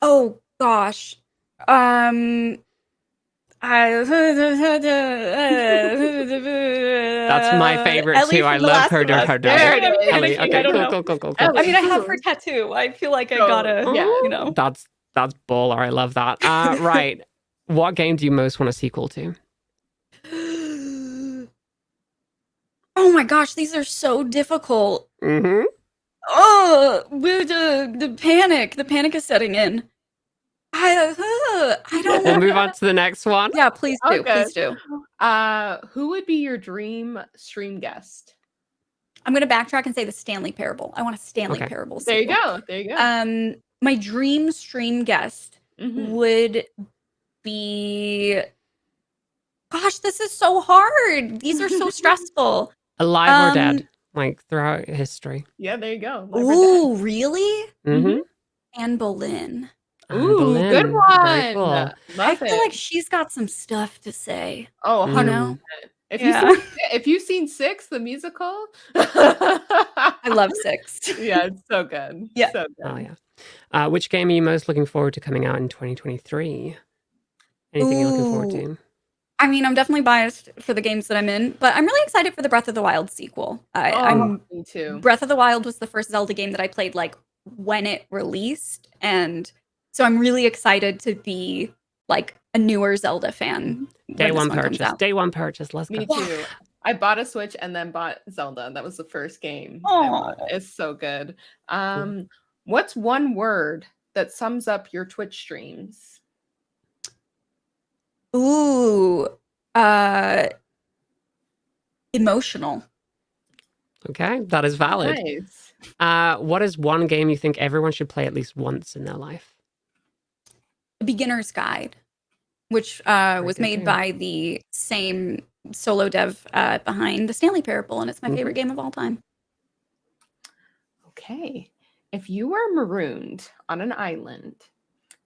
Oh gosh. That's my favorite Ellie too. I from The love Last her. of Us. There it is. Ellie. I Okay, don't know. cool. I mean, I have her tattoo. I feel like I gotta, you know. That's baller. I love that. Right. What game do you most want a sequel to? Oh my gosh, these are so difficult. Mm-hmm. Oh, the panic. The panic is setting in. I don't know. We'll move on to the next one. Yeah, please do. Okay. Please do. Who would be your dream stream guest? I'm going to backtrack and say the Stanley Parable. I want a Stanley Parable There you sequel. go. There you go. My dream stream guest would be... Gosh, this is so hard. These are so stressful. Alive or dead, like throughout history. Yeah, there you go. Ooh, really? Mm-hmm. Anne Boleyn. Ooh, Boleyn. good one. Very cool. I feel like she's got some stuff to say. Oh, 100%. You know? If you've seen Six, the musical, I love Six. Yeah, it's so good. Yeah. So good. Oh yeah. Which game are you most looking forward to coming out in 2023? Anything you're looking forward to? I mean, I'm definitely biased for the games that I'm in, but I'm really excited for the Breath of the Wild sequel. Me too. Breath of the Wild was the first Zelda game that I played like when it released, and so I'm really excited to be like a newer Zelda fan. Day one purchase. Let's go. Me too. I bought a Switch and then bought Zelda. That was the first game. It's so good. What's one word that sums up your Twitch streams? Ooh, emotional. Okay, that is valid. Nice. What is one game you think everyone should play at least once in their life? A Beginner's Guide, which was made by the same solo dev behind the Stanley Parable, and it's my favorite game of all time. Okay. If you were marooned on an island,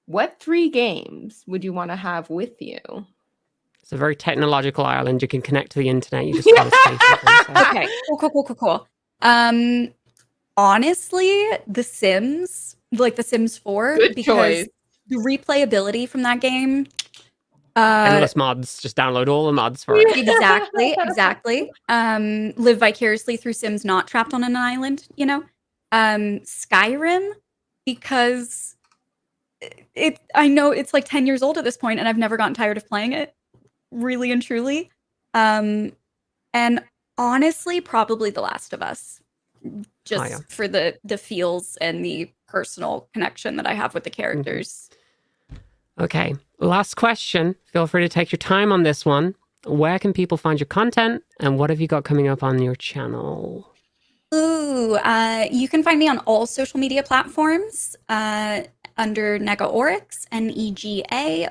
what 3 games would you want to have with you? It's a very technological island. You can connect to the internet. You just can't stay here. Okay, cool. Honestly, The Sims, like The Sims 4, Good because choice. the replayability from that game. Endless mods. Just download all the mods for it. Exactly. Live vicariously through Sims not trapped on an island, you know? Skyrim, because I know it's like 10 years old at this point, and I've never gotten tired of playing it, really and truly. And honestly, probably The Last of Us, just for the feels and the personal connection that I have with the characters. Okay, last question. Feel free to take your time on this one. Where can people find your content, and what have you got coming up on your channel? Ooh, you can find me on all social media platforms under Negaoryx, Negaoryx.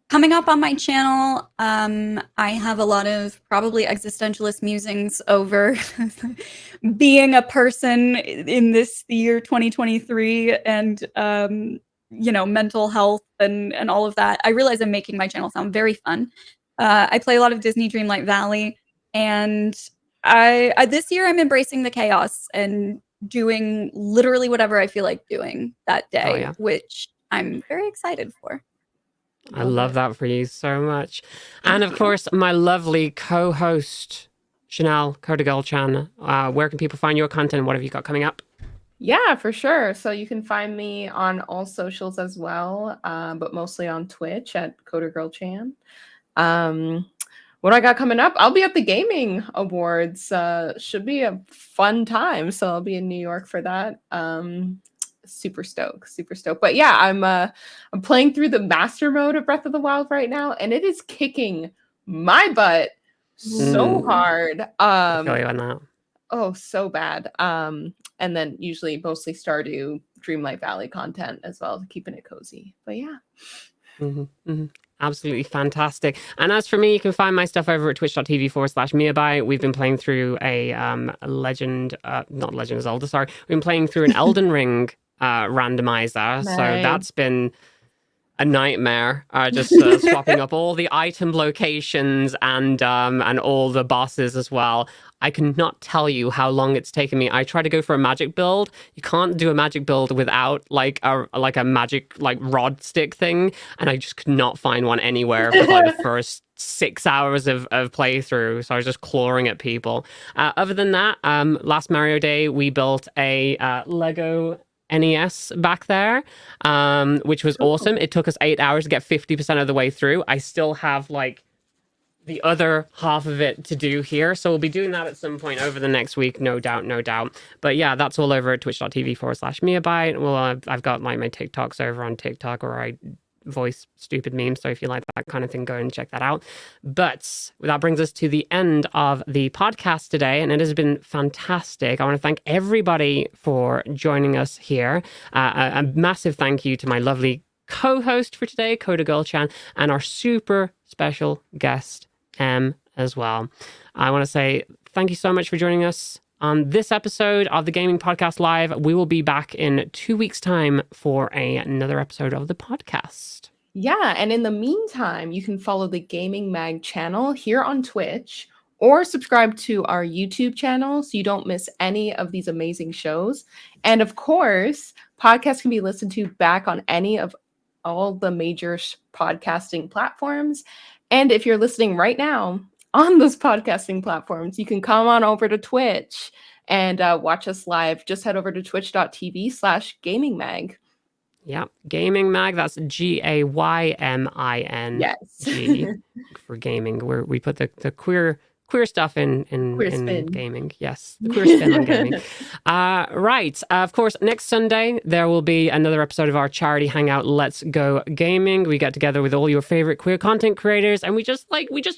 Coming up on my channel, I have a lot of probably existentialist musings over being a person in this year 2023 and mental health and all of that. I realize I'm making my channel sound very fun. I play a lot of Disney Dreamlight Valley, and I this year I'm embracing the chaos and doing literally whatever I feel like doing that day, which I'm very excited for. I love that for you so much. And of course, my lovely co-host, Chanel, CoderGirlChan. Where can people find your content? What have you got coming up? Yeah, for sure. So you can find me on all socials as well, but mostly on Twitch at CoderGirlChan. What I got coming up? I'll be at the Gayming Awards. Should be a fun time. So I'll be in New York for that. Super stoked. But yeah, I'm playing through the master mode of Breath of the Wild right now, and it is kicking my butt so hard. I feel you on that. Oh, so bad. And then usually mostly Stardew, Dreamlight Valley content as well, keeping it cozy. But yeah. Absolutely fantastic. And as for me, you can find my stuff over at twitch.tv/Miabyte. We've been playing through a Legend of Zelda, sorry. We've been playing through an Elden Ring randomizer. Nice. So that's been a nightmare, just swapping up all the item locations and all the bosses as well. I cannot tell you how long it's taken me. I tried to go for a magic build. You can't do a magic build without like a magic rod stick thing, and I just could not find one anywhere for the first 6 hours of playthrough. So I was just clawing at people. Other than that, last Mario Day we built a Lego NES back there, which was awesome. It took us 8 hours to get 50% of the way through. I still have the other half of it to do here, so we'll be doing that at some point over the next week, no doubt. But yeah, that's all over at twitch.tv/Miabyte. Well, I've got my TikToks over on TikTok, where I voice stupid memes, so if you like that kind of thing, go and check that out. But that brings us to the end of the podcast today, and it has been fantastic. I want to thank everybody for joining us here. A massive thank you to my lovely co-host for today, CoderGirlChan, and our super special guest, Em, as well. I want to say thank you so much for joining us on this episode of the Gaming Podcast Live. We will be back in 2 weeks' time for another episode of the podcast. Yeah, and in the meantime, you can follow the Gaming Mag channel here on Twitch, or subscribe to our YouTube channel so you don't miss any of these amazing shows. And of course, podcasts can be listened to back on any of all the major podcasting platforms. And if you're listening right now on those podcasting platforms, you can come on over to Twitch and watch us live. Just head over to twitch.tv/GamingMag. Yeah, Gaming Mag. That's GAYMING. Yes. For gaming, where we put the queer queer stuff in Queer spin. gaming. Yes, the queer spin on gaming. Right. Of course, next Sunday, there will be another episode of our charity hangout, Let's Go Gaming. We get together with all your favorite queer content creators and we just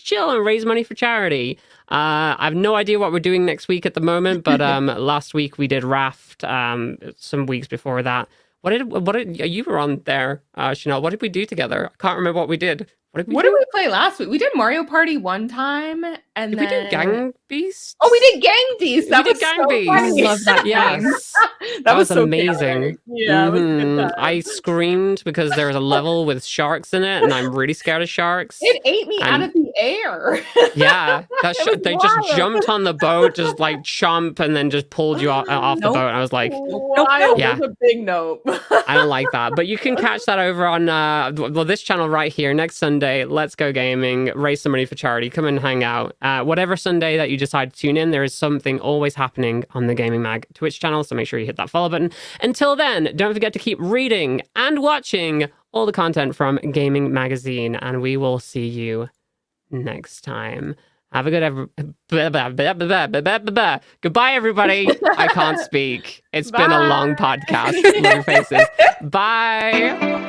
chill and raise money for charity. I have no idea what we're doing next week at the moment, but last week we did Raft. Some weeks before that. What did you were on there, Chanel? What did we do together? I can't remember what we did. What did we play last week? We did Mario Party one time, and did we do Gang Beasts? Oh, we did Gang Beasts. That was Gang so Beasts. funny. I love that game. Yes. That was so amazing. chaotic. Yeah, it was a good time. I screamed because there was a level with sharks in it, and I'm really scared of sharks. It ate me out of the air. Yeah, they just jumped on the boat, just like chomp, and then just pulled you off the boat. And I was like, yeah, a big nope. I don't like that. But you can catch that over on this channel right here next Sunday. Let's Go Gaming. Raise some money for charity. Come and hang out. Whatever Sunday that you decide to tune in, there is something always happening on the Gaming Mag Twitch channel. So make sure you hit that follow button. Until then, don't forget to keep reading and watching all the content from Gaming Magazine, and we will see you next time. Have a good goodbye, everybody. I can't speak. It's been a long podcast. Love your faces. Bye.